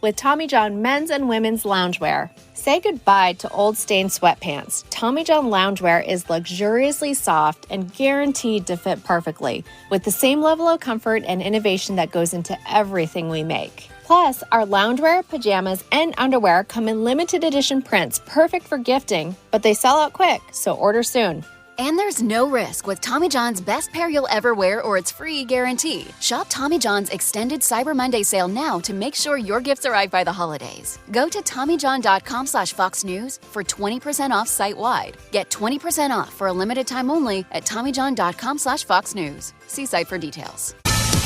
with Tommy John men's and women's loungewear. Say goodbye to old stained sweatpants. Tommy John loungewear is luxuriously soft and guaranteed to fit perfectly, with the same level of comfort and innovation that goes into everything we make. Plus, our loungewear, pajamas, and underwear come in limited edition prints, perfect for gifting, but they sell out quick, so order soon. And there's no risk with Tommy John's best pair you'll ever wear or it's free guarantee. Shop Tommy John's extended Cyber Monday sale now to make sure your gifts arrive by the holidays. Go to TommyJohn.com/Fox News for 20% off site-wide. Get 20% off for a limited time only at TommyJohn.com/Fox News. See site for details.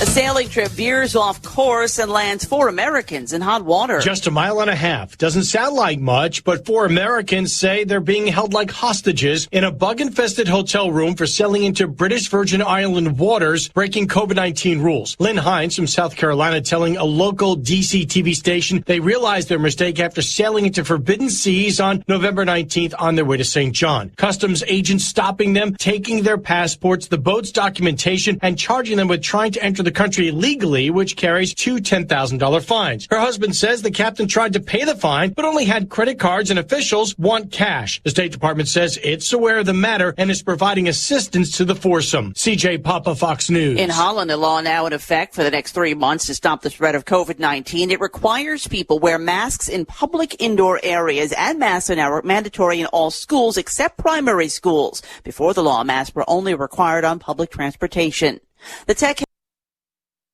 A sailing trip veers off course and lands 4 Americans in hot water. Just a mile and a half. Doesn't sound like much, but 4 Americans say they're being held like hostages in a bug-infested hotel room for sailing into British Virgin Island waters, breaking COVID-19 rules. Lynn Hines from South Carolina telling a local DC TV station they realized their mistake after sailing into forbidden seas on November 19th on their way to St. John. Customs agents stopping them, taking their passports, the boat's documentation, and charging them with trying to enter the country illegally, which carries 2 $10,000 fines. Her husband says the captain tried to pay the fine, but only had credit cards and officials want cash. The State Department says it's aware of the matter and is providing assistance to the foursome. CJ Papa, Fox News. In Holland, a law now in effect for the next 3 months to stop the spread of COVID-19. It requires people wear masks in public indoor areas, and masks are now mandatory in all schools except primary schools. Before the law, masks were only required on public transportation. The tech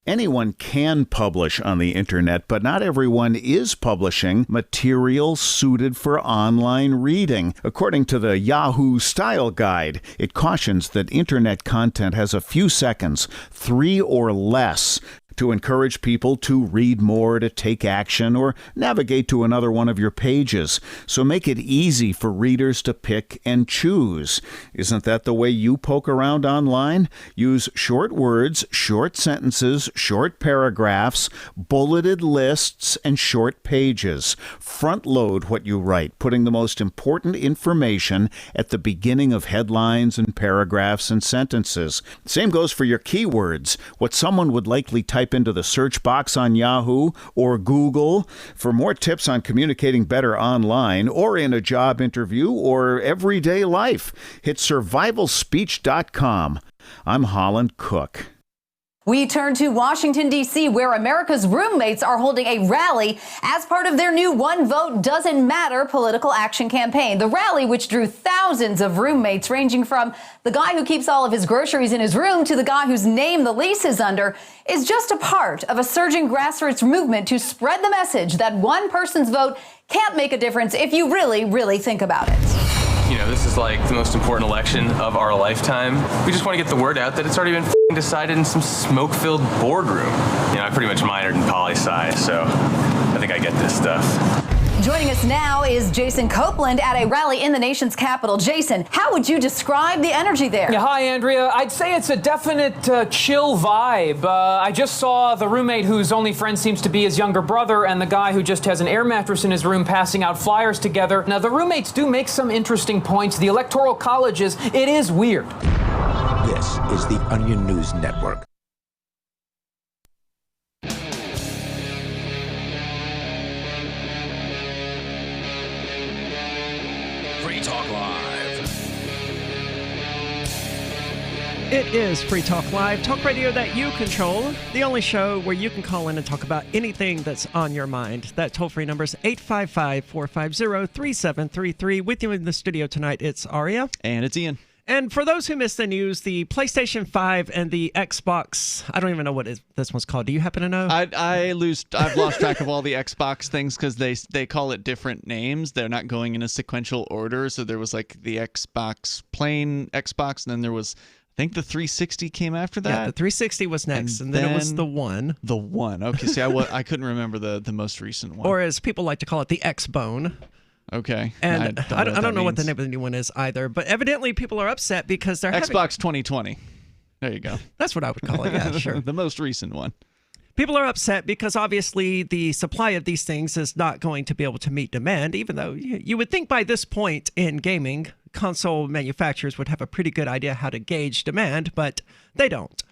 Anyone can publish on the internet, but not everyone is publishing material suited for online reading. According to the Yahoo Style Guide, it cautions that internet content has a few seconds, 3 or less, to encourage people to read more, to take action, or navigate to another one of your pages. So make it easy for readers to pick and choose. Isn't that the way you poke around online? Use short words, short sentences, short paragraphs, bulleted lists, and short pages. Front load what you write, putting the most important information at the beginning of headlines and paragraphs and sentences. Same goes for your keywords, what someone would likely type into the search box on Yahoo or Google. For more tips on communicating better online or in a job interview or everyday life, hit survivalspeech.com. I'm Holland Cook. We turn to Washington, D.C., where America's roommates are holding a rally as part of their new One Vote Doesn't Matter political action campaign. The rally, which drew thousands of roommates, ranging from the guy who keeps all of his groceries in his room to the guy whose name the lease is under, is just a part of a surging grassroots movement to spread the message that one person's vote can't make a difference if you really, really think about it. You know, this is like the most important election of our lifetime. We just want to get the word out that it's already been decided in some smoke-filled boardroom. You know, I pretty much minored in poli-sci, so I think I get this stuff. Joining us now is Jason Copeland at a rally in the nation's capital. Jason, how would you describe the energy there? Yeah, hi, Andrea. I'd say it's a definite chill vibe. I just saw the roommate whose only friend seems to be his younger brother and the guy who just has an air mattress in his room passing out flyers together. Now, the roommates do make some interesting points. The Electoral College it is weird. This is the Onion News Network. Free Talk Live. It is Free Talk Live, talk radio that you control, the only show where you can call in and talk about anything that's on your mind. That toll-free number is 855-450-3733. With you in the studio tonight, it's Aria. And it's Ian. And for those who missed the news, the PlayStation 5 and the Xbox, I don't even know what this one's called. Do you happen to know? I've lost track of all the Xbox things because they call it different names. They're not going in a sequential order. So there was like the Xbox, plain Xbox, and then there was, I think the 360 came after that. Yeah, the 360 was next, and then it was the One. The One. Okay, see, I couldn't remember the most recent one. Or as people like to call it, the X-Bone. Okay. And I don't know what the name of the new one is either, but evidently people are upset because they're Xbox 2020. There you go. That's what I would call it, yeah, sure. The most recent one. People are upset because obviously the supply of these things is not going to be able to meet demand, even though you would think by this point in gaming, console manufacturers would have a pretty good idea how to gauge demand, but they don't.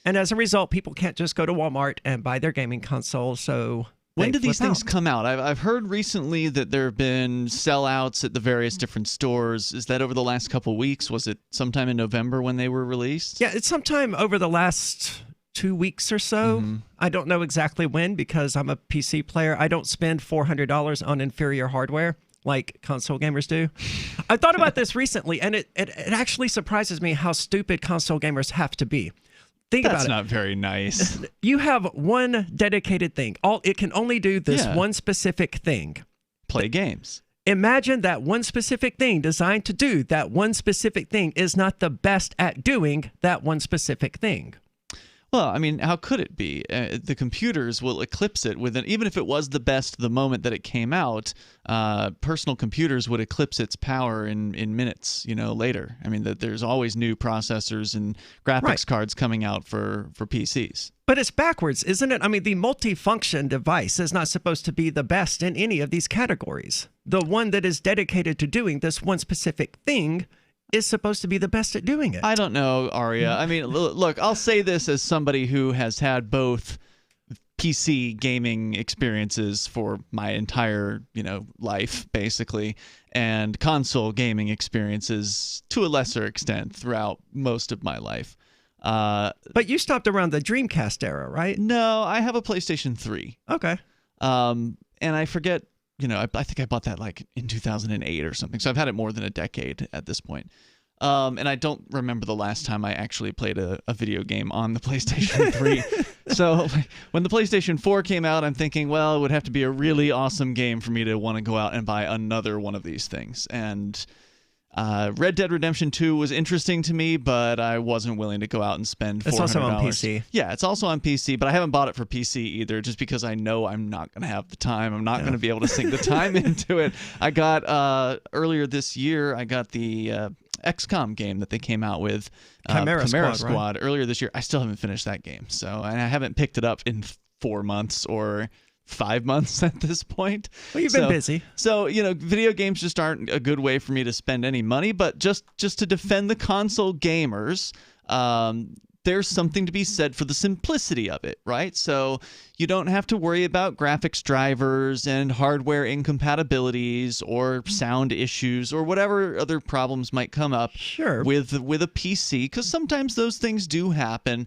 And as a result, people can't just go to Walmart and buy their gaming console, so When they do these flip things out. come out? I've heard recently that there have been sellouts at the various different stores. Is that over the last couple weeks? Was it sometime in November when they were released? Yeah, it's sometime over the last 2 weeks or so. I don't know exactly when because I'm a PC player. I don't spend $400 on inferior hardware like console gamers do. I thought about this recently, and it actually surprises me how stupid console gamers have to be. Think about it. That's not very nice. You have one dedicated thing. It can only do this one specific thing. Play games. Imagine that one specific thing designed to do that one specific thing is not the best at doing that one specific thing. Well, I mean, how could it be? The computers will eclipse it even if it was the best the moment that it came out. Personal computers would eclipse its power in minutes, later. I mean, there's always new processors and graphics cards coming out for PCs. But it's backwards, isn't it? I mean, the multifunction device is not supposed to be the best in any of these categories. The one that is dedicated to doing this one specific thing is supposed to be the best at doing it. I don't know, Arya. I mean, look, I'll say this as somebody who has had both PC gaming experiences for my entire, life, basically, and console gaming experiences to a lesser extent throughout most of my life. But you stopped around the Dreamcast era, right? No, I have a PlayStation 3. Okay. And I forget, I think I bought that like in 2008 or something. So I've had it more than a decade at this point. And I don't remember the last time I actually played a video game on the PlayStation 3. So when the PlayStation 4 came out, I'm thinking, well, it would have to be a really awesome game for me to want to go out and buy another one of these things. And Red Dead Redemption 2 was interesting to me, but I wasn't willing to go out and spend $400. It's also on PC. Yeah, it's also on PC, but I haven't bought it for PC either, just because I know I'm not going to have the time. I'm not going to be able to sink the time into it. I got, earlier this year, I got the XCOM game that they came out with, Chimera Squad, right? Earlier this year. I still haven't finished that game, so I haven't picked it up in 4 months or 5 months at this point. Well, you've been busy. So, video games just aren't a good way for me to spend any money, but just to defend the console gamers, there's something to be said for the simplicity of it, right? So you don't have to worry about graphics drivers and hardware incompatibilities or sound issues or whatever other problems might come up with a PC, because sometimes those things do happen.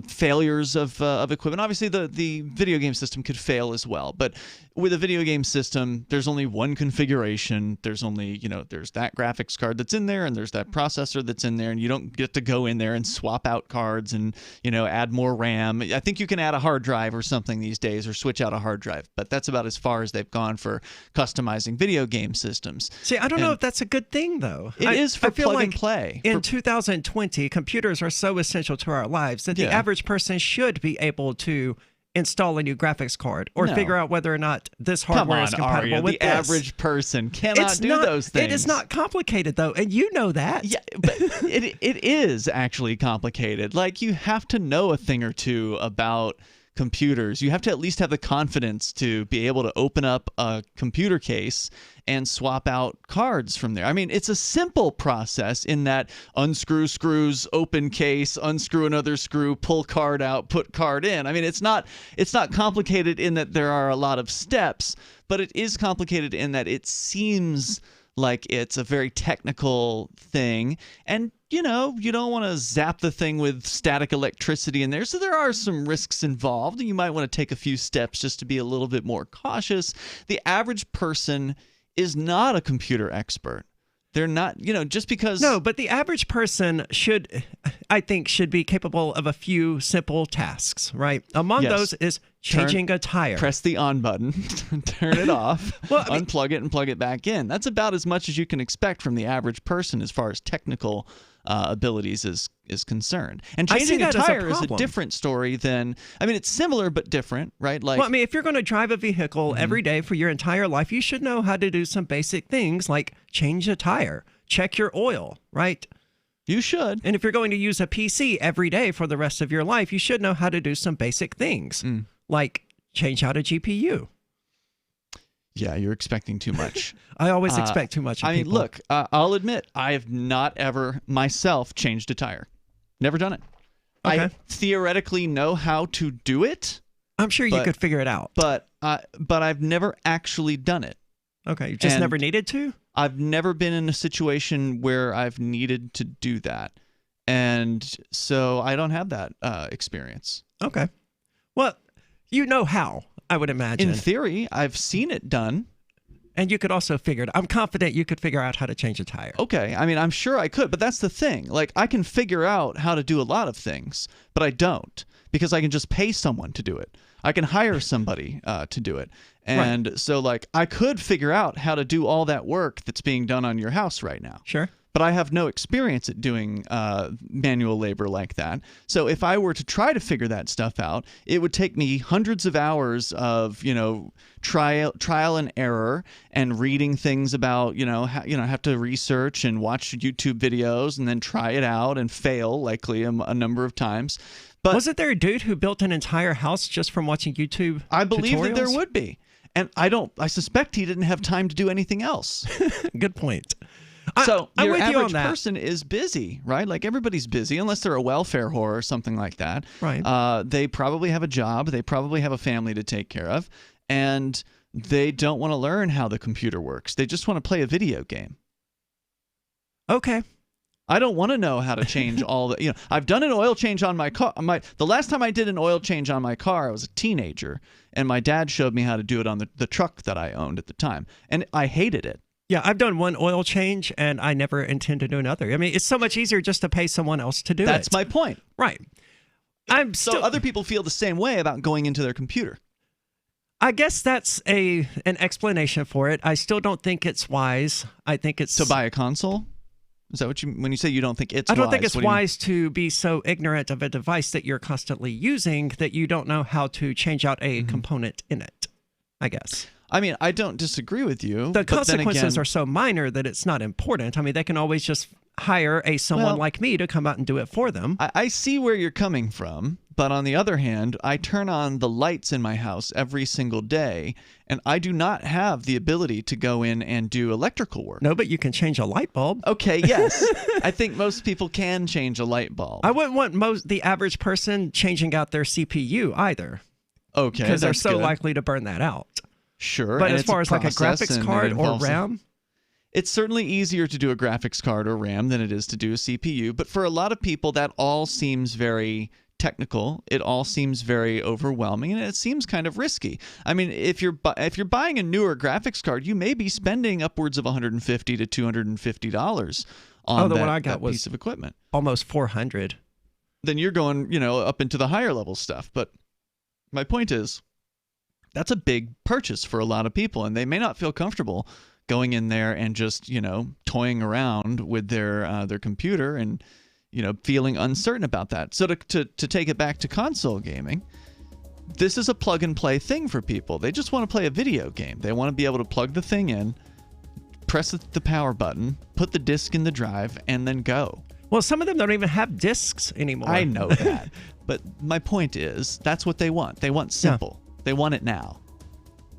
Failures of equipment. Obviously, the video game system could fail as well, but with a video game system, there's only one configuration. There's only, there's that graphics card that's in there and there's that processor that's in there, and you don't get to go in there and swap out cards and, add more RAM. I think you can add a hard drive or something these days or switch out a hard drive, but that's about as far as they've gone for customizing video game systems. See, I don't know if that's a good thing, though. It is for plug and play. In 2020, computers are so essential to our lives that the average person should be able to install a new graphics card or figure out whether or not this hardware is compatible with the average person cannot do those things. It is not complicated, though, and you know that. Yeah, but it is actually complicated. Like, you have to know a thing or two about computers. You have to at least have the confidence to be able to open up a computer case and swap out cards from there. I mean, it's a simple process in that unscrew screws, open case, unscrew another screw, pull card out, put card in. I mean, it's not complicated in that there are a lot of steps, but it is complicated in that it seems like it's a very technical thing, and you don't want to zap the thing with static electricity in there, so there are some risks involved, and you might want to take a few steps just to be a little bit more cautious. The average person is not a computer expert. They're not, just because... No, but the average person should be capable of a few simple tasks, right? Among those is changing a tire. Press the on button, turn it off, unplug it, and plug it back in. That's about as much as you can expect from the average person as far as technical abilities is concerned. And changing a tire is a different story than... I mean, it's similar but different, right? Like, well, I mean, if you're going to drive a vehicle every day for your entire life, you should know how to do some basic things like change a tire, check your oil, right? You should. And if you're going to use a PC every day for the rest of your life, you should know how to do some basic things, like change out a GPU. Yeah, you're expecting too much. I always expect too much of people. Look, I'll admit, I have not ever myself changed a tire. Never done it. Okay. I theoretically know how to do it, I'm sure you could figure it out. But I've never actually done it. Okay, you just never needed to? I've never been in a situation where I've needed to do that. And so I don't have that experience. Okay. Well, you know how, I would imagine. In theory, I've seen it done. And you could also figure it. I'm confident you could figure out how to change a tire. Okay. I mean, I'm sure I could, but that's the thing. Like, I can figure out how to do a lot of things, but I don't, because I can just pay someone to do it. I can hire somebody to do it. And so, like, I could figure out how to do all that work that's being done on your house right now. Sure. But I have no experience at doing manual labor like that. So if I were to try to figure that stuff out, it would take me hundreds of hours of, trial and error and reading things about, have to research and watch YouTube videos and then try it out and fail likely a number of times. But wasn't there a dude who built an entire house just from watching YouTube I believe tutorials? That there would be. And I suspect he didn't have time to do anything else. Good point. So I'm your with you on average that. person is busy, right? Like everybody's busy, unless they're a welfare whore or something like that. Right. They probably have a job. They probably have a family to take care of. And they don't want to learn how the computer works. They just want to play a video game. Okay. I don't want to know how to change all the, I've done an oil change on my car. The last time I did an oil change on my car, I was a teenager, and my dad showed me how to do it on the truck that I owned at the time. And I hated it. Yeah, I've done one oil change, and I never intend to do another. I mean, it's so much easier just to pay someone else to do it. That's my point. Right. So other people feel the same way about going into their computer. I guess that's an explanation for it. I still don't think it's wise. I think it's... To buy a console? Is that what when you say you don't think it's wise? I don't think it's wise to be so ignorant of a device that you're constantly using that you don't know how to change out a component in it, I guess. I mean, I don't disagree with you. The consequences are so minor that it's not important. I mean, they can always just hire someone like me to come out and do it for them. I see where you're coming from, but on the other hand, I turn on the lights in my house every single day, and I do not have the ability to go in and do electrical work. No, but you can change a light bulb. Okay, yes. I think most people can change a light bulb. I wouldn't want the average person changing out their CPU either. Okay, because they're so likely to burn that out. Sure. But as far as like a graphics card or RAM? It's certainly easier to do a graphics card or RAM than it is to do a CPU. But for a lot of people, that all seems very technical. It all seems very overwhelming, and it seems kind of risky. I mean, if you're buying a newer graphics card, you may be spending upwards of $150 to $250 on the one I got that piece of equipment. Almost $400. Then you're going, up into the higher level stuff. But my point is, that's a big purchase for a lot of people, and they may not feel comfortable going in there and just, toying around with their computer and, feeling uncertain about that. So to take it back to console gaming, this is a plug and play thing for people. They just want to play a video game. They want to be able to plug the thing in, press the power button, put the disc in the drive, and then go. Well, some of them don't even have discs anymore. I know that. But my point is, that's what they want. They want simple. Yeah. They want it now.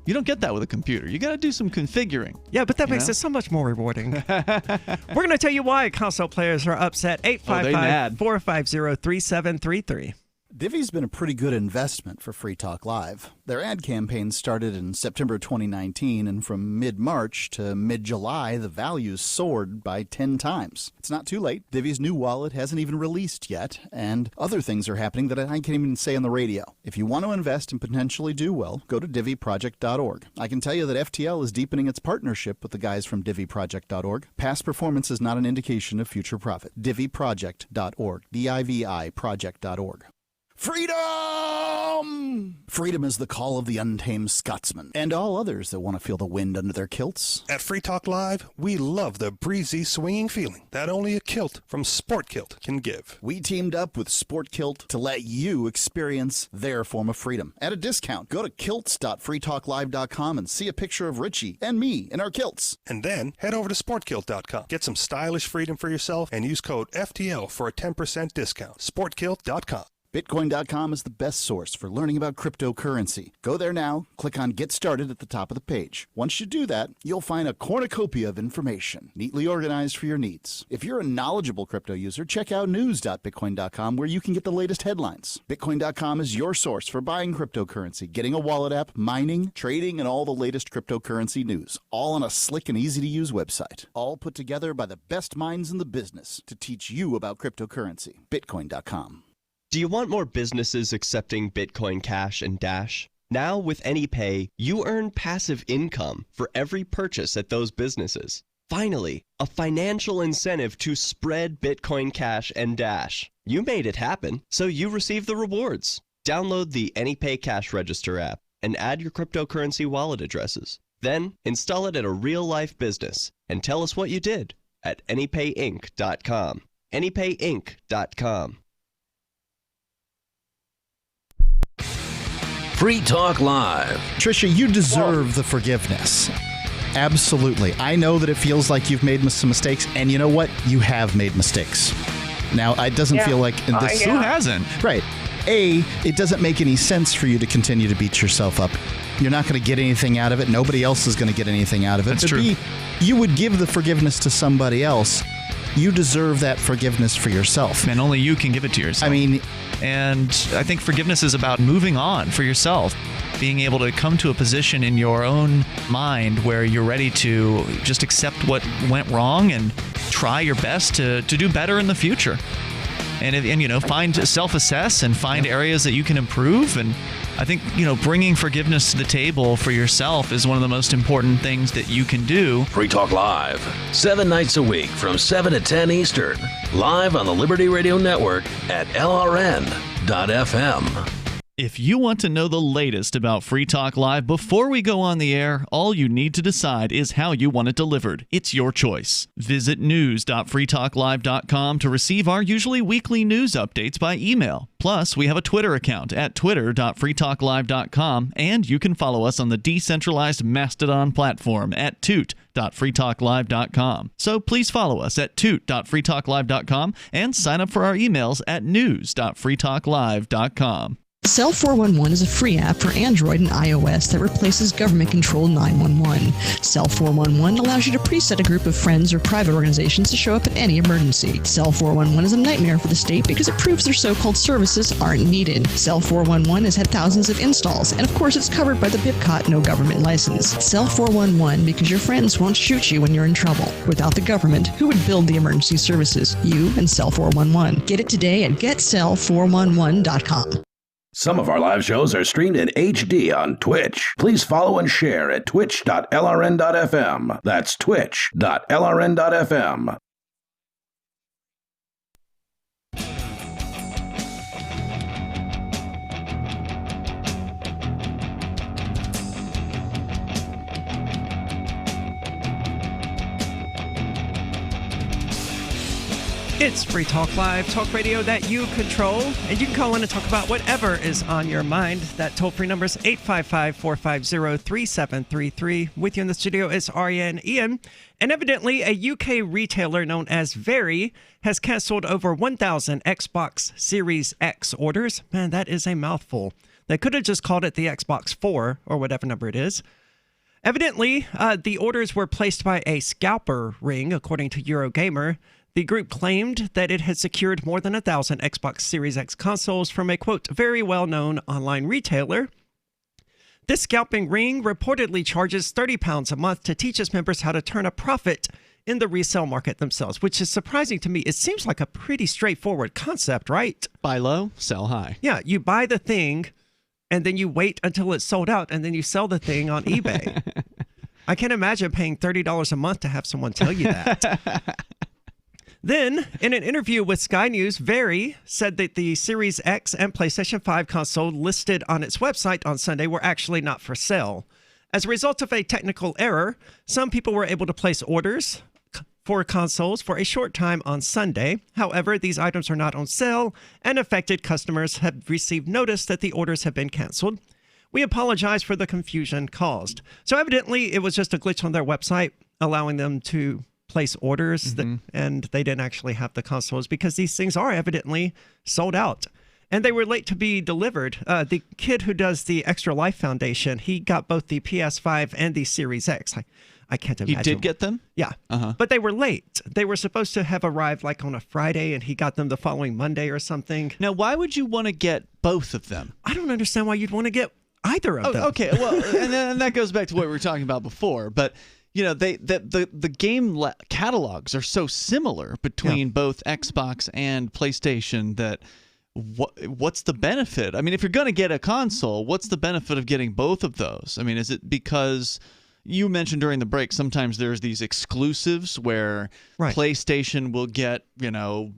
You don't get that with a computer. You got to do some configuring. Yeah, but that makes it so much more rewarding. We're going to tell you why console players are upset. 855-450-3733. Divvy's been a pretty good investment for Free Talk Live. Their ad campaign started in September 2019, and from mid-March to mid-July, the values soared by 10 times. It's not too late. Divvy's new wallet hasn't even released yet, and other things are happening that I can't even say on the radio. If you want to invest and potentially do well, go to DivvyProject.org. I can tell you that FTL is deepening its partnership with the guys from DivvyProject.org. Past performance is not an indication of future profit. DivvyProject.org. DIVI Project.org. Freedom! Freedom is the call of the untamed Scotsman and all others that want to feel the wind under their kilts. At Free Talk Live, we love the breezy, swinging feeling that only a kilt from Sport Kilt can give. We teamed up with Sport Kilt to let you experience their form of freedom at a discount. Go to kilts.freetalklive.com and see a picture of Richie and me in our kilts. And then head over to sportkilt.com. Get some stylish freedom for yourself and use code FTL for a 10% discount. Sportkilt.com. Bitcoin.com is the best source for learning about cryptocurrency. Go there now, click on Get Started at the top of the page. Once you do that, you'll find a cornucopia of information, neatly organized for your needs. If you're a knowledgeable crypto user, check out news.bitcoin.com where you can get the latest headlines. Bitcoin.com is your source for buying cryptocurrency, getting a wallet app, mining, trading, and all the latest cryptocurrency news, all on a slick and easy-to-use website. All put together by the best minds in the business to teach you about cryptocurrency. Bitcoin.com. Do you want more businesses accepting Bitcoin Cash and Dash? Now with AnyPay, you earn passive income for every purchase at those businesses. Finally, a financial incentive to spread Bitcoin Cash and Dash. You made it happen, so you receive the rewards. Download the AnyPay Cash Register app and add your cryptocurrency wallet addresses. Then install it at a real-life business and tell us what you did at AnyPayInc.com. AnyPayInc.com. Free Talk Live. Trisha, you deserve the forgiveness. Absolutely. I know that it feels like you've made some mistakes, and you know what? You have made mistakes. Now, it doesn't feel like in this. Who hasn't? Right. It doesn't make any sense for you to continue to beat yourself up. You're not going to get anything out of it. Nobody else is going to get anything out of it. That's but true. B, you would give the forgiveness to somebody else. You deserve that forgiveness for yourself. And only you can give it to yourself. I mean, and I think forgiveness is about moving on for yourself, being able to come to a position in your own mind where you're ready to just accept what went wrong and try your best to do better in the future. And find self-assess and find areas that you can improve. And I think, bringing forgiveness to the table for yourself is one of the most important things that you can do. Free Talk Live, 7 nights a week from 7 to 10 Eastern, live on the Liberty Radio Network at LRN.FM. If you want to know the latest about Free Talk Live before we go on the air, all you need to decide is how you want it delivered. It's your choice. Visit news.freetalklive.com to receive our usually weekly news updates by email. Plus, we have a Twitter account at twitter.freetalklive.com, and you can follow us on the decentralized Mastodon platform at toot.freetalklive.com. So please follow us at toot.freetalklive.com and sign up for our emails at news.freetalklive.com. Cell 411 is a free app for Android and iOS that replaces government-controlled 911. Cell 411 allows you to preset a group of friends or private organizations to show up at any emergency. Cell 411 is a nightmare for the state because it proves their so-called services aren't needed. Cell 411 has had thousands of installs, and of course it's covered by the BIPCOT no government license. Cell 411 because your friends won't shoot you when you're in trouble. Without the government, who would build the emergency services? You and Cell 411. Get it today at getcell411.com. Some of our live shows are streamed in HD on Twitch. Please follow and share at twitch.lrn.fm. That's twitch.lrn.fm. It's Free Talk Live, talk radio that you control, and you can call in and talk about whatever is on your mind. That toll-free number is 855-450-3733. With you in the studio is Arya and Ian, and evidently a UK retailer known as Very has canceled over 1,000 Xbox Series X orders. Man, that is a mouthful. They could have just called it the Xbox 4 or whatever number it is. Evidently, the orders were placed by a scalper ring, according to Eurogamer. The group claimed that it had secured more than 1,000 Xbox Series X consoles from a, quote, very well-known online retailer. This scalping ring reportedly charges £30 a month to teach its members how to turn a profit in the resale market themselves, which is surprising to me. It seems like a pretty straightforward concept, right? Buy low, sell high. Yeah, you buy the thing, and then you wait until it's sold out, and then you sell the thing on eBay. I can't imagine paying $30 a month to have someone tell you that. Then, in an interview with Sky News, Very said that the Series X and PlayStation 5 console listed on its website on Sunday were actually not for sale. As a result of a technical error, some people were able to place orders for consoles for a short time on Sunday. However, these items are not on sale, and affected customers have received notice that the orders have been canceled. We apologize for the confusion caused. So evidently, it was just a glitch on their website, allowing them to place orders, and they didn't actually have the consoles because these things are evidently sold out. And they were late to be delivered. The kid who does the Extra Life Foundation, he got both the PS5 and the Series X. I can't imagine. He did get them? Yeah. But they were late. They were supposed to have arrived like on a Friday, and he got them the following Monday or something. Now, why would you want to get both of them? I don't understand why you'd want to get either of them. Okay, well, and that goes back to what we were talking about before. But, the game catalogs are so similar between both Xbox and PlayStation that what's the benefit? I mean, if you're going to get a console, what's the benefit of getting both of those? I mean, is it because you mentioned during the break sometimes there's these exclusives where PlayStation will get,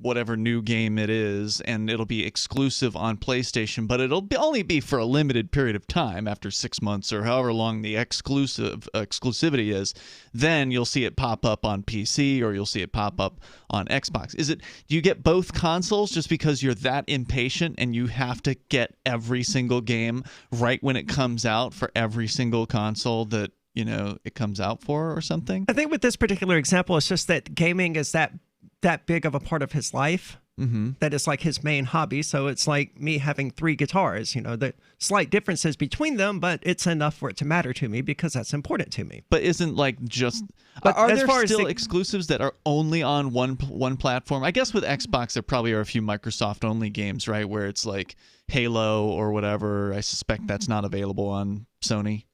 whatever new game it is, and it'll be exclusive on PlayStation, but it'll only be for a limited period of time after 6 months or however long the exclusivity is. Then you'll see it pop up on PC or you'll see it pop up on Xbox. Do you get both consoles just because you're that impatient and you have to get every single game right when it comes out for every single console that it comes out for or something? I think with this particular example, it's just that gaming is that big of a part of his life that it's like his main hobby. So it's like me having 3 guitars, the slight differences between them, but it's enough for it to matter to me because that's important to me. But isn't are there still exclusives that are only on one platform? I guess with Xbox, there probably are a few Microsoft only games, right? Where it's like Halo or whatever. I suspect that's not available on Sony.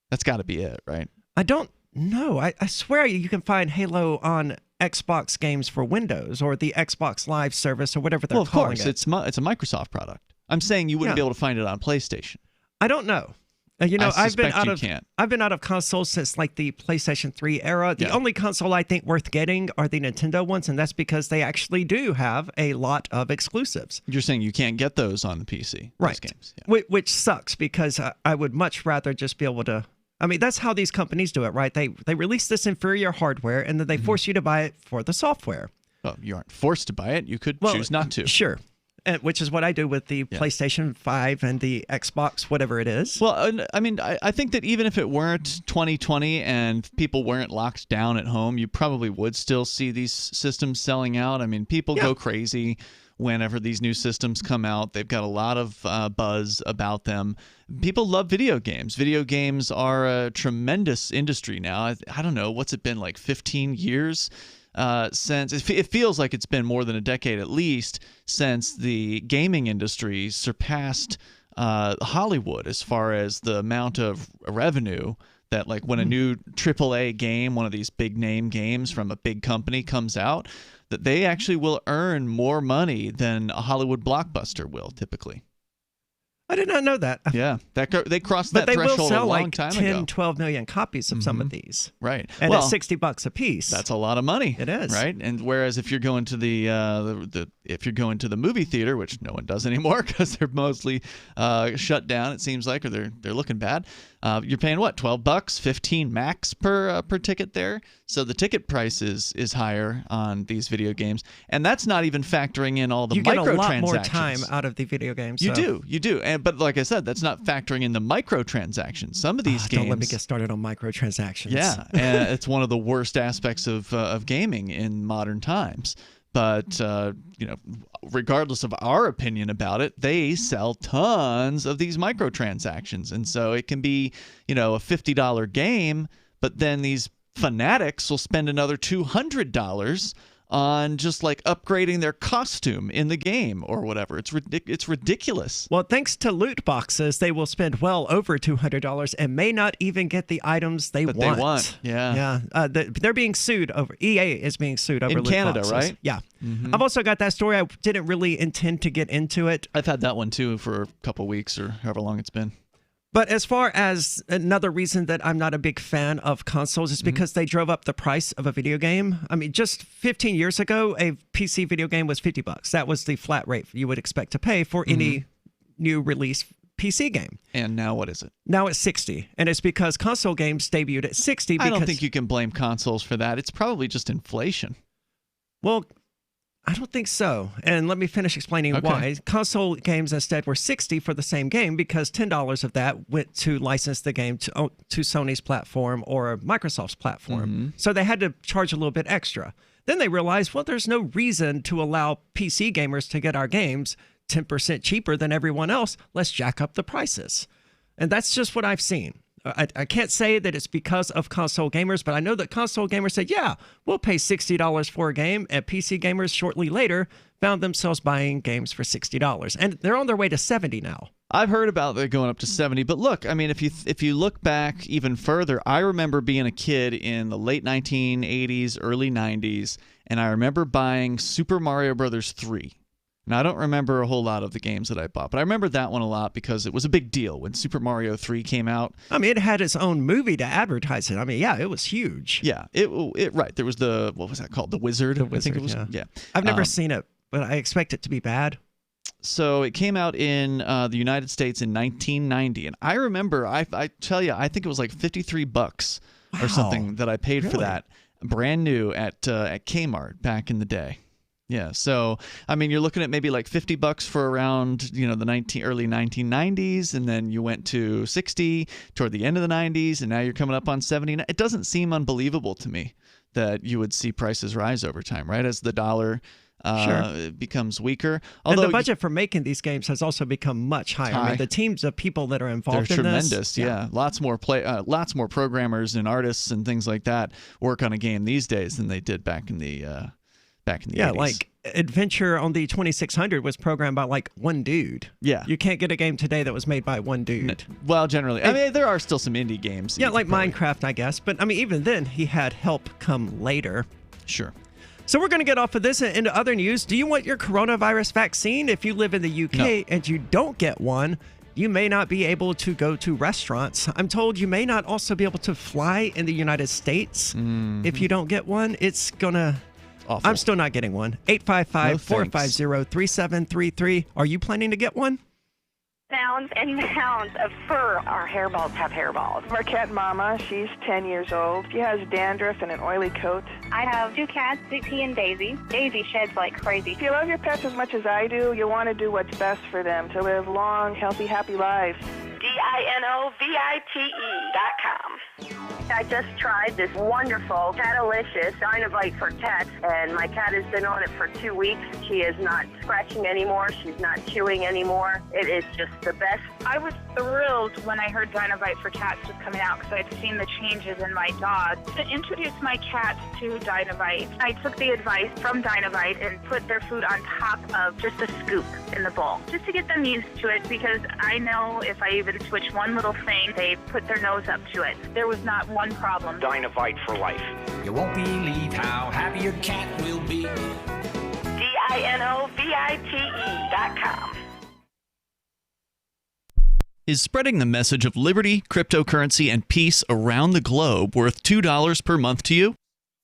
That's got to be it, right? I don't know. I swear you can find Halo on Xbox games for Windows or the Xbox Live service or whatever they're calling it. Well, of course. It's a Microsoft product. I'm saying you wouldn't be able to find it on PlayStation. I don't know. I've been out of consoles since like the PlayStation 3 era. The only console I think worth getting are the Nintendo ones, and that's because they actually do have a lot of exclusives. You're saying you can't get those on the PC, right? Those games, yeah. Which sucks because I would much rather just be able to. I mean, that's how these companies do it, right? They release this inferior hardware, and then they force you to buy it for the software. Well, you aren't forced to buy it. You could choose not to. Sure. Which is what I do with the PlayStation 5 and the Xbox, whatever it is. Well, I mean, I think that even if it weren't 2020 and people weren't locked down at home, you probably would still see these systems selling out. I mean, people go crazy whenever these new systems come out. They've got a lot of buzz about them. People love video games. Video games are a tremendous industry now. I don't know, what's it been, like 15 years? Since it feels like it's been more than a decade at least since the gaming industry surpassed Hollywood as far as the amount of revenue that, like, when a new AAA game, one of these big name games from a big company comes out, that they actually will earn more money than a Hollywood blockbuster will typically. I did not know that. Yeah, they crossed that threshold a long time ago. But they will sell like 10, 12 million copies of some of these. Right. And it's $60 a piece. That's a lot of money. It is. Right? And whereas if you're going to if you're going to the movie theater, which no one does anymore because they're mostly shut down, it seems like, or they're looking bad, you're paying what, $12, $15 max per ticket there. So the ticket price is higher on these video games, and that's not even factoring in all the microtransactions. You get a lot more time out of the video games. You do. But like I said, that's not factoring in the microtransactions. Some of these games. Don't let me get started on microtransactions. Yeah, and it's one of the worst aspects of gaming in modern times. But regardless of our opinion about it, they sell tons of these microtransactions, and so it can be a $50 game, but then these fanatics will spend another $200 on just like upgrading their costume in the game or whatever. It's ridiculous. Well, thanks to loot boxes, they will spend well over $200 and may not even get the items they want. Yeah. They're being sued over. EA is being sued over in loot Canada, boxes. right? Yeah. I've also got that story. I didn't really intend to get into it. I've had that one too for a couple weeks or however long it's been. But as far as another reason that I'm not a big fan of consoles is because they drove up the price of a video game. I mean, just 15 years ago, a PC video game was $50. That was the flat rate you would expect to pay for any new release PC game. And now what is it? Now it's $60. And it's because console games debuted at $60. I don't think you can blame consoles for that. It's probably just inflation. Well, I don't think so. And let me finish explaining why. Console games instead were $60 for the same game because $10 of that went to license the game to Sony's platform or Microsoft's platform. So they had to charge a little bit extra. Then they realized, well, there's no reason to allow PC gamers to get our games 10% cheaper than everyone else. Let's jack up the prices. And that's just what I've seen. I can't say that it's because of console gamers, but I know that console gamers said, yeah, we'll pay $60 for a game. And PC gamers shortly later found themselves buying games for $60. And they're on their way to $70 now. I've heard about it going up to 70, but look, I mean, if you look back even further, I remember being a kid in the late 1980s, early 90s, and I remember buying Super Mario Brothers 3. Now, I don't remember a whole lot of the games that I bought, but I remember that one a lot because it was a big deal when Super Mario 3 came out. I mean, it had its own movie to advertise it. I mean, yeah, it was huge. Yeah, right. There was what was that called? The Wizard? The Wizard, I think it was. Yeah. I've never seen it, but I expect it to be bad. So it came out in the United States in 1990, and I remember, I tell you, I think it was like $53 or something that I paid for that, brand new at Kmart back in the day. Yeah, so I mean, you're looking at maybe like $50 for around the early 1990s, and then you went to $60 toward the end of the 90s, and now you're coming up on $70. It doesn't seem unbelievable to me that you would see prices rise over time, right? As the dollar becomes weaker. Although and the budget for making these games has also become much higher. I mean, the teams of people that are involved they're in tremendous, this. Yeah. Lots more programmers and artists and things like that work on a game these days than they did back in the 80s. Like Adventure on the 2600 was programmed by like one dude. Yeah. You can't get a game today that was made by one dude. Well, generally. I mean, there are still some indie games. Yeah, like Minecraft, I guess. But I mean, even then, he had help come later. Sure. So we're going to get off of this and into other news. Do you want your coronavirus vaccine? If you live in the UK and you don't get one, you may not be able to go to restaurants. I'm told you may not also be able to fly in the United States if you don't get one. It's going to... Awful. I'm still not getting one. 855-450-3733. Are you planning to get one? Mounds and mounds of fur. Our hairballs have hairballs. Marquette Mama, she's 10 years old. She has dandruff and an oily coat. I have 2 cats, Sweet Pea and Daisy. Daisy sheds like crazy. If you love your pets as much as I do, you want to do what's best for them to live long, healthy, happy lives. DINOVITE.com. I just tried this wonderful Catalicious Dynavite for cats, and my cat has been on it for 2 weeks. She is not scratching anymore. She's not chewing anymore. It is just the best. I was thrilled when I heard Dynavite for cats was coming out because I'd seen the changes in my dog. To introduce my cats to Dynavite, I took the advice from Dynavite and put their food on top of just a scoop in the bowl, just to get them used to it, because I know if I even switch one little thing, they put their nose up to it. There was not one problem. Dynavite for life. You won't believe how happy your cat will be. DINOVITE.com. Is spreading the message of liberty, cryptocurrency, and peace around the globe worth $2 per month to you?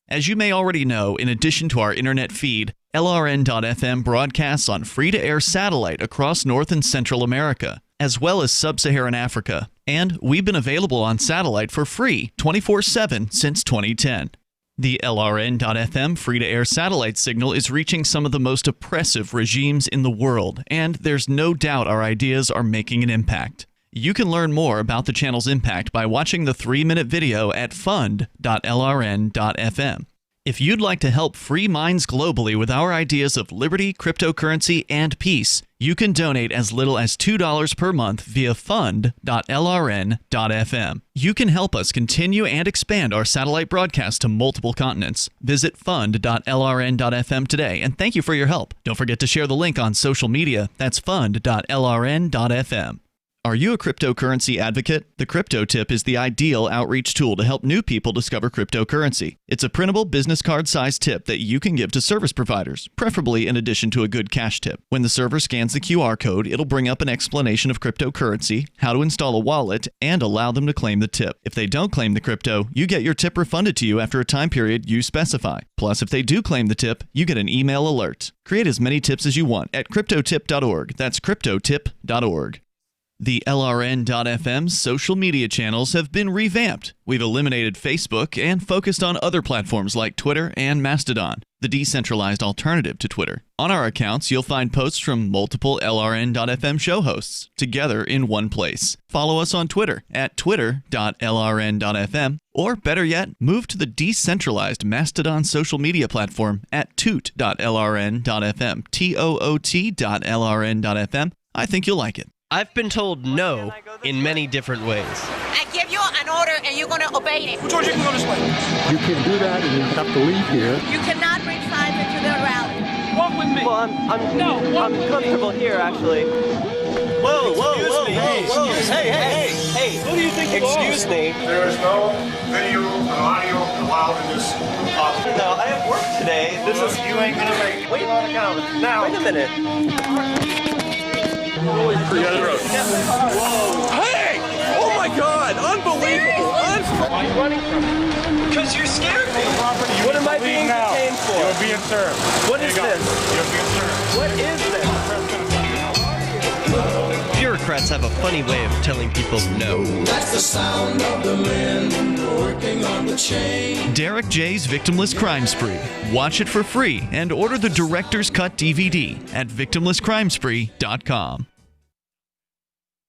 As you may already know, in addition to our internet feed, LRN.FM broadcasts on free-to-air satellite across North and Central America, as well as Sub-Saharan Africa. And we've been available on satellite for free 24/7 since 2010. The LRN.FM free-to-air satellite signal is reaching some of the most oppressive regimes in the world, and there's no doubt our ideas are making an impact. You can learn more about the channel's impact by watching the 3-minute video at fund.lrn.fm. If you'd like to help free minds globally with our ideas of liberty, cryptocurrency, and peace, you can donate as little as $2 per month via fund.lrn.fm. You can help us continue and expand our satellite broadcast to multiple continents. Visit fund.lrn.fm today, and thank you for your help. Don't forget to share the link on social media. That's fund.lrn.fm. Are you a cryptocurrency advocate? The Crypto Tip is the ideal outreach tool to help new people discover cryptocurrency. It's a printable business card-sized tip that you can give to service providers, preferably in addition to a good cash tip. When the server scans the QR code, it'll bring up an explanation of cryptocurrency, how to install a wallet, and allow them to claim the tip. If they don't claim the crypto, you get your tip refunded to you after a time period you specify. Plus, if they do claim the tip, you get an email alert. Create as many tips as you want at cryptotip.org. That's cryptotip.org. The LRN.FM social media channels have been revamped. We've eliminated Facebook and focused on other platforms like Twitter and Mastodon, the decentralized alternative to Twitter. On our accounts, you'll find posts from multiple LRN.FM show hosts together in one place. Follow us on Twitter at twitter.lrn.fm, or better yet, move to the decentralized Mastodon social media platform at toot.lrn.fm, toot.lrn.fm. I think you'll like it. I've been told no in many different ways. I give you an order and you're going to obey it. George, you can go this way. You can do that and you have to leave here. You cannot bring signs into the rally. Walk with me. Well, I'm comfortable here, actually. Whoa, hey, who do you think Excuse me. There is no video and audio allowed in this office. No, I have work today. You ain't going to make it. Wait on account. Now. Wait a minute. Whoa. Hey! Oh my God! Unbelievable! Why are you running from me? Because you're scared me. What am I being detained for? You're being served. What is this? You're being served. What is this? Bureaucrats have a funny way of telling people no. That's the sound of the men working on the chain. Derek J's Victimless Crime Spree. Watch it for free and order the Director's Cut DVD at victimlesscrimespree.com.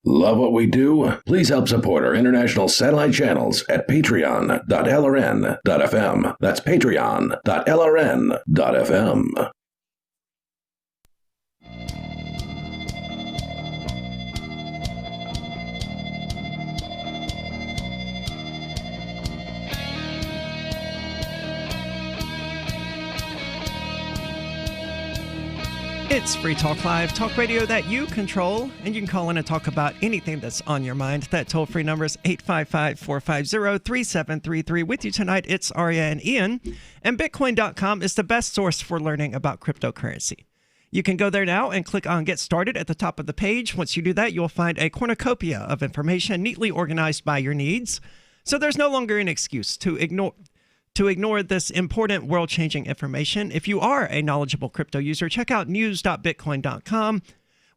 Love what we do? Please help support our international satellite channels at patreon.lrn.fm. That's patreon.lrn.fm. It's Free Talk Live, talk radio that you control, and you can call in and talk about anything that's on your mind. That toll-free number is 855-450-3733. With you tonight, it's Arya and Ian, and Bitcoin.com is the best source for learning about cryptocurrency. You can go there now and click on Get Started at the top of the page. Once you do that, you'll find a cornucopia of information neatly organized by your needs. So there's no longer an excuse to ignore this important world-changing information. If you are a knowledgeable crypto user, check out news.bitcoin.com,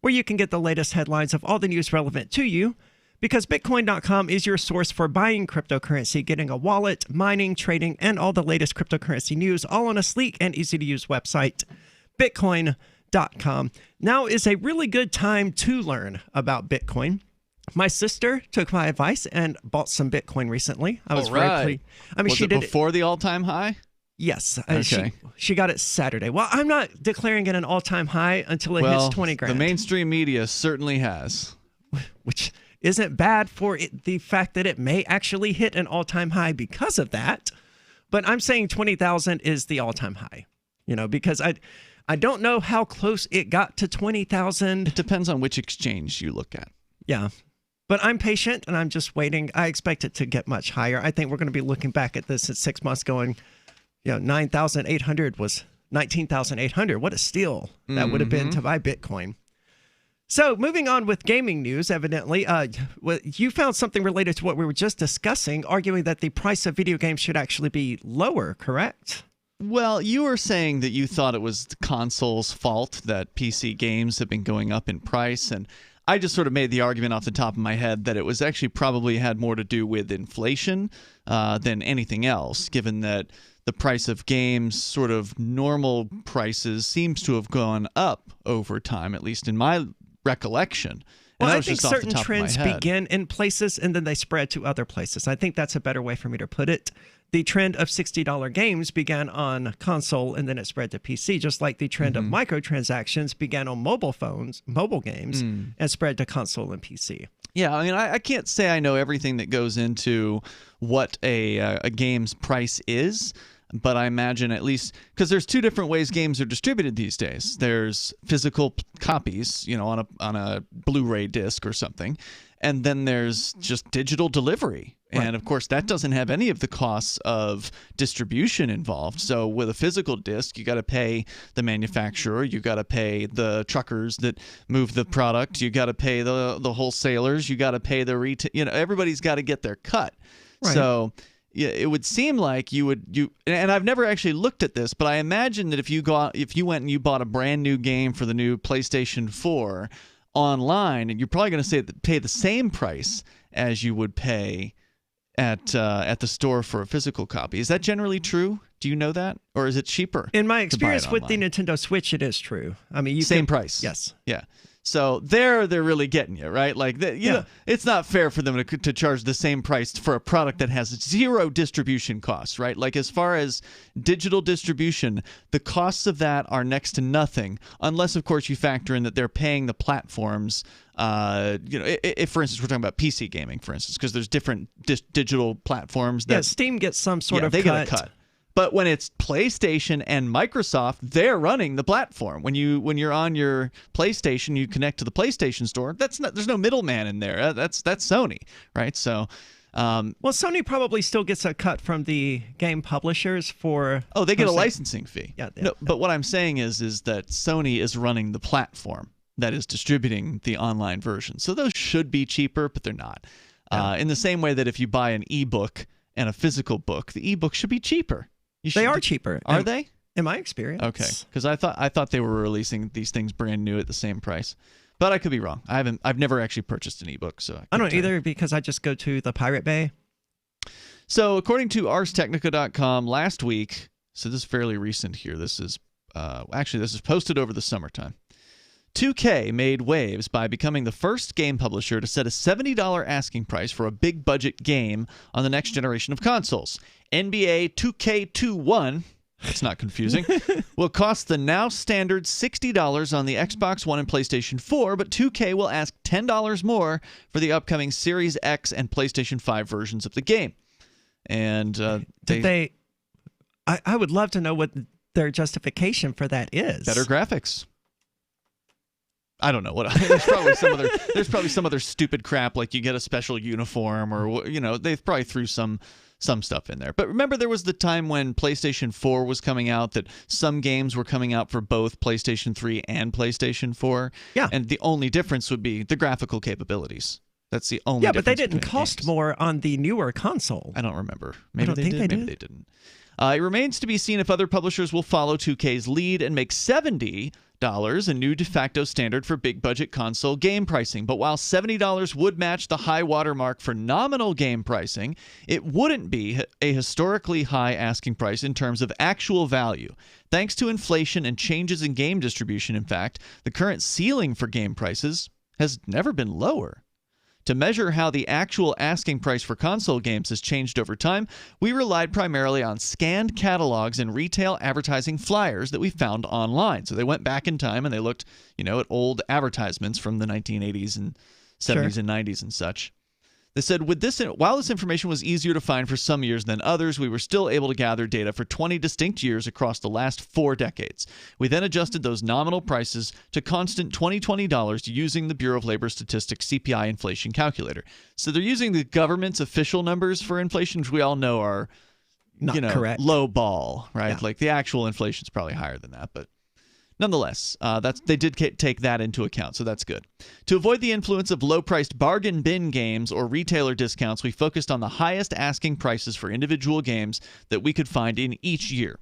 where you can get the latest headlines of all the news relevant to you, because Bitcoin.com is your source for buying cryptocurrency, getting a wallet, mining, trading, and all the latest cryptocurrency news, all on a sleek and easy-to-use website, Bitcoin.com. Now is a really good time to learn about Bitcoin. My sister took my advice and bought some Bitcoin recently. I was very pleased. I mean, was she it did before the all-time high? Yes. Okay. She got it Saturday. Well, I'm not declaring it an all-time high until it hits 20 grand. The mainstream media certainly has. Which isn't bad for the fact that it may actually hit an all-time high because of that. But I'm saying 20,000 is the all-time high, because I don't know how close it got to 20,000. It depends on which exchange you look at. Yeah. But I'm patient and I'm just waiting. I expect it to get much higher. I think we're going to be looking back at this in 6 months going, 9,800 was 19,800. What a steal that would have been to buy Bitcoin. So moving on with gaming news, evidently, you found something related to what we were just discussing, arguing that the price of video games should actually be lower, correct? Well, you were saying that you thought it was the console's fault that PC games have been going up in price, and I just sort of made the argument off the top of my head that it was actually probably had more to do with inflation than anything else, given that the price of games, sort of normal prices, seems to have gone up over time, at least in my recollection. Well, I think certain trends begin in places and then they spread to other places. I think that's a better way for me to put it. The trend of $60 games began on console and then it spread to PC, just like the trend of microtransactions began on mobile games, and spread to console and PC. Yeah, I mean, I can't say I know everything that goes into what a game's price is, but I imagine at least, because there's two different ways games are distributed these days. There's physical copies, on a Blu-ray disc or something, and then there's just digital delivery. Right. And of course, that doesn't have any of the costs of distribution involved. So with a physical disc, you got to pay the manufacturer, you got to pay the truckers that move the product, you got to pay the wholesalers, you got to pay the retail. Everybody's got to get their cut. Right. So yeah, it would seem like you and I've never actually looked at this, but I imagine that if you went and you bought a brand new game for the new PlayStation 4. online, and you're probably going to pay the same price as you would pay at the store for a physical copy. Is that generally true? Do you know that? Or is it cheaper? In my experience with the Nintendo Switch, it is true. I mean, same price. Yes. Yeah. So they're really getting you, right? Like, know, it's not fair for them to charge the same price for a product that has zero distribution costs, right? Like, as far as digital distribution, the costs of that are next to nothing, unless, of course, you factor in that they're paying the platforms. If, for instance, we're talking about PC gaming, for instance, because there's different digital platforms. That, Steam gets some sort of they cut. Get a cut. But when it's PlayStation and Microsoft, they're running the platform. When you're on your PlayStation, you connect to the PlayStation Store. There's no middleman in there. That's Sony, right? So, Sony probably still gets a cut from the game publishers for. Oh, they get a licensing fee. Yeah. No, but what I'm saying is that Sony is running the platform that is distributing the online version. So those should be cheaper, but they're not. In the same way that if you buy an ebook and a physical book, the ebook should be cheaper. They are cheaper. Are they? In my experience. Okay, because I thought they were releasing these things brand new at the same price, but I could be wrong. I've never actually purchased an ebook, so I don't either because I just go to the Pirate Bay. So according to ArsTechnica.com last week, so this is fairly recent here. This is posted over the summertime. 2K made waves by becoming the first game publisher to set a $70 asking price for a big budget game on the next generation of consoles. NBA 2K21, that's not confusing, will cost the now standard $60 on the Xbox One and PlayStation 4, but 2K will ask $10 more for the upcoming Series X and PlayStation 5 versions of the game. And I would love to know what their justification for that is. Better graphics. I don't know what. There's probably some other stupid crap like you get a special uniform or they probably threw some stuff in there. But remember, there was the time when PlayStation 4 was coming out that some games were coming out for both PlayStation 3 and PlayStation 4. Yeah. And the only difference would be the graphical capabilities. That's the only. Yeah, but they didn't cost more on the newer console. I don't remember. Maybe they did. Maybe they didn't. It remains to be seen if other publishers will follow 2K's lead and make $70 a new de facto standard for big-budget console game pricing. But while $70 would match the high watermark for nominal game pricing, it wouldn't be a historically high asking price in terms of actual value. Thanks to inflation and changes in game distribution, in fact, the current ceiling for game prices has never been lower. To measure how the actual asking price for console games has changed over time, we relied primarily on scanned catalogs and retail advertising flyers that we found online. So they went back in time and they looked, at old advertisements from the 1980s and 70s and 90s and such. They said, while this information was easier to find for some years than others, we were still able to gather data for 20 distinct years across the last 4 decades. We then adjusted those nominal prices to constant $20 using the Bureau of Labor Statistics CPI inflation calculator. So they're using the government's official numbers for inflation, which we all know are not correct. Low ball, right? Yeah. Like the actual inflation is probably higher than that, but nonetheless, they did take that into account, so that's good. To avoid the influence of low-priced bargain bin games or retailer discounts, we focused on the highest asking prices for individual games that we could find in each year.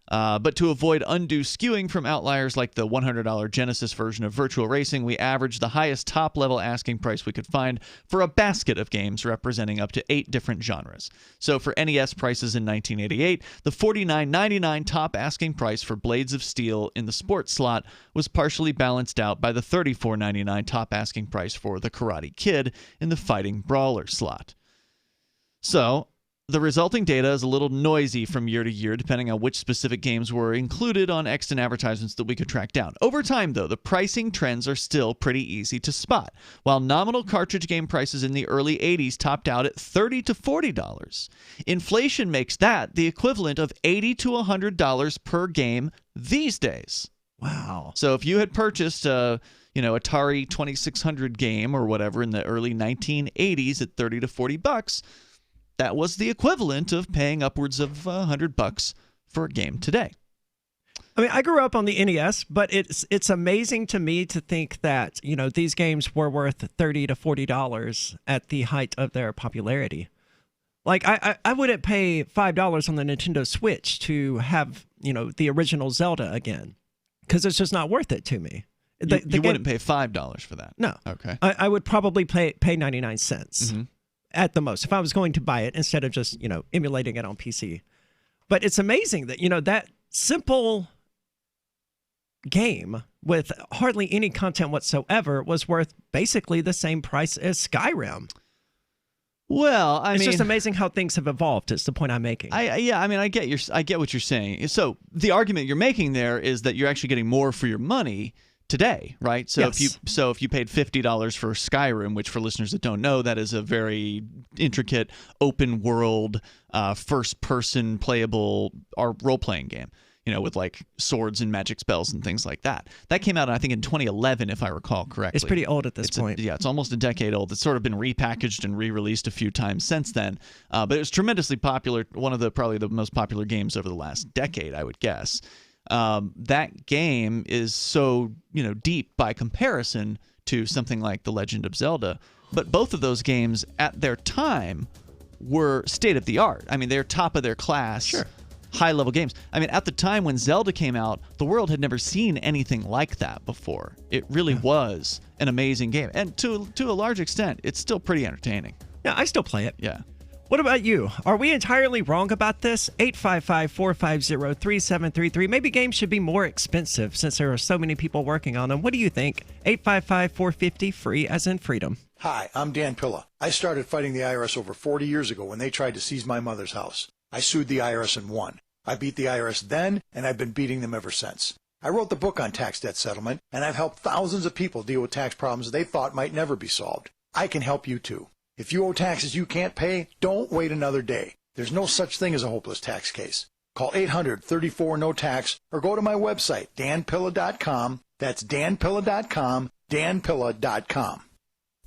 But to avoid undue skewing from outliers like the $100 Genesis version of Virtual Racing, we averaged the highest top-level asking price we could find for a basket of games representing up to 8 different genres. So for NES prices in 1988, the $49.99 top asking price for Blades of Steel in the sports slot was partially balanced out by the $34.99 top asking price for The Karate Kid in the Fighting Brawler slot. So the resulting data is a little noisy from year to year, depending on which specific games were included on extant advertisements that we could track down. Over time, though, the pricing trends are still pretty easy to spot. While nominal cartridge game prices in the early 80s topped out at $30 to $40, inflation makes that the equivalent of $80 to $100 per game these days. Wow. So if you had purchased a Atari 2600 game or whatever in the early 1980s at $30 to $40, that was the equivalent of paying upwards of $100 for a game today. I mean, I grew up on the NES, but it's amazing to me to think that, these games were worth $30 to $40 at the height of their popularity. Like, I wouldn't pay $5 on the Nintendo Switch to have, the original Zelda again, because it's just not worth it to me. You wouldn't pay $5 for that. No. Okay. I would probably pay 99 cents at the most if I was going to buy it instead of just, emulating it on PC. But it's amazing that, that simple game with hardly any content whatsoever was worth basically the same price as Skyrim. Well, it's just amazing how things have evolved. Is the point I'm making. I get what you're saying. So the argument you're making there is that you're actually getting more for your money today, right? So Yes. if you paid $50 for Skyrim, which for listeners that don't know, that is a very intricate open world, first person playable role playing game. With like swords and magic spells and things like that. That came out, I think, in 2011, if I recall correctly. It's pretty old at this point. It's almost a decade old. It's sort of been repackaged and re-released a few times since then. But it was tremendously popular. One of probably the most popular games over the last decade, I would guess. That game is so deep by comparison to something like The Legend of Zelda. But both of those games at their time were state of the art. I mean, they're top of their class. Sure. High-level games. I mean, at the time when Zelda came out, the world had never seen anything like that before. It really was an amazing game. And to a large extent, it's still pretty entertaining. Yeah, I still play it. Yeah. What about you? Are we entirely wrong about this? 855-450-3733. Maybe games should be more expensive since there are so many people working on them. What do you think? 855-450-FREE as in freedom. Hi, I'm Dan Pilla. I started fighting the IRS over 40 years ago when they tried to seize my mother's house. I sued the IRS and won. I beat the IRS then, and I've been beating them ever since. I wrote the book on tax debt settlement, and I've helped thousands of people deal with tax problems they thought might never be solved. I can help you too. If you owe taxes you can't pay, don't wait another day. There's no such thing as a hopeless tax case. Call 800-34-NO-TAX or go to my website, danpilla.com. That's danpilla.com, danpilla.com.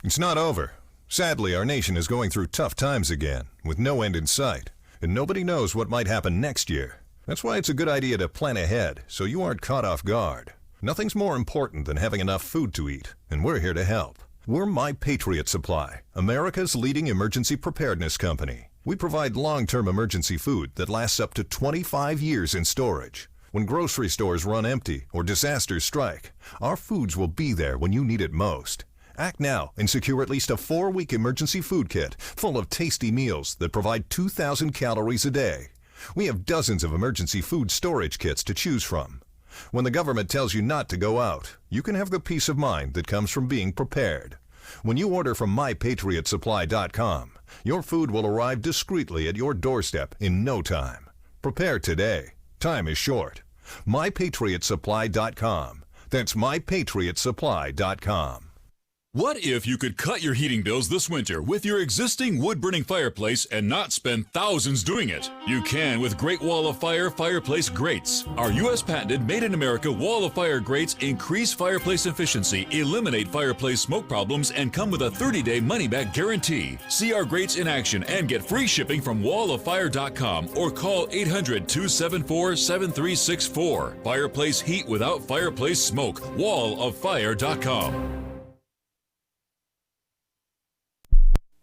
It's not over. Sadly, our nation is going through tough times again, with no end in sight. And nobody knows what might happen next year. That's why it's a good idea to plan ahead so you aren't caught off guard. Nothing's more important than having enough food to eat, and we're here to help. We're My Patriot Supply, America's leading emergency preparedness company. We provide long-term emergency food that lasts up to 25 years in storage. When grocery stores run empty or disasters strike, our foods will be there when you need it most. Act now and secure at least a 4-week emergency food kit full of tasty meals that provide 2,000 calories a day. We have dozens of emergency food storage kits to choose from. When the government tells you not to go out, you can have the peace of mind that comes from being prepared. When you order from MyPatriotSupply.com, your food will arrive discreetly at your doorstep in no time. Prepare today. Time is short. MyPatriotSupply.com. That's MyPatriotSupply.com. What if you could cut your heating bills this winter with your existing wood-burning fireplace and not spend thousands doing it? You can with Great Wall of Fire fireplace grates. Our U.S. patented made-in-America Wall of Fire grates increase fireplace efficiency, eliminate fireplace smoke problems, and come with a 30-day money-back guarantee. See our grates in action and get free shipping from walloffire.com or call 800-274-7364. Fireplace heat without fireplace smoke. walloffire.com.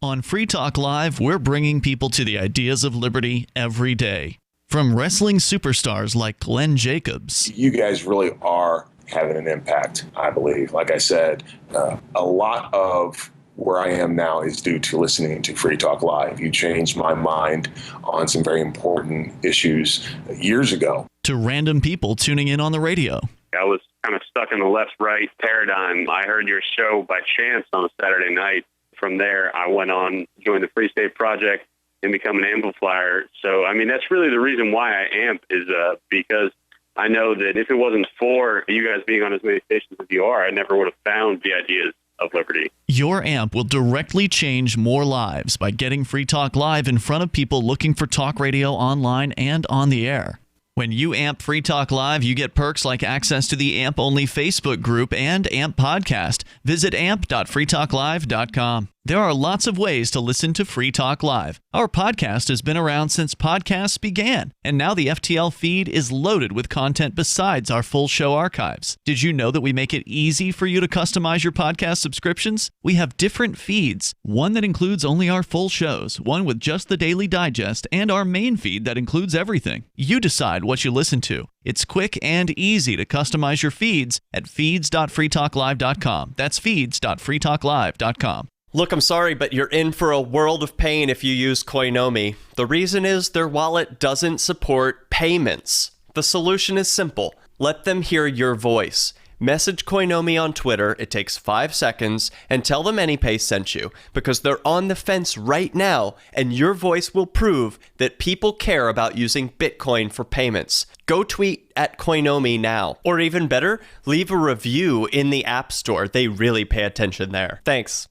On Free Talk Live, we're bringing people to the ideas of liberty every day. From wrestling superstars like Glenn Jacobs. You guys really are having an impact, I believe. Like I said, a lot of where I am now is due to listening to Free Talk Live. You changed my mind on some very important issues years ago. To random people tuning in on the radio. I was kind of stuck in the left-right paradigm. I heard your show by chance on a Saturday night. From there, I went on, joined the Free State Project, and become an amplifier. So, I mean, that's really the reason why I amp is because I know that if it wasn't for you guys being on as many stations as you are, I never would have found the ideas of liberty. Your amp will directly change more lives by getting Free Talk Live in front of people looking for talk radio online and on the air. When you amp Free Talk Live, you get perks like access to the AMP-only Facebook group and AMP podcast. Visit amp.freetalklive.com. There are lots of ways to listen to Free Talk Live. Our podcast has been around since podcasts began, and now the FTL feed is loaded with content besides our full show archives. Did you know that we make it easy for you to customize your podcast subscriptions? We have different feeds, one that includes only our full shows, one with just the Daily Digest, and our main feed that includes everything. You decide what you listen to. It's quick and easy to customize your feeds at feeds.freetalklive.com. That's feeds.freetalklive.com. Look, I'm sorry, but you're in for a world of pain if you use Koinomi. The reason is their wallet doesn't support payments. The solution is simple. Let them hear your voice. Message Koinomi on Twitter, it takes 5 seconds, and tell them AnyPay sent you, because they're on the fence right now, and your voice will prove that people care about using Bitcoin for payments. Go tweet at Koinomi now. Or even better, leave a review in the App Store. They really pay attention there. Thanks.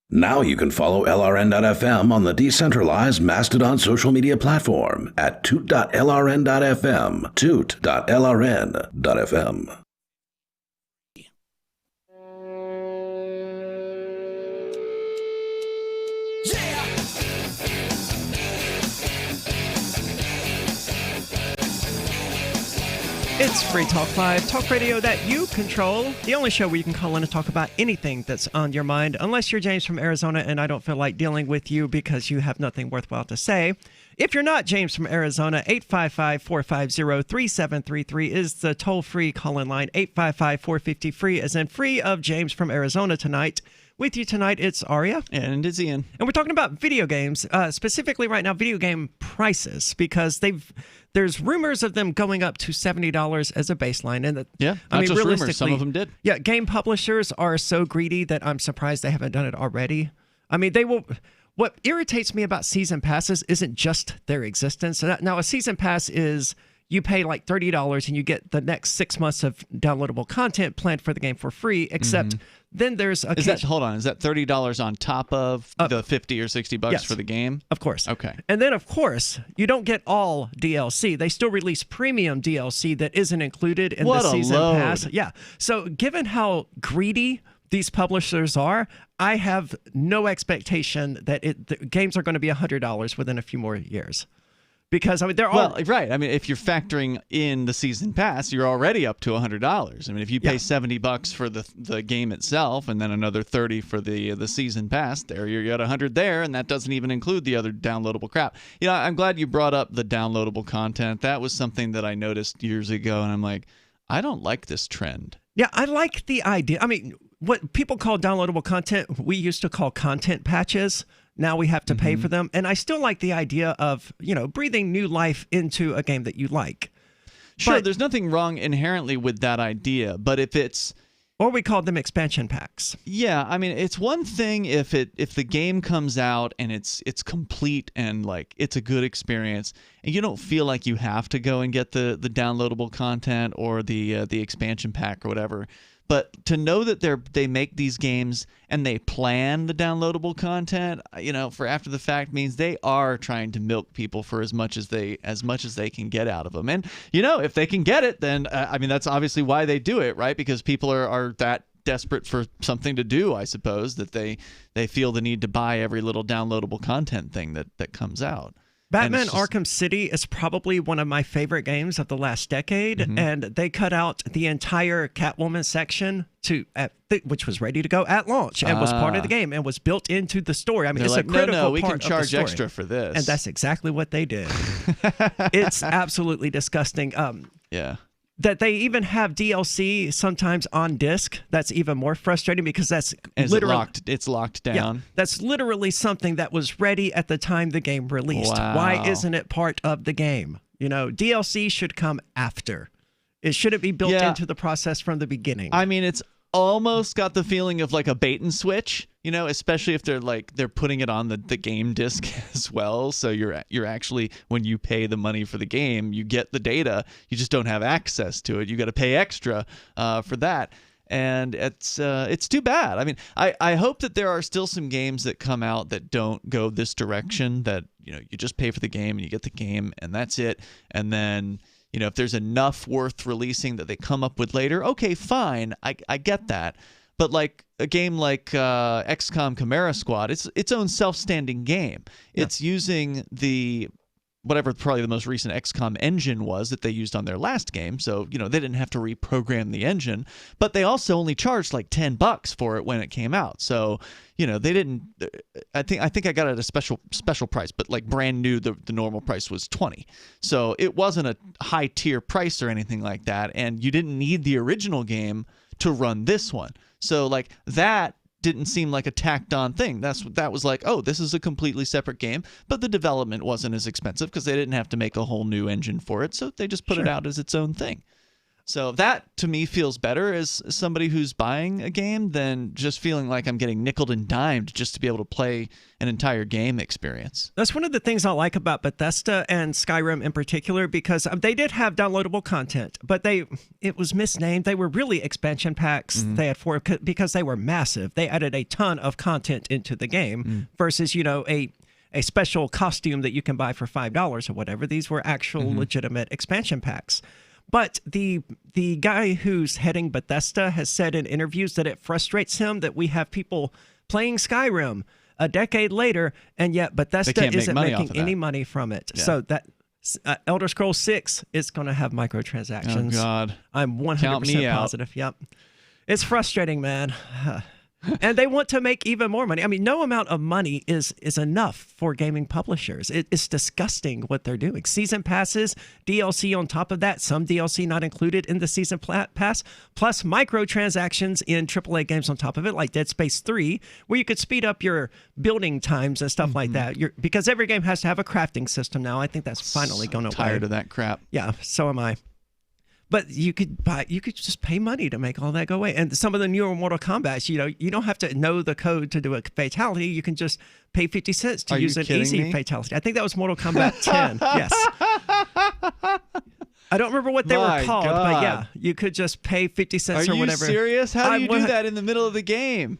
Now you can follow LRN.FM on the decentralized Mastodon social media platform at toot.lrn.fm, toot.lrn.fm. It's Free Talk Live, talk radio that you control. The only show where you can call in and talk about anything that's on your mind, unless you're James from Arizona and I don't feel like dealing with you because you have nothing worthwhile to say. If you're not James from Arizona, 855-450-3733 is the toll-free call-in line. 855-450-FREE as in free of James from Arizona tonight. With you tonight, it's Aria. And it's Ian. And we're talking about video games, specifically right now, video game prices, because there's rumors of them going up to $70 as a baseline. And not just rumors, some of them did. Yeah, game publishers are so greedy that I'm surprised they haven't done it already. I mean, they will. What irritates me about season passes isn't just their existence. Now, a season pass is you pay like $30 and you get the next 6 months of downloadable content planned for the game for free, except then there's a... Hold on, is that $30 on top of the $50 or $60 for the game? Of course. Okay. And then, of course, you don't get all DLC. They still release premium DLC that isn't included in the season pass. Yeah. So given how greedy these publishers are, I have no expectation that the games are going to be $100 within a few more years. Because I mean, they're all right. I mean, if you're factoring in the season pass, you're already up to $100. I mean, if you pay $70 for the game itself, and then another $30 for the season pass, there you're at $100 there, and that doesn't even include the other downloadable crap. You know, I'm glad you brought up the downloadable content. That was something that I noticed years ago, and I'm like, I don't like this trend. Yeah, I like the idea. I mean, what people call downloadable content, we used to call content patches. Now we have to pay for them. And I still like the idea of, breathing new life into a game that you like. Sure, there's nothing wrong inherently with that idea, but if it's... Or we call them expansion packs. Yeah, I mean, it's one thing if the game comes out and it's complete and like it's a good experience, and you don't feel like you have to go and get the downloadable content or the expansion pack or whatever. But to know that they make these games and they plan the downloadable content, for after the fact means they are trying to milk people for as much as they can get out of them. And if they can get it, then that's obviously why they do it, right? Because people are that desperate for something to do, I suppose, that they feel the need to buy every little downloadable content thing that comes out. Batman Arkham City is probably one of my favorite games of the last decade, and they cut out the entire Catwoman section which was ready to go at launch and was part of the game and was built into the story. I mean, it's a critical part of the story. We can charge extra for this. And that's exactly what they did. It's absolutely disgusting. Yeah. That they even have DLC sometimes on disc. That's even more frustrating because that's literally it's locked down. Yeah, that's literally something that was ready at the time the game released. Wow. Why isn't it part of the game? DLC should come after. It shouldn't be built into the process from the beginning. I mean, it's almost got the feeling of like a bait and switch, especially if they're putting it on the game disc as well. So you're actually, when you pay the money for the game, you get the data. You just don't have access to it. You got to pay extra for that. And it's too bad. I mean, I hope that there are still some games that come out that don't go this direction, that you just pay for the game and you get the game and that's it. And then if there's enough worth releasing that they come up with later, okay, fine, I get that. But like a game like XCOM Chimera Squad, it's its own self-standing game. It's using the whatever probably the most recent XCOM engine was that they used on their last game. So, they didn't have to reprogram the engine, but they also only charged like $10 for it when it came out. So, they didn't, I think I got it at a special price, but like brand new, the normal price was $20. So it wasn't a high tier price or anything like that. And you didn't need the original game to run this one. So like that didn't seem like a tacked on thing. That was like, oh, this is a completely separate game, but the development wasn't as expensive because they didn't have to make a whole new engine for it, so they just put it out as its own thing. So that to me feels better as somebody who's buying a game than just feeling like I'm getting nickeled and dimed just to be able to play an entire game experience. That's one of the things I like about Bethesda and Skyrim in particular, because they did have downloadable content, but it was misnamed. They were really expansion packs. They had 4 because they were massive. They added a ton of content into the game versus, a special costume that you can buy for $5 or whatever. These were actual legitimate expansion packs. But the guy who's heading Bethesda has said in interviews that it frustrates him that we have people playing Skyrim a decade later, and yet Bethesda isn't making any money from it. Yeah. So that Elder Scrolls 6 is going to have microtransactions. Oh, God. I'm 100% positive. Yep. It's frustrating, man. And they want to make even more money. I mean, no amount of money is enough for gaming publishers. It's disgusting what they're doing. Season passes, DLC on top of that, some DLC not included in the season pass, plus microtransactions in AAA games on top of it, like Dead Space 3, where you could speed up your building times and stuff like that. Because every game has to have a crafting system now. I think that's finally going away. Tired of that crap. Yeah, so am I. But you could just pay money to make all that go away. And some of the newer Mortal Kombats, you don't have to know the code to do a fatality. You can just pay 50 cents to use an easy fatality. I think that was Mortal Kombat 10. Yes. I don't remember what they were called, but yeah, you could just pay 50 cents or whatever. Are you serious? How do you do that in the middle of the game?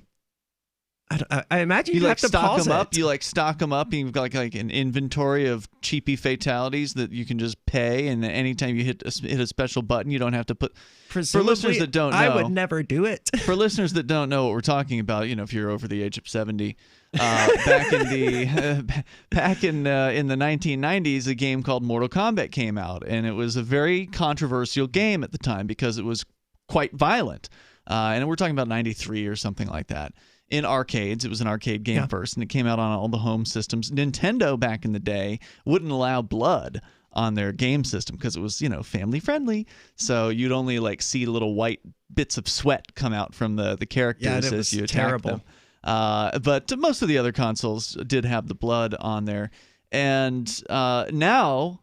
I imagine you have to stock pause them up. it. You stock them up, and you've got like an inventory of cheapy fatalities that you can just pay. And anytime you hit a special button, you don't have to put. Presumably, for listeners that don't know, I would never do it. For listeners that don't know what we're talking about, if you're over the age of 70, back in the 1990s, a game called Mortal Kombat came out, and it was a very controversial game at the time because it was quite violent. And we're talking about 93 or something like that. In arcades, it was an arcade game first, and it came out on all the home systems. Nintendo back in the day wouldn't allow blood on their game system because it was, family friendly. So you'd only see little white bits of sweat come out from the characters as you attack them. But most of the other consoles did have the blood on there, and now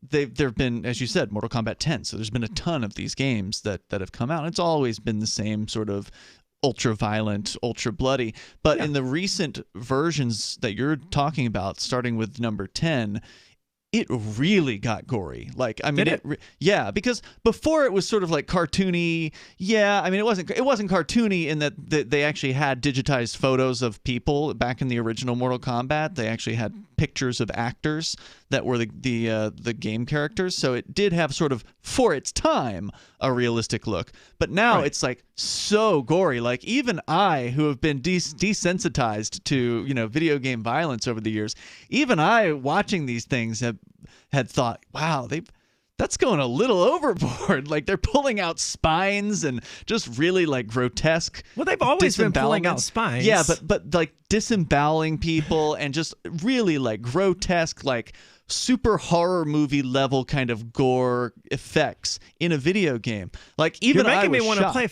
there've been, as you said, Mortal Kombat 10. So there's been a ton of these games that have come out. It's always been the same sort of ultra violent, ultra bloody. But in the recent versions that you're talking about, starting with number 10, it really got gory. Because before it was sort of cartoony. Yeah, I mean it wasn't cartoony in that they actually had digitized photos of people back in the original Mortal Kombat. They actually had pictures of actors that were the game characters. So it did have sort of, for its time, a realistic look. But now it's so gory. Even I, who have been desensitized to video game violence over the years, even I watching these things had thought, wow, that's going a little overboard. They're pulling out spines and just really grotesque. Well, they've always been pulling out spines. Yeah, but disemboweling people and just really grotesque, super horror movie level kind of gore effects in a video game. Even you're making me want to play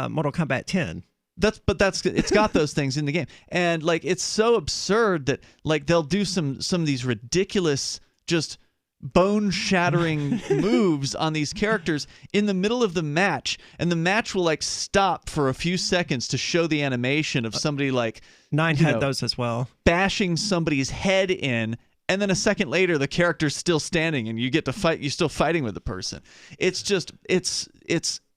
Mortal Kombat 10. It's got those things in the game, and it's so absurd that they'll do some of these ridiculous just bone-shattering moves on these characters in the middle of the match, and the match will stop for a few seconds to show the animation of somebody 9 had those as well, bashing somebody's head in. And then a second later, the character's still standing, and you get to fight. You're still fighting with the person. It's just, it's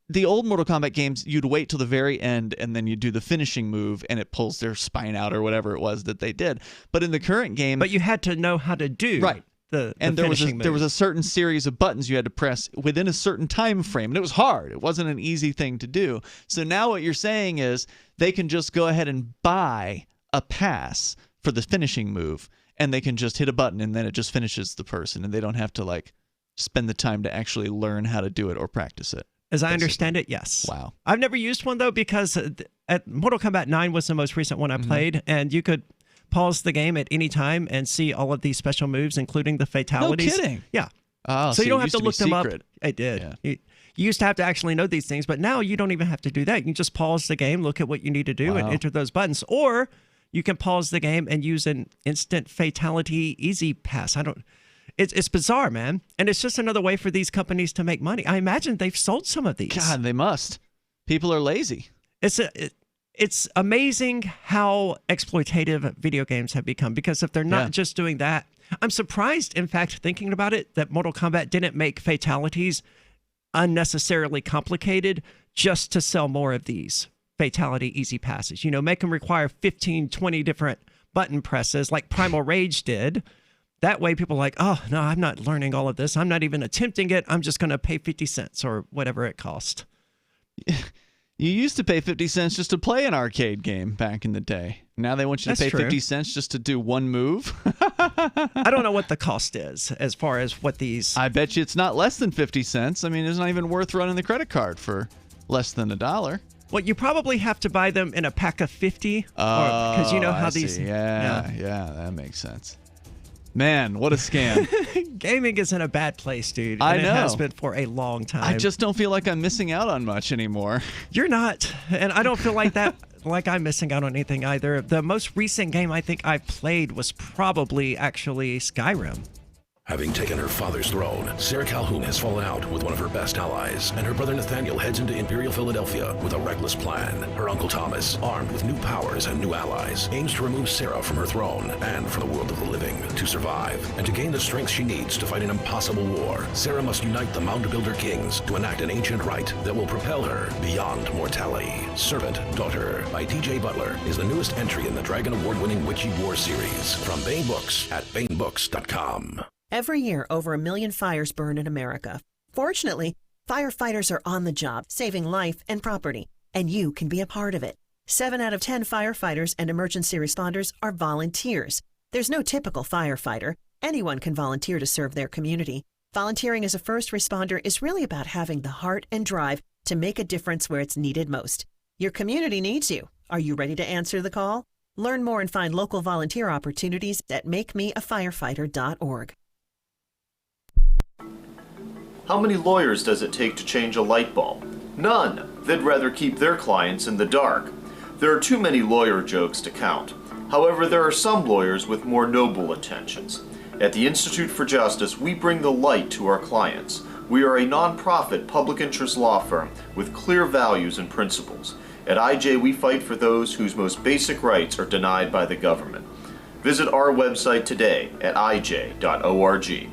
the old Mortal Kombat games. You'd wait till the very end, and then you do the finishing move, and it pulls their spine out or whatever it was that they did. But in the current game, you had to know how to do and there was a certain series of buttons you had to press within a certain time frame, and it was hard. It wasn't an easy thing to do. So now what you're saying is they can just go ahead and buy a pass for the finishing move, and they can just hit a button, and then it just finishes the person, and they don't have to like spend the time to actually learn how to do it or practice it. As I understand it, yes. Wow. I've never used one, though, because at Mortal Kombat 9 was the most recent one I played, and you could pause the game at any time and see all of these special moves, including the fatalities. No kidding. Yeah. Oh, so you don't have to used look be them up. secret. I did. Yeah. You used to have to actually know these things, but now you don't even have to do that. You can just pause the game, look at what you need to do, and enter those buttons. Or you can pause the game and use an instant fatality easy pass. It's bizarre, man. And it's just another way for these companies to make money. I imagine they've sold some of these. God, they must. People are lazy. It's amazing how exploitative video games have become, because if they're not just doing that, I'm surprised, in fact, thinking about it, that Mortal Kombat didn't make fatalities unnecessarily complicated just to sell more of these fatality easy passes. Make them require 15, 20 different button presses like Primal Rage did. That way people are like, oh, no, I'm not learning all of this. I'm not even attempting it. I'm just going to pay 50 cents or whatever it cost. You used to pay 50 cents just to play an arcade game back in the day. Now they want you to pay 50 cents just to do one move. I don't know what the cost is as far as what these... I bet you it's not less than 50 cents. I mean, it's not even worth running the credit card for less than $1. Well, you probably have to buy them in a pack of 50. Because you know how these... Yeah, that makes sense. Man, what a scam. Gaming is in a bad place, dude. I know. It has been for a long time. I just don't feel like I'm missing out on much anymore. You're not. And I don't feel like that, like I'm missing out on anything either. The most recent game I think I've played was probably actually Skyrim. Having taken her father's throne, Sarah Calhoun has fallen out with one of her best allies, and her brother Nathaniel heads into Imperial Philadelphia with a reckless plan. Her uncle Thomas, armed with new powers and new allies, aims to remove Sarah from her throne and from the world of the living. To survive, and to gain the strength she needs to fight an impossible war, Sarah must unite the Mound Builder Kings to enact an ancient rite that will propel her beyond mortality. Servant Daughter by T.J. Butler is the newest entry in the Dragon Award-winning Witchy War series from Bain Books at BainBooks.com. Every year, over 1 million fires burn in America. Fortunately, firefighters are on the job, saving life and property, and you can be a part of it. 7 out of 10 firefighters and emergency responders are volunteers. There's no typical firefighter. Anyone can volunteer to serve their community. Volunteering as a first responder is really about having the heart and drive to make a difference where it's needed most. Your community needs you. Are you ready to answer the call? Learn more and find local volunteer opportunities at makemeafirefighter.org. How many lawyers does it take to change a light bulb? None. They'd rather keep their clients in the dark. There are too many lawyer jokes to count. However, there are some lawyers with more noble intentions. At the Institute for Justice, we bring the light to our clients. We are a non-profit public interest law firm with clear values and principles. At IJ, we fight for those whose most basic rights are denied by the government. Visit our website today at ij.org.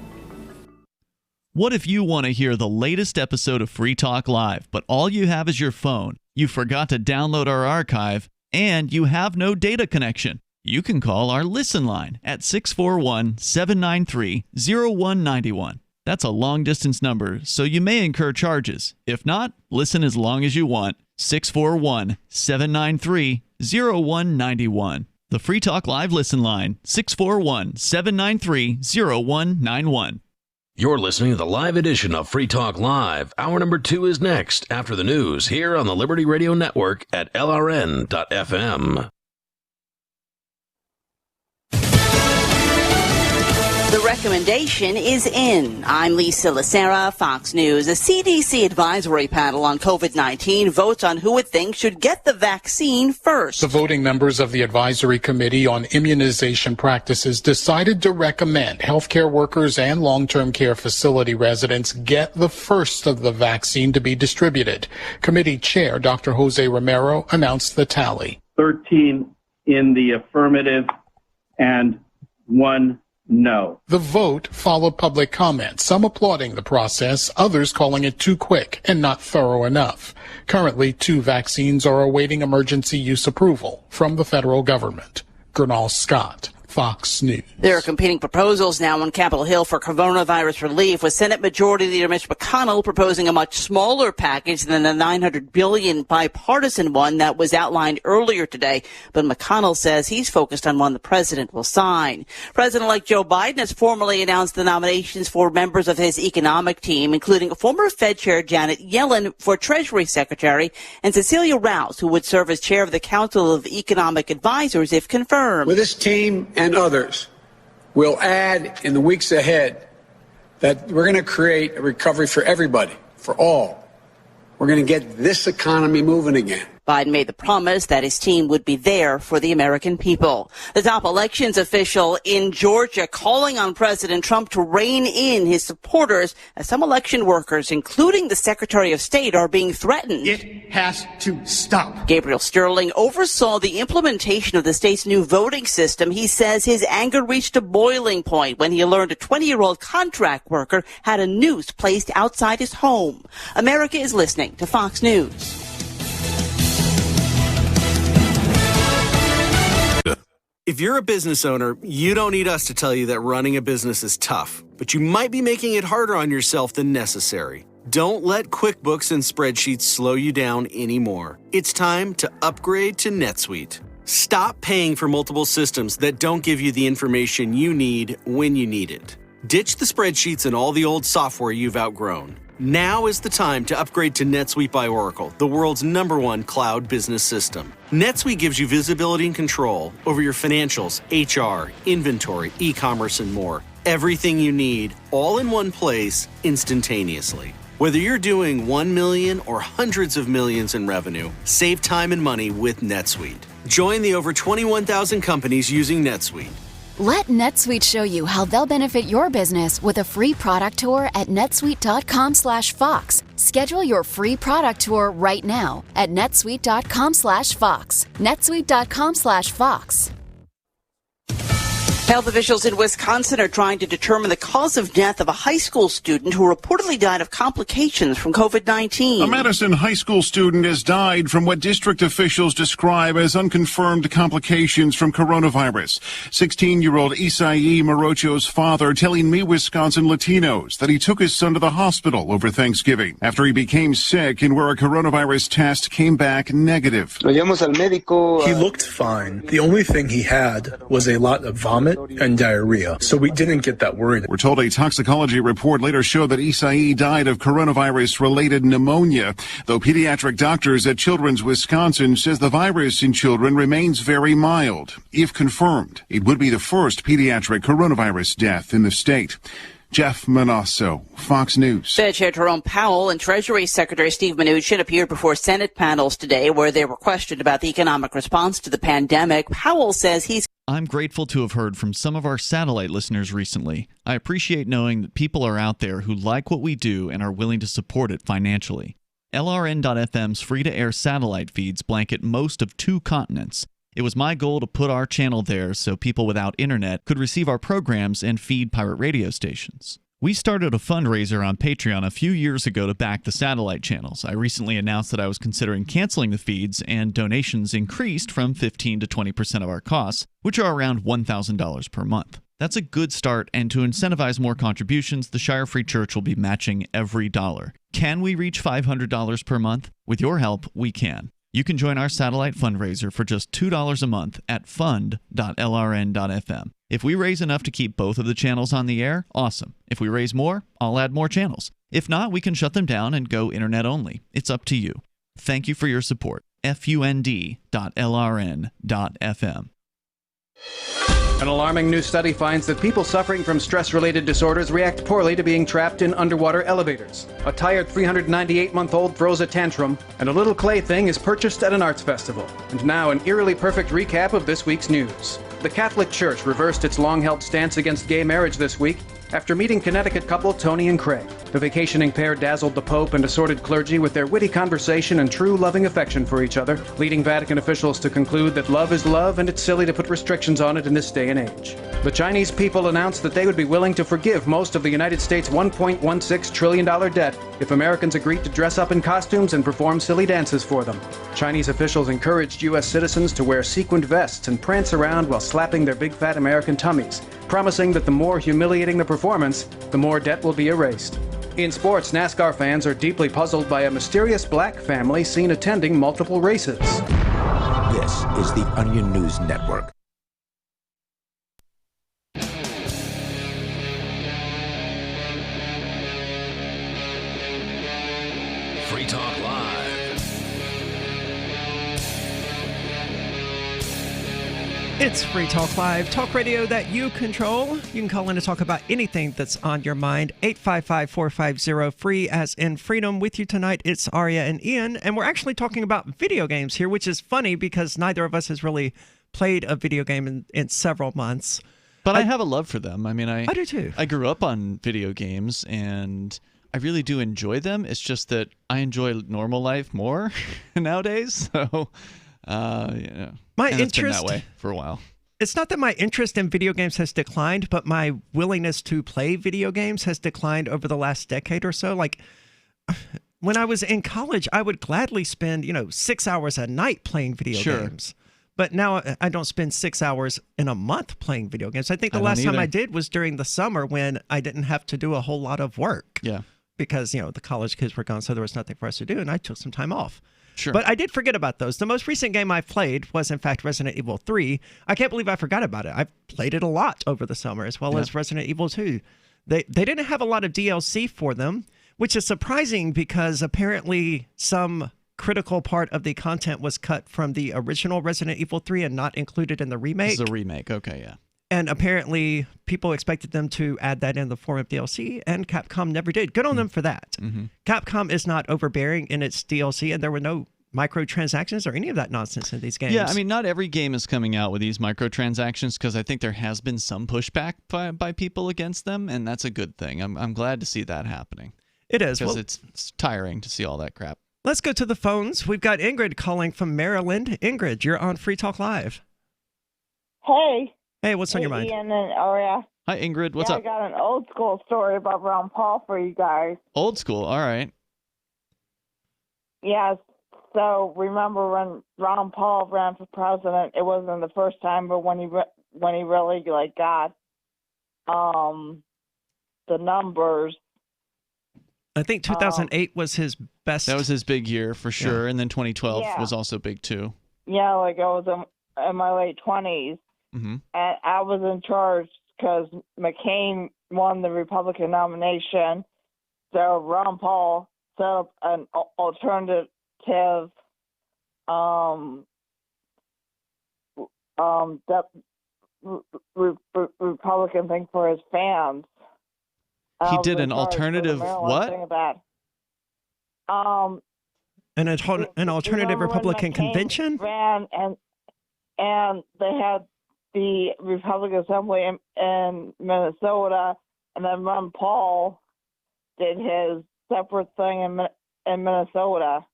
What if you want to hear the latest episode of Free Talk Live, but all you have is your phone, you forgot to download our archive, and you have no data connection? You can call our Listen line at 641-793-0191. That's a long-distance number, so you may incur charges. If not, listen as long as you want. 641-793-0191. The Free Talk Live Listen line, 641-793-0191. You're listening to the live edition of Free Talk Live. Hour number 2 is next after the news here on the Liberty Radio Network at LRN.FM. The recommendation is in. I'm Lisa Lacera, Fox News. A CDC advisory panel on COVID-19 votes on who it thinks should get the vaccine first. The voting members of the Advisory Committee on Immunization Practices decided to recommend healthcare workers and long-term care facility residents get the first of the vaccine to be distributed. Committee Chair Dr. Jose Romero announced the tally. 13 in the affirmative and 1 no. The vote followed public comment, some applauding the process, others calling it too quick and not thorough enough. Currently, 2 vaccines are awaiting emergency use approval from the federal government. Gernal Scott, Fox News. There are competing proposals now on Capitol Hill for coronavirus relief, with Senate Majority Leader Mitch McConnell proposing a much smaller package than the $900 billion bipartisan one that was outlined earlier today. But McConnell says he's focused on one the president will sign. President-elect Joe Biden has formally announced the nominations for members of his economic team, including former Fed Chair Janet Yellen for Treasury Secretary and Cecilia Rouse, who would serve as chair of the Council of Economic Advisors if confirmed. With this team and others, we'll add in the weeks ahead that we're going to create a recovery for everybody, for all. We're going to get this economy moving again. Biden made the promise that his team would be there for the American people. The top elections official in Georgia calling on President Trump to rein in his supporters as some election workers, including the Secretary of State, are being threatened. It has to stop. Gabriel Sterling oversaw the implementation of the state's new voting system. He says his anger reached a boiling point when he learned a 20-year-old contract worker had a noose placed outside his home. America is listening to Fox News. If you're a business owner, you don't need us to tell you that running a business is tough, but you might be making it harder on yourself than necessary. Don't let QuickBooks and spreadsheets slow you down anymore. It's time to upgrade to NetSuite. Stop paying for multiple systems that don't give you the information you need when you need it. Ditch the spreadsheets and all the old software you've outgrown. Now is the time to upgrade to NetSuite by Oracle, the world's #1 cloud business system. NetSuite gives you visibility and control over your financials, HR, inventory, e-commerce, and more. Everything you need, all in one place, instantaneously. Whether you're doing 1 million or hundreds of millions in revenue, save time and money with NetSuite. Join the over 21,000 companies using NetSuite. Let NetSuite show you how they'll benefit your business with a free product tour at netsuite.com/Fox. Schedule your free product tour right now at netsuite.com/Fox. netsuite.com/Fox. Health officials in Wisconsin are trying to determine the cause of death of a high school student who reportedly died of complications from COVID-19. A Madison high school student has died from what district officials describe as unconfirmed complications from coronavirus. 16-year-old Isai Morocho's father telling Me Wisconsin Latinos that he took his son to the hospital over Thanksgiving after he became sick and where a coronavirus test came back negative. He looked fine. The only thing he had was a lot of vomit and diarrhea, so we didn't get that worried. We're told a toxicology report later showed that Isai died of coronavirus-related pneumonia, though pediatric doctors at Children's Wisconsin says the virus in children remains very mild. If confirmed, it would be the first pediatric coronavirus death in the state. Jeff Manasso, Fox News. Fed Chair Jerome Powell and Treasury Secretary Steve Mnuchin appeared before Senate panels today where they were questioned about the economic response to the pandemic. Powell says I'm grateful to have heard from some of our satellite listeners recently. I appreciate knowing that people are out there who like what we do and are willing to support it financially. LRN.FM's free-to-air satellite feeds blanket most of 2 continents. It was my goal to put our channel there so people without internet could receive our programs and feed pirate radio stations. We started a fundraiser on Patreon a few years ago to back the satellite channels. I recently announced that I was considering canceling the feeds, and donations increased from 15 to 20% of our costs, which are around $1,000 per month. That's a good start, and to incentivize more contributions, the Shire Free Church will be matching every dollar. Can we reach $500 per month? With your help, we can. You can join our satellite fundraiser for just $2 a month at fund.lrn.fm. If we raise enough to keep both of the channels on the air, awesome. If we raise more, I'll add more channels. If not, we can shut them down and go internet only. It's up to you. Thank you for your support. fund.lrn.fm. An alarming new study finds that people suffering from stress-related disorders react poorly to being trapped in underwater elevators. A tired 398-month-old throws a tantrum, and a little clay thing is purchased at an arts festival. And now an eerily perfect recap of this week's news. The Catholic Church reversed its long-held stance against gay marriage this week after meeting Connecticut couple Tony and Craig. The vacationing pair dazzled the Pope and assorted clergy with their witty conversation and true loving affection for each other, leading Vatican officials to conclude that love is love and it's silly to put restrictions on it in this day and age. The Chinese people announced that they would be willing to forgive most of the United States' $1.16 trillion debt if Americans agreed to dress up in costumes and perform silly dances for them. Chinese officials encouraged U.S. citizens to wear sequined vests and prance around while slapping their big fat American tummies, promising that the more humiliating the performance, the more debt will be erased. In sports, NASCAR fans are deeply puzzled by a mysterious black family seen attending multiple races. This is the Onion News Network. Free Talk Live. It's Free Talk Live, talk radio that you control. You can call in to talk about anything that's on your mind. 855-450-FREE, as in freedom. With you tonight, it's Aria and Ian, and we're actually talking about video games here, which is funny because neither of us has really played a video game in several months. But I have a love for them. I mean, I do too. I grew up on video games, and I really do enjoy them. It's just that I enjoy normal life more nowadays. So, my and it's been interest that way for a while. It's not that my interest in video games has declined, but my willingness to play video games has declined over the last decade or so. Like, when I was in college, I would gladly spend, 6 hours a night playing video games. But now I don't spend 6 hours in a month playing video games. I think the last time I did was during the summer when I didn't have to do a whole lot of work. Yeah. Because, the college kids were gone, so there was nothing for us to do, and I took some time off. Sure. But I did forget about those. The most recent game I played was, in fact, Resident Evil 3. I can't believe I forgot about it. I've played it a lot over the summer, as well as Resident Evil 2. They didn't have a lot of DLC for them, which is surprising because apparently some critical part of the content was cut from the original Resident Evil 3 and not included in the remake. This is a remake. Okay, yeah. And apparently people expected them to add that in the form of DLC, and Capcom never did. Good on them for that. Mm-hmm. Capcom is not overbearing in its DLC, and there were no microtransactions or any of that nonsense in these games. Yeah, I mean, not every game is coming out with these microtransactions because I think there has been some pushback by people against them, and that's a good thing. I'm glad to see that happening. It is. Because it's tiring to see all that crap. Let's go to the phones. We've got Ingrid calling from Maryland. Ingrid, you're on Free Talk Live. Hey. Hey, what's on your mind? Ian and Aria. Hi, Ingrid. What's up? I got an old school story about Ron Paul for you guys. Old school. All right. Yes. So remember when Ron Paul ran for president? It wasn't the first time, but when he really got the numbers. I think 2008 was his best. That was his big year for sure, and then 2012 was also big too. Yeah, I was in my late 20s. Mm-hmm. And I was in charge because McCain won the Republican nomination. So Ron Paul set up an alternative Republican thing for his fans. He did an alternative what? An alternative Republican convention? Ran and they had the Republican Assembly in Minnesota, and then Ron Paul did his separate thing in Minnesota.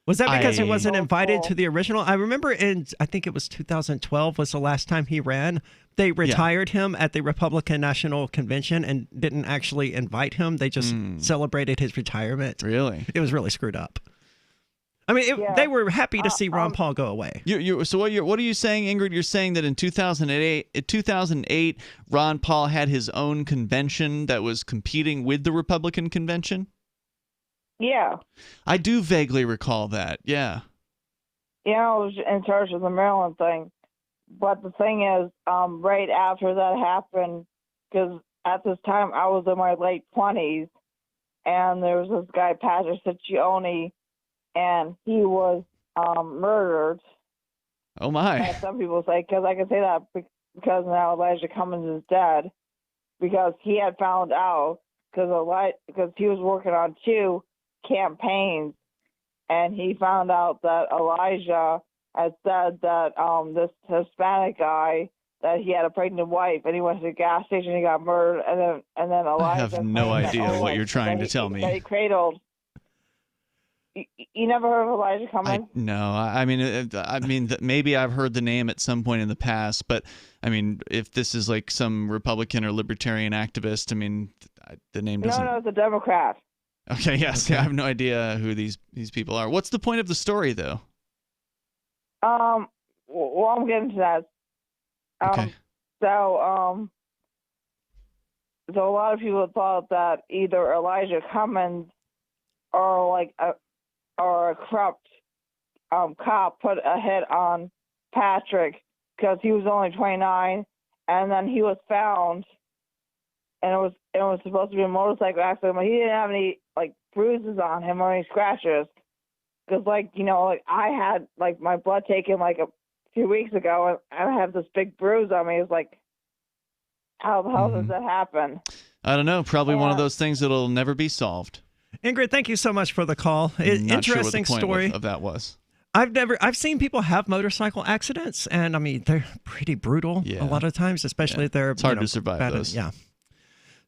Was that because he wasn't invited to the original? I remember I think it was 2012 was the last time he ran. They retired him at the Republican National Convention and didn't actually invite him. They just celebrated his retirement. Really? It was really screwed up. I mean, they were happy to see Ron Paul go away. So what are you saying, Ingrid? You're saying that in 2008, Ron Paul had his own convention that was competing with the Republican convention? Yeah. I do vaguely recall that, yeah. Yeah, I was in charge of the Maryland thing. But the thing is, right after that happened, because at this time I was in my late 20s, and there was this guy, Patrick Ciccione, and he was murdered. Oh, my. And some people say, because I can say that because now Elijah Cummings is dead, because he had found out, because he was working on 2 campaigns, and he found out that Elijah had said that this Hispanic guy that he had a pregnant wife, and he went to the gas station and he got murdered, and then Elijah. I have no idea what you're trying to tell That me. he cradled. You never heard of Elijah Cummings? No, I mean, maybe I've heard the name at some point in the past, but I mean, if this is like some Republican or libertarian activist, I mean, the name doesn't. No, it's a Democrat. Okay, yes, I have no idea who these people are. What's the point of the story, though? Well, I'm getting to that. Okay. So a lot of people thought that either Elijah Cummings or a corrupt cop put a hit on Patrick because he was only 29, and then he was found, and it was supposed to be a motorcycle accident, but he didn't have any bruises on him or any scratches. Because I had my blood taken a few weeks ago, and I have this big bruise on me. It's like, how the hell does that happen? I don't know. Probably one of those things that'll never be solved. Ingrid, thank you so much for the call. Not Interesting sure what the point story. of that was. I've seen people have motorcycle accidents, and I mean they're pretty brutal a lot of times, especially if they're It's hard to survive bad. those. Yeah.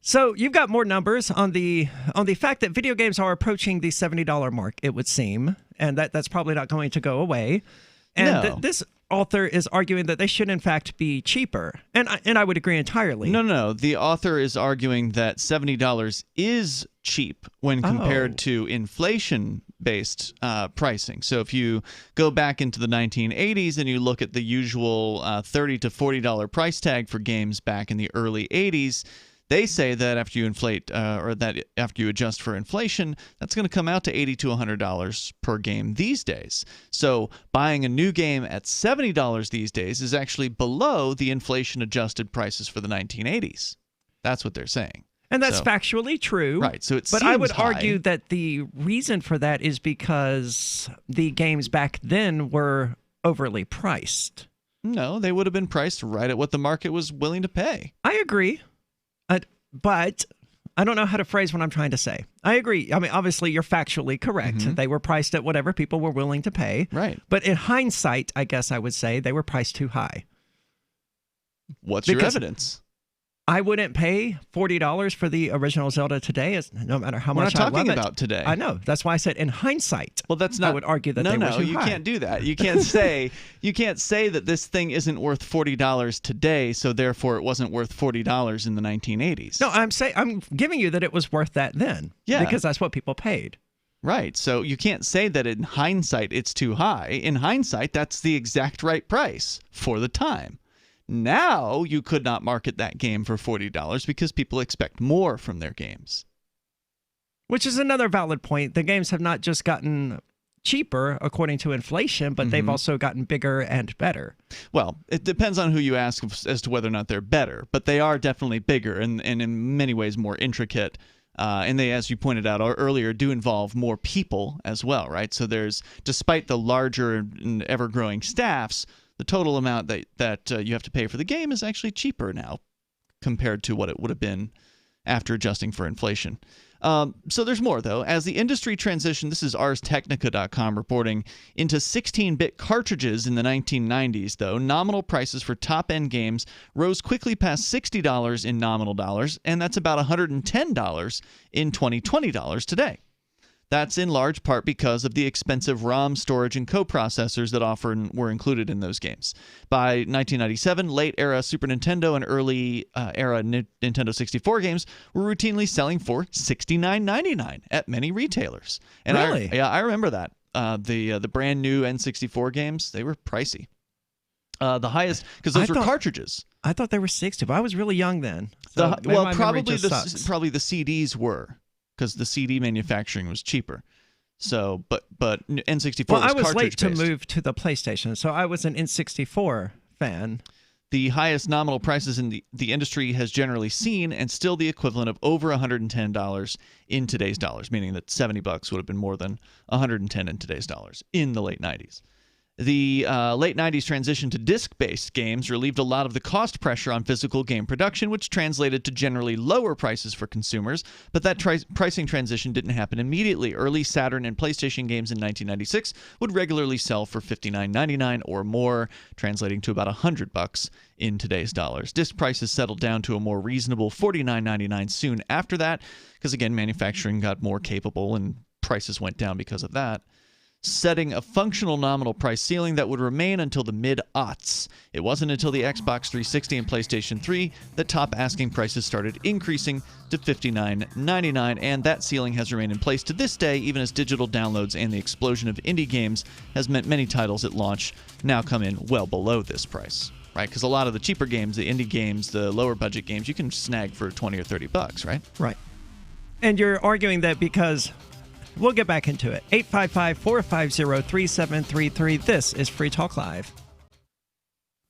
So you've got more numbers on the fact that video games are approaching the $70 mark, it would seem, and that's probably not going to go away. And No. this author is arguing that they should in fact be cheaper, and I would agree entirely. No. The author is arguing that $70 is cheap when compared to inflation-based pricing. So if you go back into the 1980s and you look at the usual $30 to $40 price tag for games back in the early 80s, they say that after you inflate, or that after you adjust for inflation, that's going to come out to $80 to $100 per game these days. So buying a new game at $70 these days is actually below the inflation-adjusted prices for the 1980s. That's what they're saying. And that's factually true. Right. So but I would argue that the reason for that is because the games back then were overly priced. No, they would have been priced right at what the market was willing to pay. I agree. But I don't know how to phrase what I'm trying to say. I agree. I mean, obviously, you're factually correct. They were priced at whatever people were willing to pay. Right. But in hindsight, I guess I would say they were priced too high. What's your evidence? I wouldn't pay $40 for the original Zelda today, no matter how much I love it. We're not talking about today. I know. That's why I said in hindsight. Well, that's not. I would argue that they were too you high. can't do that. You can't say that this thing isn't worth $40 today, so therefore it wasn't worth $40 in the 1980s. No, I'm giving you that it was worth that then. Yeah. Because that's what people paid. Right. So you can't say that in hindsight it's too high. In hindsight, that's the exact right price for the time. Now you could not market that game for $40 because people expect more from their games. Which is another valid point. The games have not just gotten cheaper according to inflation, but they've also gotten bigger and better. Well, it depends on who you ask as to whether or not they're better, but they are definitely bigger and in many ways more intricate. And they, as you pointed out earlier, do involve more people as well, right? So despite the larger and ever-growing staffs, the total amount that you have to pay for the game is actually cheaper now compared to what it would have been after adjusting for inflation. So there's more, though. As the industry transitioned, this is ArsTechnica.com reporting, into 16-bit cartridges in the 1990s, though, nominal prices for top-end games rose quickly past $60 in nominal dollars, and that's about $110 in 2020 dollars today. That's in large part because of the expensive ROM storage and coprocessors that often were included in those games. By 1997, late-era Super Nintendo and early-era Nintendo 64 games were routinely selling for $69.99 at many retailers. And really? I remember that. The brand new N64 games, they were pricey. The highest, because those were cartridges. I thought they were 60, but I was really young then. So probably the CDs were, because the CD manufacturing was cheaper. So, but N64 was I was late to cartridge-based. move to the PlayStation, so I was an N64 fan. The highest nominal prices in the industry has generally seen, and still the equivalent of over $110 in today's dollars, meaning that $70 would have been more than $110 in today's dollars in the late 90s. The late 90s transition to disc-based games relieved a lot of the cost pressure on physical game production, which translated to generally lower prices for consumers, but that pricing transition didn't happen immediately. Early Saturn and PlayStation games in 1996 would regularly sell for $59.99 or more, translating to about $100 in today's dollars. Disc prices settled down to a more reasonable $49.99 soon after that, because again, manufacturing got more capable and prices went down because of that, setting a functional nominal price ceiling that would remain until the mid-aughts. It wasn't until the Xbox 360 and PlayStation 3 that top asking prices started increasing to $59.99, and that ceiling has remained in place to this day, even as digital downloads and the explosion of indie games has meant many titles at launch now come in well below this price, right? Because a lot of the cheaper games, the indie games, the lower budget games, you can snag for $20 or $30, right? Right. And you're arguing that because... We'll get back into it. 855-450-3733. This is Free Talk Live.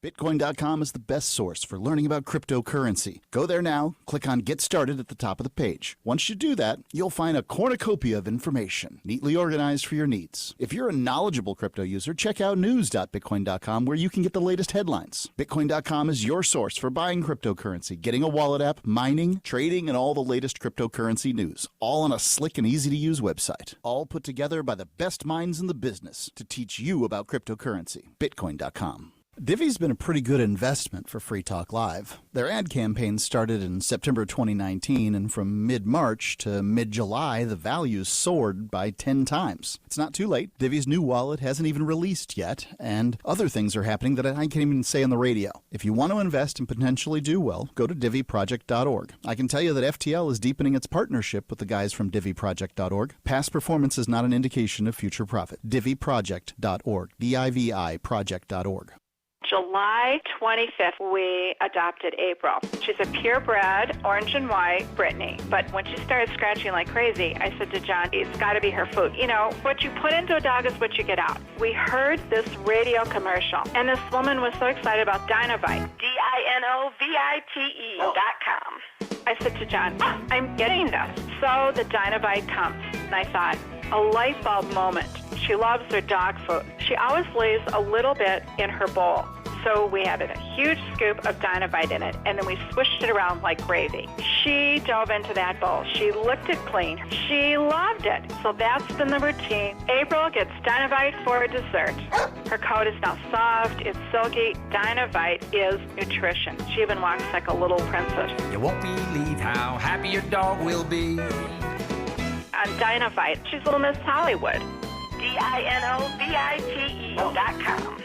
Bitcoin.com is the best source for learning about cryptocurrency. Go there now, click on Get Started at the top of the page. Once you do that, you'll find a cornucopia of information, neatly organized for your needs. If you're a knowledgeable crypto user, check out news.bitcoin.com, where you can get the latest headlines. Bitcoin.com is your source for buying cryptocurrency, getting a wallet app, mining, trading, and all the latest cryptocurrency news, all on a slick and easy-to-use website. All put together by the best minds in the business to teach you about cryptocurrency. Bitcoin.com. Divvy's been a pretty good investment for Free Talk Live. Their ad campaign started in September 2019, and from mid-March to mid-July, the values soared by 10 times. It's not too late. Divvy's new wallet hasn't even released yet, and other things are happening that I can't even say on the radio. If you want to invest and potentially do well, go to divvyproject.org. I can tell you that FTL is deepening its partnership with the guys from divvyproject.org. Past performance is not an indication of future profit. divvyproject.org. D-I-V-I project.org. July 25th, we adopted April. She's a purebred, orange and white Brittany. But when she started scratching like crazy, I said to John, it's got to be her food. You know, what you put into a dog is what you get out. We heard this radio commercial, and this woman was so excited about Dinovite, DINOVITE.com. I said to John, I'm getting this. So the Dinovite comes, and I thought, a light bulb moment. She loves her dog food. She always leaves a little bit in her bowl. So we added a huge scoop of Dinovite in it, and then we swished it around like gravy. She dove into that bowl. She licked it clean. She loved it. So that's been the routine. April gets Dinovite for dessert. Her coat is now soft. It's silky. Dinovite is nutrition. She even walks like a little princess. You won't believe how happy your dog will be. On Dinovite, she's Little Miss Hollywood. DINOVITE.com.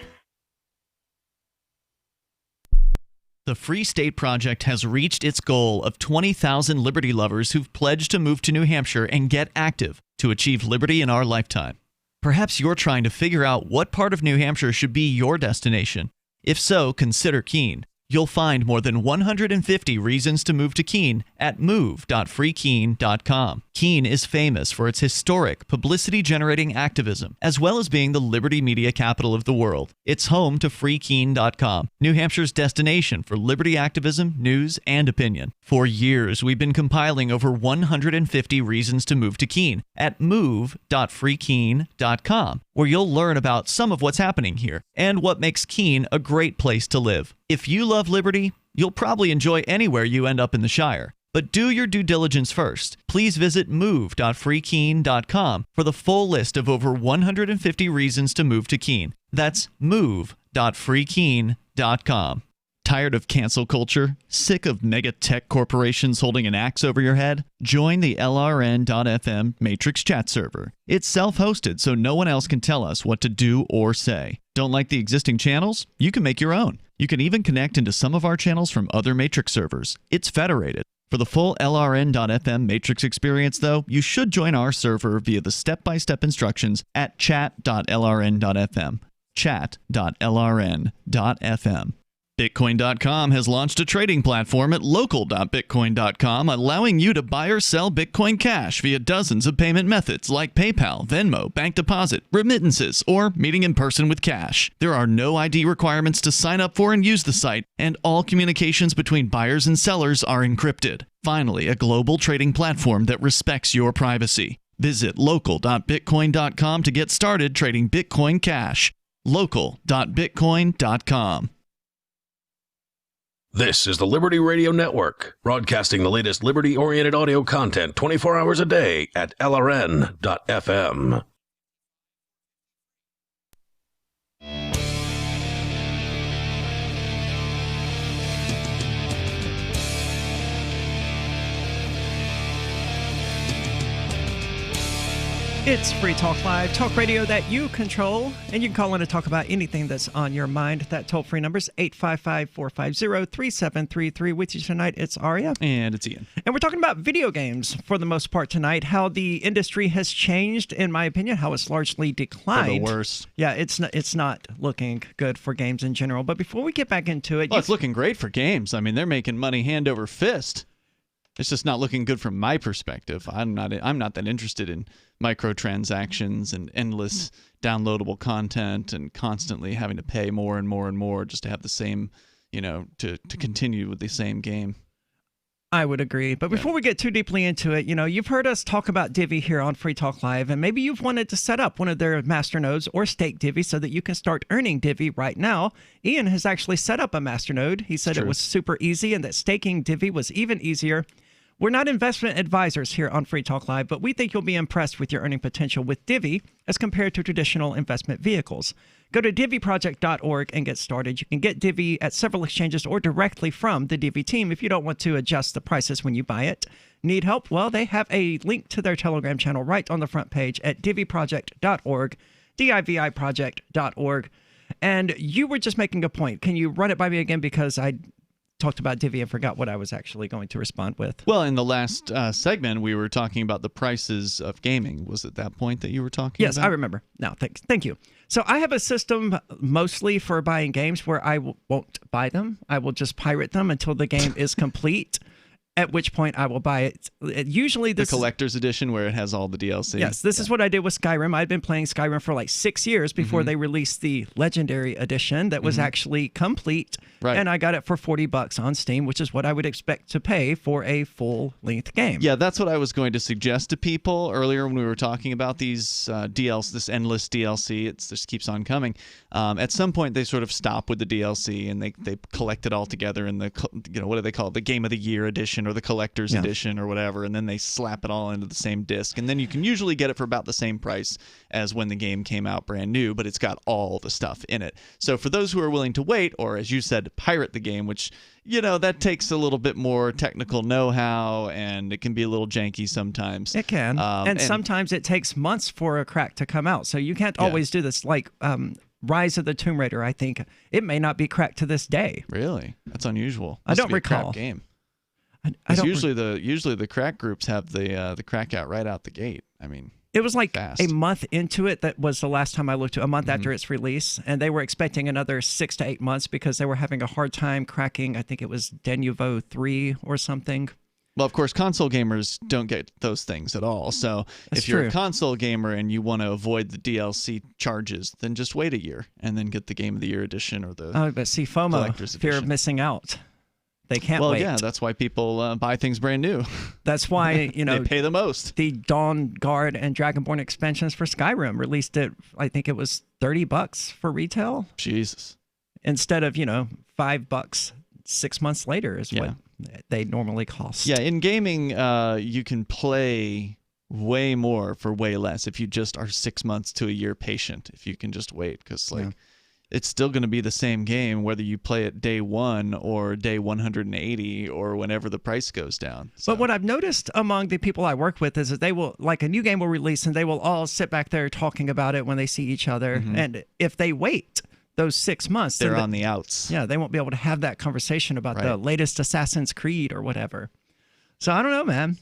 The Free State Project has reached its goal of 20,000 liberty lovers who've pledged to move to New Hampshire and get active to achieve liberty in our lifetime. Perhaps you're trying to figure out what part of New Hampshire should be your destination. If so, consider Keene. You'll find more than 150 reasons to move to Keene at move.freekeene.com. Keene is famous for its historic, publicity-generating activism, as well as being the liberty media capital of the world. It's home to freekeene.com, New Hampshire's destination for liberty activism, news, and opinion. For years, we've been compiling over 150 reasons to move to Keene at move.freekeene.com, where you'll learn about some of what's happening here and what makes Keene a great place to live. If you love liberty, you'll probably enjoy anywhere you end up in the Shire. But do your due diligence first. Please visit move.freekeene.com for the full list of over 150 reasons to move to Keene. That's move.freekeene.com. Tired of cancel culture? Sick of mega tech corporations holding an axe over your head? Join the LRN.FM Matrix chat server. It's self-hosted, so no one else can tell us what to do or say. Don't like the existing channels? You can make your own. You can even connect into some of our channels from other Matrix servers. It's federated. For the full LRN.FM Matrix experience, though, you should join our server via the step-by-step instructions at chat.lrn.fm. Chat.lrn.fm. Bitcoin.com has launched a trading platform at local.bitcoin.com, allowing you to buy or sell Bitcoin Cash via dozens of payment methods like PayPal, Venmo, bank deposit, remittances, or meeting in person with cash. There are no ID requirements to sign up for and use the site, and all communications between buyers and sellers are encrypted. Finally, a global trading platform that respects your privacy. Visit local.bitcoin.com to get started trading Bitcoin Cash. local.bitcoin.com. This is the Liberty Radio Network, broadcasting the latest liberty-oriented audio content 24 hours a day at LRN.FM. It's Free Talk Live, talk radio that you control, and you can call in to talk about anything that's on your mind. That toll-free number is 855-450-3733. With you tonight, it's Aria. And it's Ian. And we're talking about video games for the most part tonight, how the industry has changed, in my opinion, how it's largely declined. For the worse. Yeah, it's not looking good for games in general. But before we get back into it... Well, it's looking great for games. I mean, they're making money hand over fist. It's just not looking good from my perspective. I'm not that interested in microtransactions and endless downloadable content and constantly having to pay more and more and more just to have the same, to continue with the same game. I would agree. But before we get too deeply into it, you've heard us talk about Divi here on Free Talk Live, and maybe you've wanted to set up one of their master nodes or stake Divi so that you can start earning Divi right now. Ian has actually set up a master node. He said it was super easy and that staking Divi was even easier. We're not investment advisors here on Free Talk Live, but we think you'll be impressed with your earning potential with Divi as compared to traditional investment vehicles. Go to diviproject.org and get started. You can get Divi at several exchanges or directly from the Divi team if you don't want to adjust the prices when you buy it. Need help? Well, they have a link to their Telegram channel right on the front page at diviproject.org, diviproject.org. And you were just making a point. Can you run it by me again? Because I talked about Divi and forgot what I was actually going to respond with. Well, in the last segment, we were talking about the prices of gaming. Was it that point that you were talking about? Yes, I remember. Now, thank you. So I have a system mostly for buying games where I won't buy them. I will just pirate them until the game is complete, at which point I will buy it. Usually this the collector's edition where it has all the DLC. Yes, this is what I did with Skyrim. I'd been playing Skyrim for like 6 years before they released the Legendary Edition that was actually complete. Right. And I got it for $40 on Steam, which is what I would expect to pay for a full-length game. Yeah, that's what I was going to suggest to people earlier when we were talking about these DLC, this endless DLC. It just keeps on coming. At some point, they sort of stop with the DLC and they collect it all together in the, what do they call it? The Game of the Year Edition or the Collector's Edition or whatever, and then they slap it all into the same disc. And then you can usually get it for about the same price as when the game came out brand new, but it's got all the stuff in it. So for those who are willing to wait, or as you said, pirate the game, which, that takes a little bit more technical know-how, and it can be a little janky sometimes. It can. And sometimes it takes months for a crack to come out. So you can't always do this. Like Rise of the Tomb Raider, I think, it may not be cracked to this day. Really? That's unusual. I don't recall. A crap game. Usually the crack groups have the crack out right out the gate. I mean, it was like fast. A month into it. That was the last time I looked. A month after its release, and they were expecting another 6 to 8 months because they were having a hard time cracking. I think it was Denuvo 3 or something. Well, of course, console gamers don't get those things at all. So if you're a console gamer and you want to avoid the DLC charges, then just wait a year and then get the Game of the Year edition or the but see, FOMO, fear of missing out. They can't wait. Well, yeah, that's why people buy things brand new. That's why, they pay the most. The Dawn Guard and Dragonborn expansions for Skyrim released it, I think it was $30 for retail. Jesus. Instead of, $5 6 months later is what they normally cost. Yeah, in gaming, you can play way more for way less if you just are 6 months to a year patient, if you can just wait, because it's still going to be the same game whether you play it day 1 or day 180 or whenever the price goes down. So. But what I've noticed among the people I work with is that they will, like a new game will release and they will all sit back there talking about it when they see each other. And if they wait those 6 months, they're on the outs. Yeah, they won't be able to have that conversation about the latest Assassin's Creed or whatever. So I don't know, man.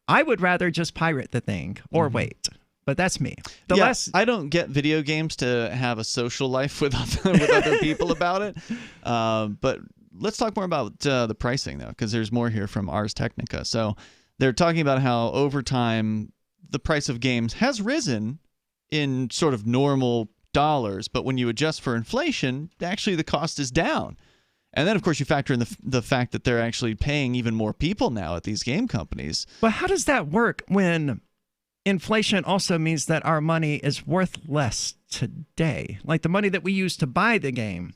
I would rather just pirate the thing or wait. But that's me. I don't get video games to have a social life with other people about it. But let's talk more about the pricing, though, because there's more here from Ars Technica. So they're talking about how over time the price of games has risen in sort of normal dollars, but when you adjust for inflation, actually the cost is down. And then, of course, you factor in the fact that they're actually paying even more people now at these game companies. But how does that work when inflation also means that our money is worth less today. Like the money that we use to buy the game,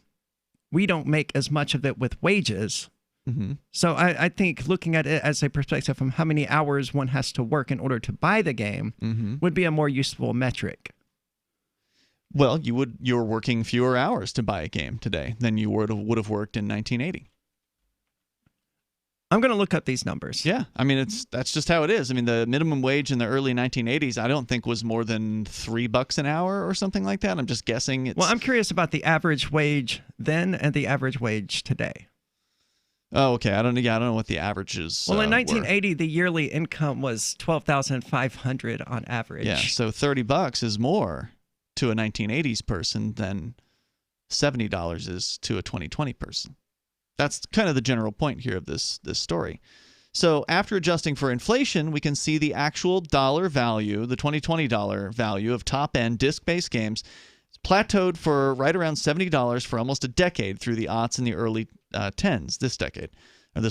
we don't make as much of it with wages. Mm-hmm. So I think looking at it as a perspective from how many hours one has to work in order to buy the game would be a more useful metric. Well, you're working fewer hours to buy a game today than you would have worked in 1980. I'm going to look up these numbers. Yeah, I mean that's just how it is. I mean, the minimum wage in the early 1980s, I don't think was more than $3 an hour or something like that. I'm just guessing. Well, I'm curious about the average wage then and the average wage today. Oh, okay. I don't know what the averages. Well, in 1980, the yearly income was $12,500 on average. Yeah, so $30 is more to a 1980s person than $70 is to a 2020 person. That's kind of the general point here of this story. So after adjusting for inflation, we can see the actual dollar value, the 2020 dollar value of top-end disc-based games plateaued for right around $70 for almost a decade through the aughts and the early tens this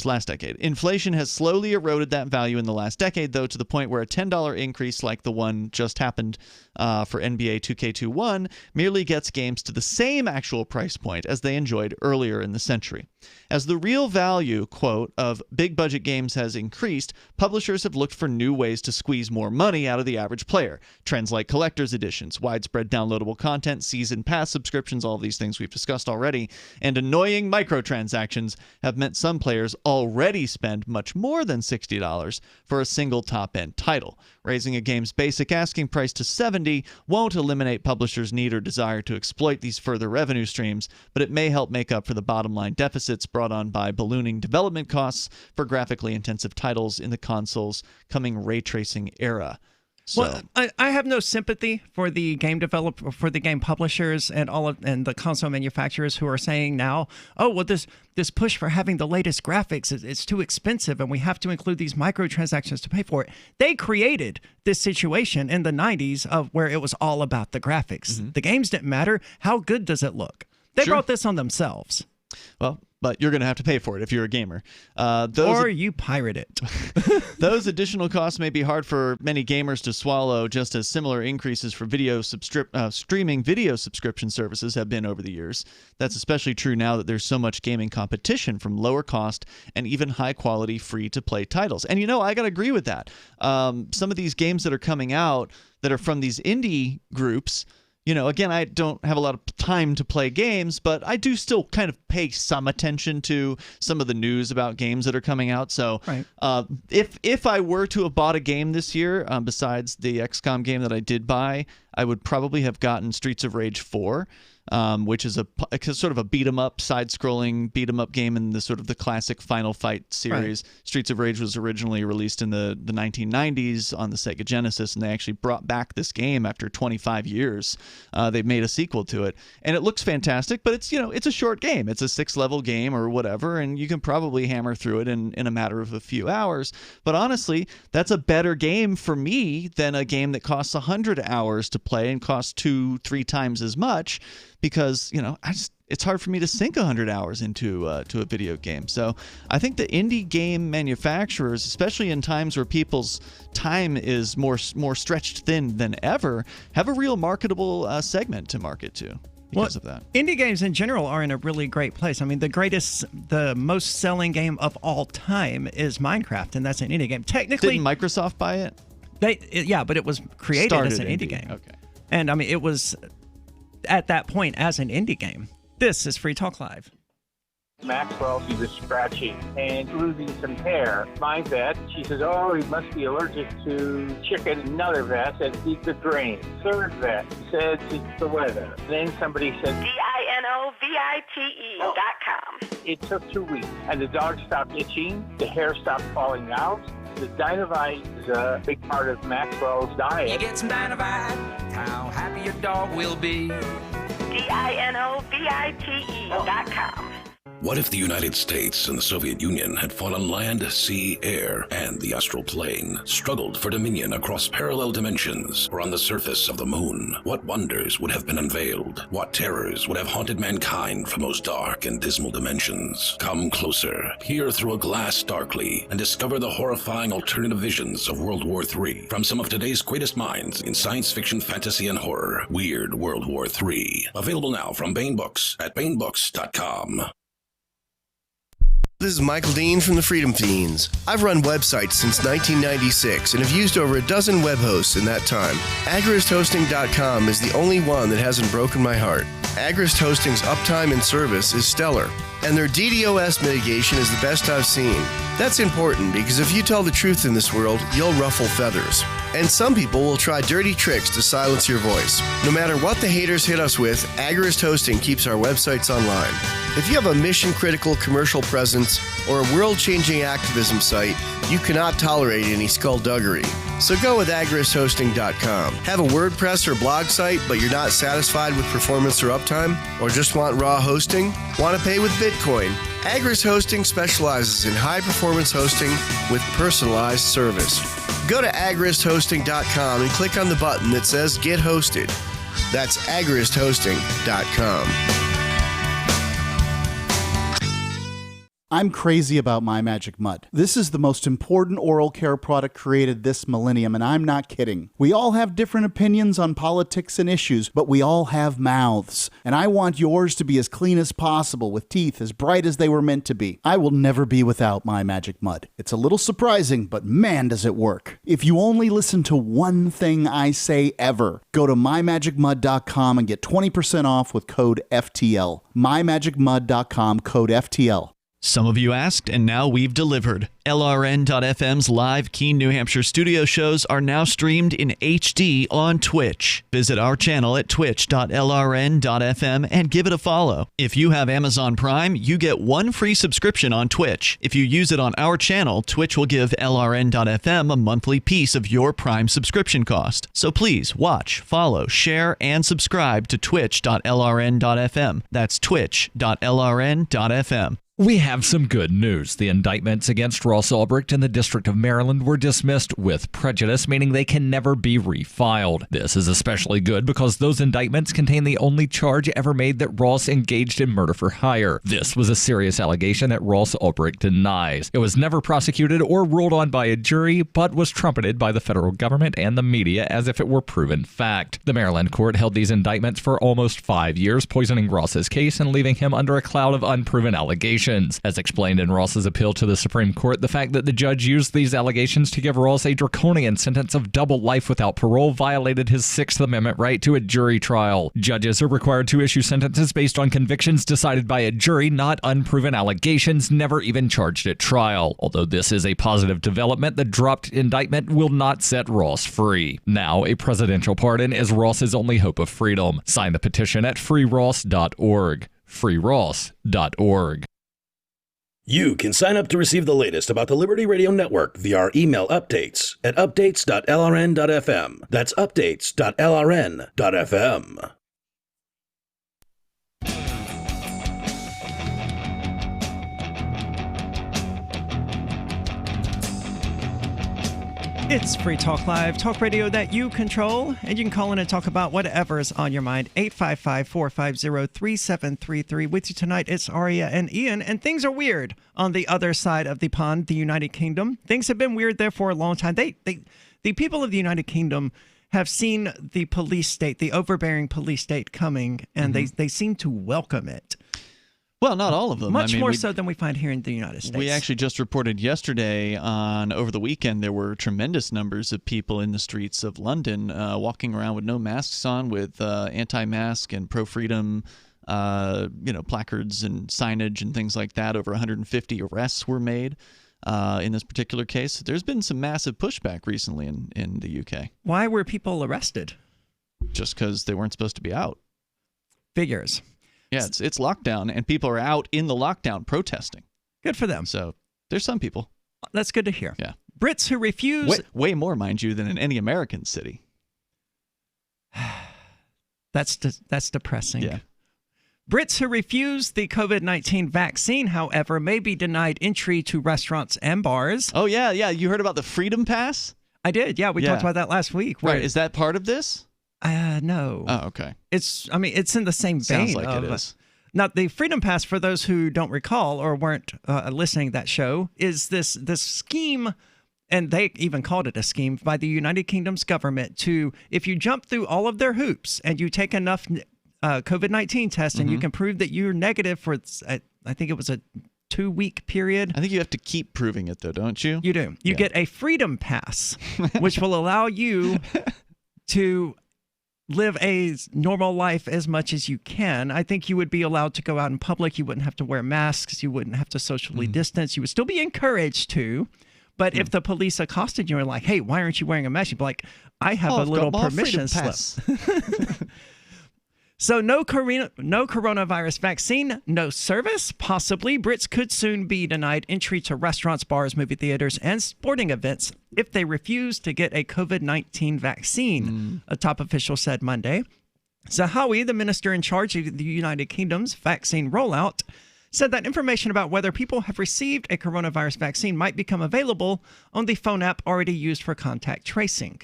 last decade. Inflation has slowly eroded that value in the last decade, though, to the point where a $10 increase like the one just happened for NBA 2K21 merely gets games to the same actual price point as they enjoyed earlier in the century. As the real value, quote, of big-budget games has increased, publishers have looked for new ways to squeeze more money out of the average player. Trends like collector's editions, widespread downloadable content, season pass subscriptions, all these things we've discussed already, and annoying microtransactions have meant some players already spend much more than $60 for a single top-end title. Raising a game's basic asking price to $70 won't eliminate publishers' need or desire to exploit these further revenue streams, but it may help make up for the bottom-line deficits brought on by ballooning development costs for graphically intensive titles in the console's coming ray tracing era. So, well, I have no sympathy for the game developer, for the game publishers, and and the console manufacturers who are saying now, oh, well, this push for having the latest graphics is too expensive, and we have to include these microtransactions to pay for it. They created this situation in the 90s of where it was all about the graphics. The games didn't matter. How good does it look? They brought this on themselves. Well, but you're going to have to pay for it if you're a gamer. Or you pirate it. Those additional costs may be hard for many gamers to swallow, just as similar increases for streaming video subscription services have been over the years. That's especially true now that there's so much gaming competition from lower cost and even high-quality free-to-play titles. And, I got to agree with that. Some of these games that are coming out that are from these indie groups, again, I don't have a lot of time to play games, but I do still kind of pay some attention to some of the news about games that are coming out. So if I were to have bought a game this year, besides the XCOM game that I did buy, I would probably have gotten Streets of Rage 4. Which is a sort of a beat-em-up, side-scrolling beat-em-up game in the sort of the classic Final Fight series. Right. Streets of Rage was originally released in the 1990s on the Sega Genesis, and they actually brought back this game after 25 years. They made a sequel to it, and it looks fantastic, but it's a short game. It's a 6-level game or whatever, and you can probably hammer through it in a matter of a few hours. But honestly, that's a better game for me than a game that costs 100 hours to play and costs 2-3 times as much. Because, it's hard for me to sink 100 hours into a video game. So I think the indie game manufacturers, especially in times where people's time is more stretched thin than ever, have a real marketable segment to market to because of that. Indie games in general are in a really great place. I mean, the most selling game of all time is Minecraft, and that's an indie game. Technically, didn't Microsoft buy it? But it was created as an indie game. Okay. And I mean, it was at that point as an indie game. This is Free Talk Live. Maxwell, she was scratching and losing some hair. My vet, she says, oh, he must be allergic to chicken. Another vet said, eat the grain. Third vet said, it's the weather. Then somebody said, DINOVITE.com. It took 2 weeks, and the dog stopped itching, the hair stopped falling out. The Dinovite is a big part of Maxwell's diet. You get some Dinovite, how happy your dog will be. DINOVITE.com. What if the United States and the Soviet Union had fought on land, sea, air, and the astral plane, struggled for dominion across parallel dimensions, or on the surface of the moon? What wonders would have been unveiled? What terrors would have haunted mankind from those dark and dismal dimensions? Come closer, peer through a glass darkly, and discover the horrifying alternative visions of World War III from some of today's greatest minds in science fiction, fantasy, and horror. Weird World War III. Available now from Baen Books at baenbooks.com. This is Michael Dean from the Freedom Fiends. I've run websites since 1996 and have used over a dozen web hosts in that time. AgristHosting.com is the only one that hasn't broken my heart. Agrist Hosting's uptime and service is stellar, and their DDoS mitigation is the best I've seen. That's important because if you tell the truth in this world, you'll ruffle feathers. And some people will try dirty tricks to silence your voice. No matter what the haters hit us with, Agrist Hosting keeps our websites online. If you have a mission-critical commercial presence or a world-changing activism site, you cannot tolerate any skullduggery. So go with agristhosting.com. Have a WordPress or blog site, but you're not satisfied with performance or uptime? Or just want raw hosting? Want to pay with Bitcoin? Agrist Hosting specializes in high-performance hosting with personalized service. Go to agristhosting.com and click on the button that says Get Hosted. That's agristhosting.com. I'm crazy about My Magic Mud. This is the most important oral care product created this millennium, and I'm not kidding. We all have different opinions on politics and issues, but we all have mouths. And I want yours to be as clean as possible, with teeth as bright as they were meant to be. I will never be without My Magic Mud. It's a little surprising, but man, does it work. If you only listen to one thing I say ever, go to mymagicmud.com and get 20% off with code FTL. mymagicmud.com, code FTL. Some of you asked, and now we've delivered. LRN.FM's live Keene, New Hampshire studio shows are now streamed in HD on Twitch. Visit our channel at twitch.lrn.fm and give it a follow. If you have Amazon Prime, you get one free subscription on Twitch. If you use it on our channel, Twitch will give LRN.FM a monthly piece of your Prime subscription cost. So please watch, follow, share, and subscribe to twitch.lrn.fm. That's twitch.lrn.fm. We have some good news. The indictments against Ross Ulbricht in the District of Maryland were dismissed with prejudice, meaning they can never be refiled. This is especially good because those indictments contain the only charge ever made that Ross engaged in murder for hire. This was a serious allegation that Ross Ulbricht denies. It was never prosecuted or ruled on by a jury, but was trumpeted by the federal government and the media as if it were proven fact. The Maryland court held these indictments for almost 5 years, poisoning Ross's case and leaving him under a cloud of unproven allegations. As explained in Ross's appeal to the Supreme Court, the fact that the judge used these allegations to give Ross a draconian sentence of double life without parole violated his Sixth Amendment right to a jury trial. Judges are required to issue sentences based on convictions decided by a jury, not unproven allegations never even charged at trial. Although this is a positive development, the dropped indictment will not set Ross free. Now, a presidential pardon is Ross's only hope of freedom. Sign the petition at freeross.org. freeross.org. You can sign up to receive the latest about the Liberty Radio Network via our email updates at updates.lrn.fm. That's updates.lrn.fm. It's Free Talk Live, talk radio that you control, and you can call in and talk about whatever is on your mind. 855-450-3733. With you tonight, it's Aria and Ian, and things are weird on the other side of the pond, the United Kingdom. Things have been weird there for a long time. The people of the United Kingdom have seen the police state, the overbearing police state coming, and they seem to welcome it. Well, not all of them. Much more so than we find here in the United States. We actually just reported yesterday over the weekend there were tremendous numbers of people in the streets of London walking around with no masks on, with anti-mask and pro-freedom placards and signage and things like that. Over 150 arrests were made in this particular case. There's been some massive pushback recently in the UK. Why were people arrested? Just because they weren't supposed to be out. Figures. Yeah, it's lockdown, and people are out in the lockdown protesting. Good for them. So there's some people. That's good to hear. Yeah. Brits who refuse... Way more, mind you, than in any American city. That's depressing. Yeah. Brits who refuse the COVID-19 vaccine, however, may be denied entry to restaurants and bars. Oh, yeah. You heard about the Freedom Pass? I did. Yeah, we talked about that last week. Right. Is that part of this? No. Oh, okay. It's in the same vein. Sounds like it is. Now, the Freedom Pass, for those who don't recall or weren't listening to that show, is this scheme, and they even called it a scheme, by the United Kingdom's government to, if you jump through all of their hoops and you take enough COVID-19 tests and you can prove that you're negative for, I think it was a 2-week period. I think you have to keep proving it, though, don't you? You do. You get a Freedom Pass, which will allow you to live a normal life as much as you can. I think you would be allowed to go out in public. You wouldn't have to wear masks. You wouldn't have to socially distance. You would still be encouraged to. But if the police accosted you and like, hey, why aren't you wearing a mask? You'd be like, I have a little permission slip. So no coronavirus vaccine, no service. Possibly Brits could soon be denied entry to restaurants, bars, movie theaters, and sporting events if they refuse to get a COVID-19 vaccine, a top official said Monday. Zahawi, the minister in charge of the United Kingdom's vaccine rollout, said that information about whether people have received a coronavirus vaccine might become available on the phone app already used for contact tracing.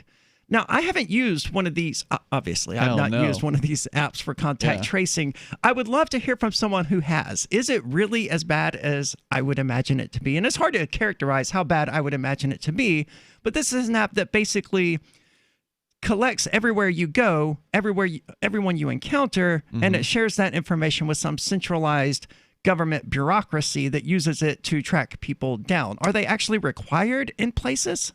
Now, I haven't used one of these, obviously. I've not used one of these apps for contact tracing. I would love to hear from someone who has. Is it really as bad as I would imagine it to be? And it's hard to characterize how bad I would imagine it to be, but this is an app that basically collects everywhere you go, everyone you encounter, and it shares that information with some centralized government bureaucracy that uses it to track people down. Are they actually required in places?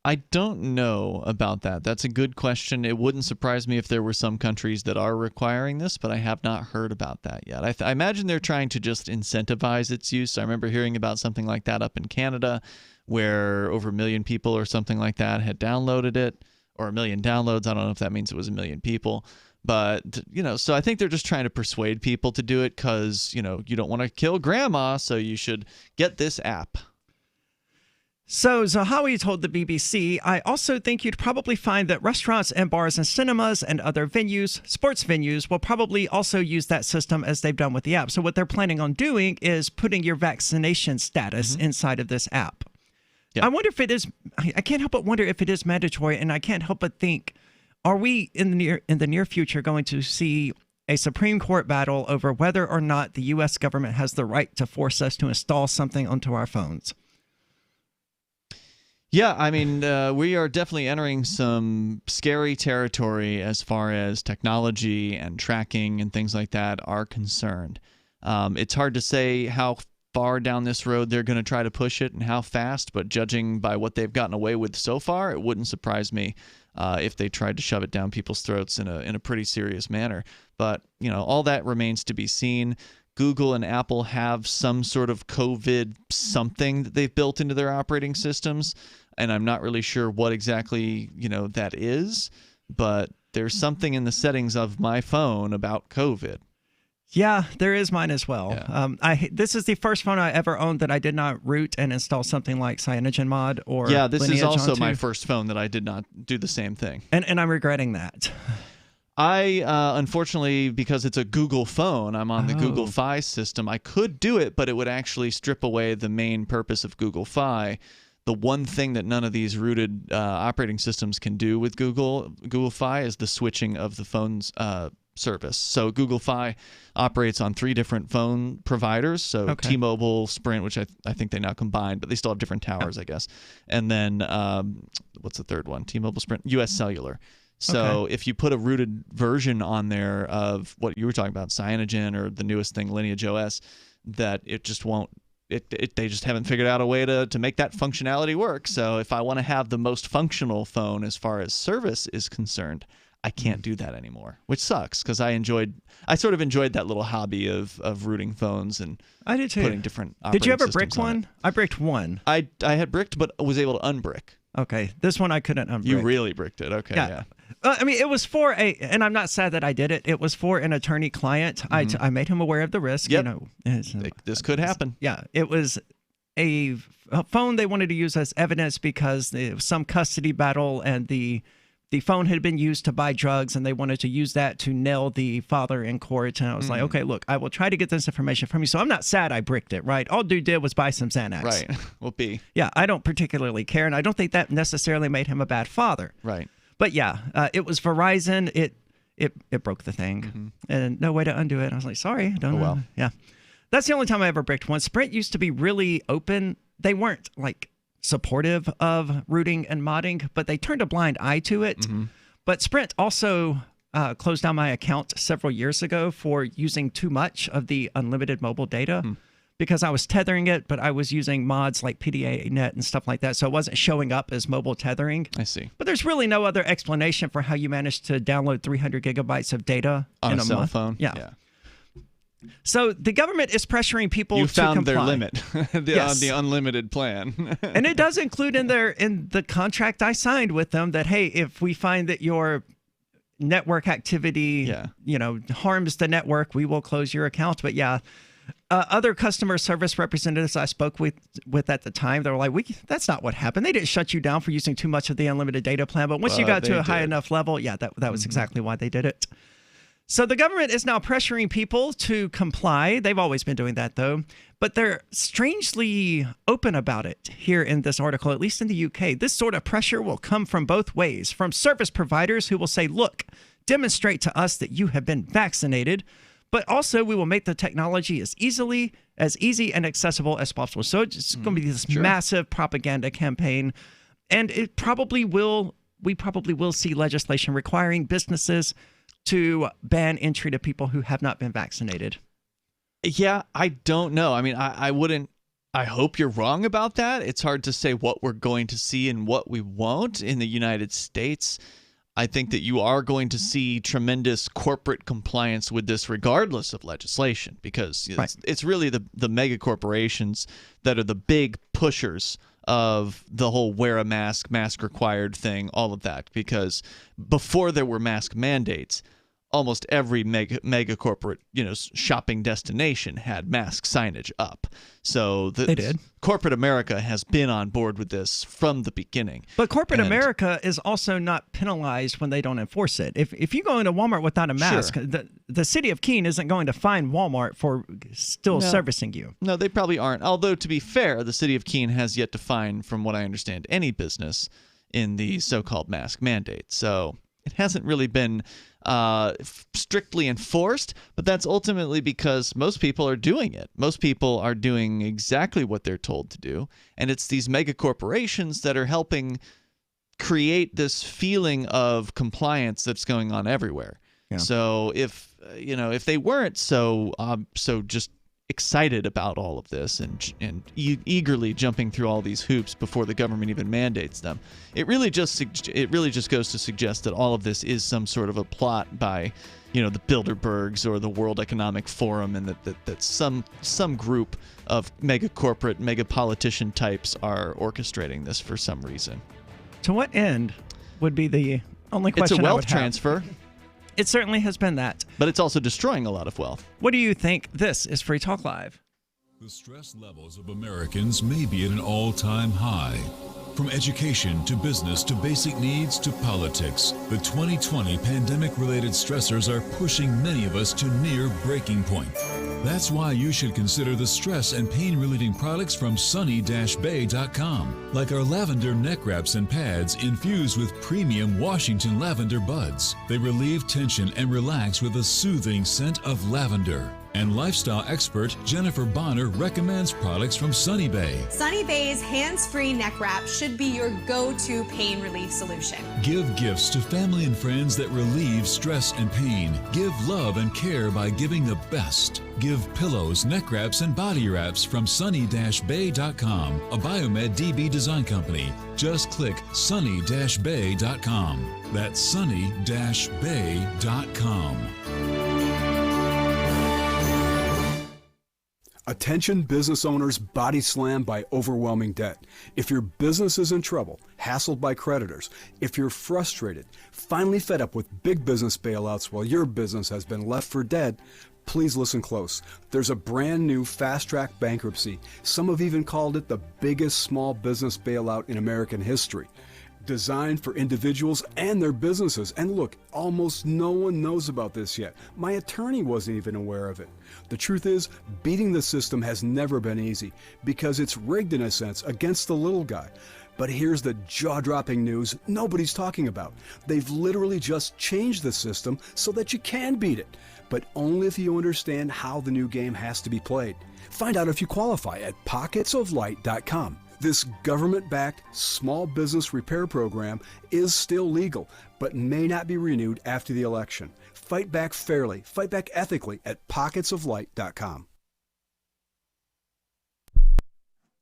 I don't know about that. That's a good question. It wouldn't surprise me if there were some countries that are requiring this, but I have not heard about that yet. I imagine they're trying to just incentivize its use. I remember hearing about something like that up in Canada where over 1 million people or something like that had downloaded it, or 1 million downloads. I don't know if that means it was 1 million people. But, so I think they're just trying to persuade people to do it because, you don't want to kill grandma, so you should get this app. So Zahawi told the BBC, I also think you'd probably find that restaurants and bars and cinemas and other venues, sports venues, will probably also use that system as they've done with the app. So what they're planning on doing is putting your vaccination status inside of this app. Yep. I wonder if it is, I can't help but wonder if it is mandatory, and I can't help but think, are we in the near future going to see a Supreme Court battle over whether or not the U.S. government has the right to force us to install something onto our phones? Yeah, I mean, we are definitely entering some scary territory as far as technology and tracking and things like that are concerned. It's hard to say how far down this road they're going to try to push it and how fast, but judging by what they've gotten away with so far, it wouldn't surprise me if they tried to shove it down people's throats in a pretty serious manner. But, all that remains to be seen. Google and Apple have some sort of COVID something that they've built into their operating systems, and I'm not really sure what exactly, that is, but there's something in the settings of my phone about COVID. Yeah, there is mine as well. Yeah. This is the first phone I ever owned that I did not root and install something like CyanogenMod or this Lineage is also onto. My first phone that I did not do the same thing. And I'm regretting that. I, unfortunately, because it's a Google phone, I'm on the Google Fi system. I could do it, but it would actually strip away the main purpose of Google Fi. The one thing that none of these rooted operating systems can do with Google Fi is the switching of the phone's service. So Google Fi operates on 3 different phone providers. So T-Mobile, Sprint, which I think they now combined, but they still have different towers, I guess. And then what's the third one? T-Mobile, Sprint, US Cellular. So if you put a rooted version on there of what you were talking about, Cyanogen or the newest thing, Lineage OS, that it just won't. They just haven't figured out a way to make that functionality work. So if I want to have the most functional phone as far as service is concerned, I can't do that anymore, which sucks because I sort of enjoyed that little hobby of rooting phones and I did too. Putting different. Did you ever brick one? I bricked one. I had bricked, but was able to unbrick. Okay, this one I couldn't unbrick. You really bricked it. Okay, yeah. I mean, it was for and I'm not sad that I did it. It was for an attorney client. I made him aware of the risk. Yep. This could happen. Yeah, it was a phone they wanted to use as evidence because there was some custody battle and the the phone had been used to buy drugs, and they wanted to use that to nail the father in court. And I was like, okay, look, I will try to get this information from you. So I'm not sad I bricked it, right? All dude did was buy some Xanax. Right. Will be. Yeah, I don't particularly care, and I don't think that necessarily made him a bad father. Right. But yeah, it was Verizon. It broke the thing, and no way to undo it. I was like, sorry, I don't know. Well. Yeah. That's the only time I ever bricked one. Sprint used to be really open. They weren't like supportive of rooting and modding, but they turned a blind eye to it. But Sprint also closed down my account several years ago for using too much of the unlimited mobile data because I was tethering it, but I was using mods like PDA-Net and stuff like that, so it wasn't showing up as mobile tethering. I see. But there's really no other explanation for how you managed to download 300 gigabytes of data on in a cell month. phone. Yeah. So the government is pressuring people You to found comply. their limit on Yes. the unlimited plan. And it does include in the contract I signed with them that, hey, if we find that your network activity, harms the network, we will close your account. But other customer service representatives I spoke with at the time, they were like, that's not what happened. They didn't shut you down for using too much of the unlimited data plan. But once you got to a high enough level, that was exactly why they did it. So the government is now pressuring people to comply. They've always been doing that, though. But they're strangely open about it here in this article, at least in the UK. This sort of pressure will come from both ways. From service providers who will say, look, demonstrate to us that you have been vaccinated. But also, we will make the technology as easy and accessible as possible. So it's going to be this massive propaganda campaign. And we probably will see legislation requiring businesses to ban entry to people who have not been vaccinated. Yeah, I don't know. I mean, I hope you're wrong about that. It's hard to say what we're going to see and what we won't in the United States. I think that you are going to see tremendous corporate compliance with this regardless of legislation, because it's really the mega corporations that are the big pushers of the whole wear a mask required thing, all of that. Because before there were mask mandates, almost every mega corporate, shopping destination had mask signage up. So they did. Corporate America has been on board with this from the beginning. But corporate America is also not penalized when they don't enforce it. If you go into Walmart without a mask, the city of Keene isn't going to fine Walmart for still servicing you. No, they probably aren't. Although, to be fair, the city of Keene has yet to fine, from what I understand, any business in the so-called mask mandate. So it hasn't really been strictly enforced, but that's ultimately because most people are doing it. Most people are doing exactly what they're told to do, and it's these mega corporations that are helping create this feeling of compliance that's going on everywhere. Yeah. So if they weren't so just excited about all of this and eagerly jumping through all these hoops before the government even mandates them, it really just goes to suggest that all of this is some sort of a plot by the Bilderbergs or the World Economic Forum, and that some group of mega corporate, mega politician types are orchestrating this for some reason. To what end would be the only question. It's a wealth transfer. It certainly has been that. But it's also destroying a lot of wealth. What do you think? This is Free Talk Live. The stress levels of Americans may be at an all-time high. From education to business to basic needs to politics, the 2020 pandemic-related stressors are pushing many of us to near breaking point. That's why you should consider the stress and pain-relieving products from sunny-bay.com, like our lavender neck wraps and pads infused with premium Washington lavender buds. They relieve tension and relax with a soothing scent of lavender. And lifestyle expert Jennifer Bonner recommends products from Sunny Bay. Sunny Bay's hands-free neck wrap should be your go-to pain relief solution. Give gifts to family and friends that relieve stress and pain. Give love and care by giving the best. Give pillows, neck wraps, and body wraps from sunny-bay.com, a Biomed DB design company. Just click sunny-bay.com. That's sunny-bay.com. Attention business owners body slammed by overwhelming debt. If your business is in trouble, hassled by creditors, if you're frustrated, finally fed up with big business bailouts while your business has been left for dead, please listen close. There's a brand new fast-track bankruptcy. Some have even called it the biggest small business bailout in American history. Designed for individuals and their businesses. And look, almost no one knows about this yet. My attorney wasn't even aware of it. The truth is, beating the system has never been easy because it's rigged in a sense against the little guy. But here's the jaw-dropping news nobody's talking about. They've literally just changed the system so that you can beat it, but only if you understand how the new game has to be played. Find out if you qualify at pocketsoflight.com. This government-backed small business repair program is still legal, but may not be renewed after the election. Fight back fairly, fight back ethically at pocketsoflight.com.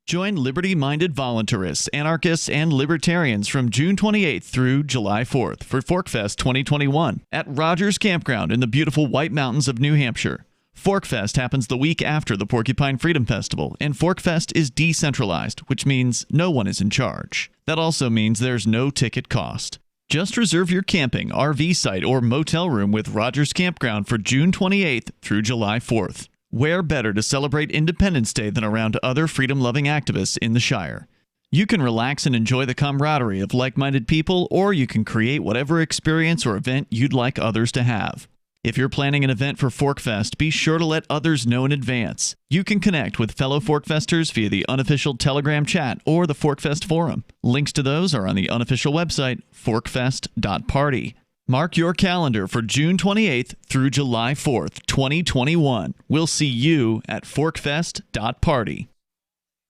Join liberty-minded voluntarists, anarchists, and libertarians from June 28th through July 4th for ForkFest 2021 at Rogers Campground in the beautiful White Mountains of New Hampshire. ForkFest happens the week after the Porcupine Freedom Festival, and ForkFest is decentralized, which means no one is in charge. That also means there's no ticket cost. Just reserve your camping, RV site, or motel room with Rogers Campground for June 28th through July 4th. Where better to celebrate Independence Day than around other freedom-loving activists in the Shire? You can relax and enjoy the camaraderie of like-minded people, or you can create whatever experience or event you'd like others to have. If you're planning an event for ForkFest, be sure to let others know in advance. You can connect with fellow ForkFesters via the unofficial Telegram chat or the ForkFest forum. Links to those are on the unofficial website, forkfest.party. Mark your calendar for June 28th through July 4th, 2021. We'll see you at forkfest.party.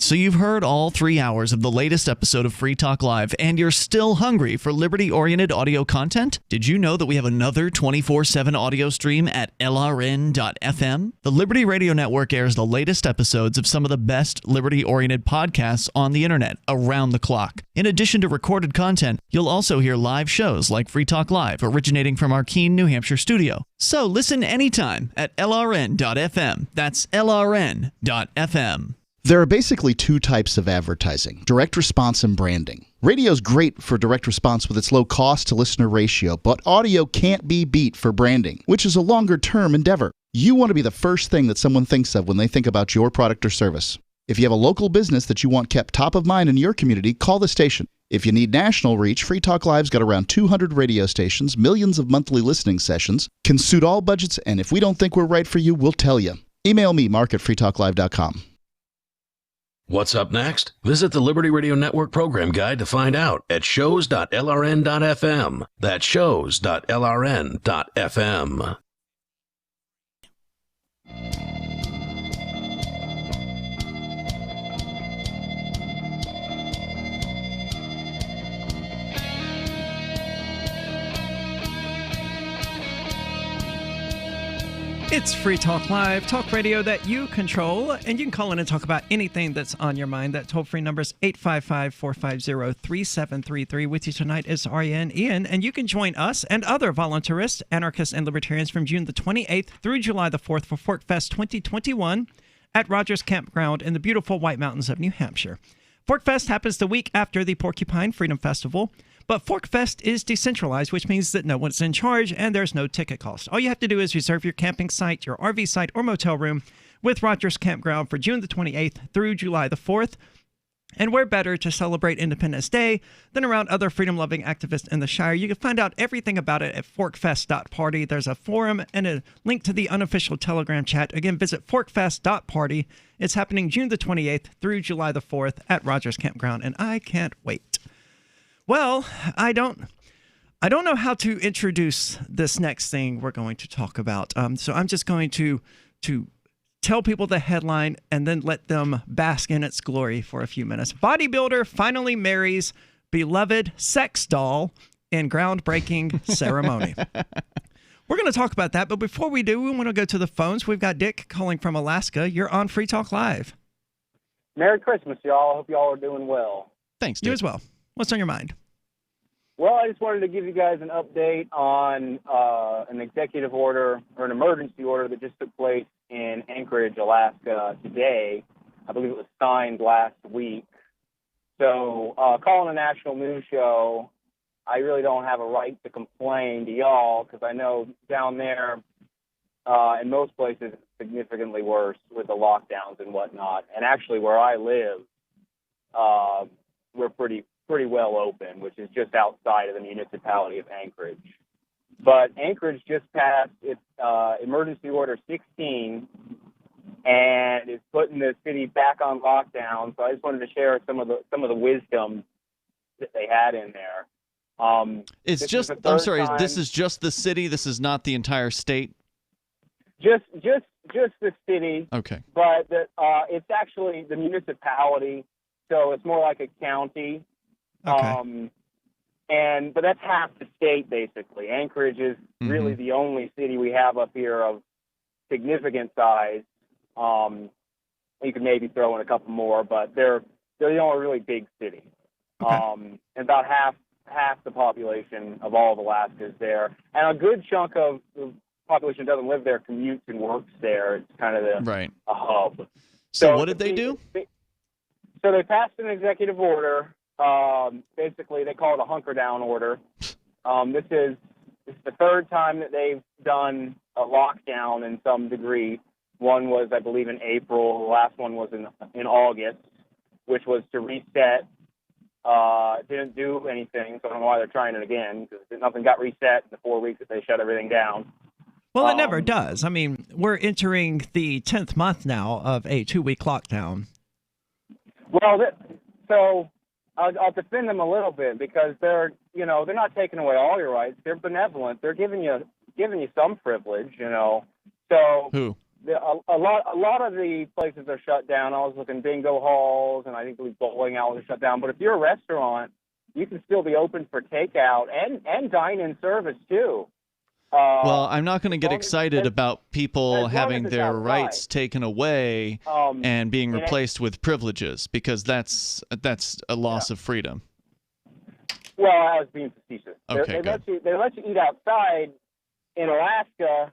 So you've heard all 3 hours of the latest episode of Free Talk Live, and you're still hungry for liberty-oriented audio content? Did you know that we have another 24/7 audio stream at LRN.FM? The Liberty Radio Network airs the latest episodes of some of the best liberty-oriented podcasts on the internet around the clock. In addition to recorded content, you'll also hear live shows like Free Talk Live, originating from our Keene, New Hampshire studio. So listen anytime at LRN.FM. That's LRN.FM. There are basically two types of advertising, direct response and branding. Radio's great for direct response with its low cost to listener ratio, but audio can't be beat for branding, which is a longer-term endeavor. You want to be the first thing that someone thinks of when they think about your product or service. If you have a local business that you want kept top of mind in your community, call the station. If you need national reach, Free Talk Live's got around 200 radio stations, millions of monthly listening sessions, can suit all budgets, and if we don't think we're right for you, we'll tell you. Email me, mark@freetalklive.com. What's up next? Visit the Liberty Radio Network program guide to find out at shows.lrn.fm. That's shows.lrn.fm. It's Free Talk Live, talk radio that you control, and you can call in and talk about anything that's on your mind. That toll-free number is 855-450-3733. With you tonight is Ariane Ian, and you can join us and other voluntarists, anarchists, and libertarians from June the 28th through July the 4th for ForkFest 2021 at Rogers Campground in the beautiful White Mountains of New Hampshire. ForkFest happens the week after the Porcupine Freedom Festival, but ForkFest is decentralized, which means that no one's in charge and there's no ticket cost. All you have to do is reserve your camping site, your RV site, or motel room with Rogers Campground for June the 28th through July the 4th. And where better to celebrate Independence Day than around other freedom-loving activists in the Shire? You can find out everything about it at forkfest.party. There's a forum and a link to the unofficial Telegram chat. Again, visit forkfest.party. It's happening June the 28th through July the 4th at Rogers Campground, and I can't wait. Well, I don't know how to introduce this next thing we're going to talk about. So I'm just going to tell people the headline and then let them bask in its glory for a few minutes. Bodybuilder finally marries beloved sex doll in groundbreaking ceremony. We're going to talk about that, but before we do, we want to go to the phones. We've got Dick calling from Alaska. You're on Free Talk Live. Merry Christmas, y'all. Hope y'all are doing well. Thanks, Dick. You as well. What's on your mind? Well, I just wanted to give you guys an update on an executive order or an emergency order that just took place in Anchorage, Alaska today. I believe it was signed last week. So calling a national news show, I really don't have a right to complain to y'all because I know down there in most places it's significantly worse with the lockdowns and whatnot. And actually where I live, we're pretty pretty well open, which is just outside of the municipality of Anchorage. But Anchorage just passed its emergency order 16 and is putting the city back on lockdown. So I just wanted to share some of the wisdom that they had in there. It's just, I'm sorry, this is just the city? This is not the entire state? Just the city. Okay. But it's actually the municipality, so it's more like a county. Okay. But that's half the state, basically. Anchorage is really the only city we have up here of significant size. You could maybe throw in a couple more, but they're the only really big city. Okay. And about half the population of all of Alaska is there, and a good chunk of the population doesn't live there, commutes and works there. It's kind of a hub. So what did they do? So they passed an executive order. Basically, they call it a hunker down order. This is the third time that they've done a lockdown in some degree. One was, I believe, in April. The last one was in August, which was to reset. Didn't do anything, so I don't know why they're trying it again, because nothing got reset in the 4 weeks that they shut everything down. Well, it never does. I mean, we're entering the 10th month now of a 2-week lockdown. Well, so I'll defend them a little bit, because they're not taking away all your rights. They're benevolent. They're giving you some privilege, So who? A lot of the places are shut down. I was looking bingo halls, and I think bowling alleys are shut down. But if you're a restaurant, you can still be open for takeout and dine-in service too. Well, I'm not going to get excited about people having their rights taken away and being replaced with privileges, because that's a loss of freedom. Well, I was being facetious. Okay, they let you eat outside in Alaska.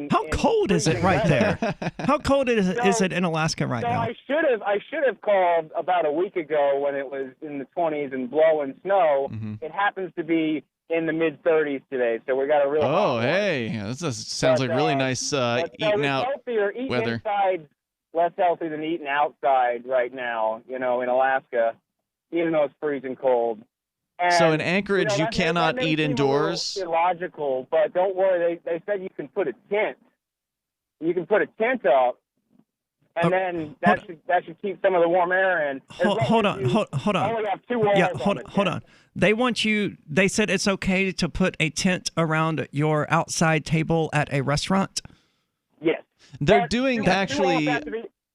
How cold is it right there? How cold is it in Alaska right now? I should have called about a week ago when it was in the 20s and blowing snow. It happens to be in the mid 30s today, so we got a real. Oh, hey, this sounds like really nice eating out eating weather. Inside less healthy than eating outside right now. In Alaska, even though it's freezing cold. And, so in Anchorage, you cannot eat indoors? Illogical, but don't worry. They said you can put a tent. You can put a tent up, and then that should keep some of the warm air in. Hold on. Only have 2 walls. Yeah, hold on. They said it's okay to put a tent around your outside table at a restaurant? Yes. They're doing actually. 2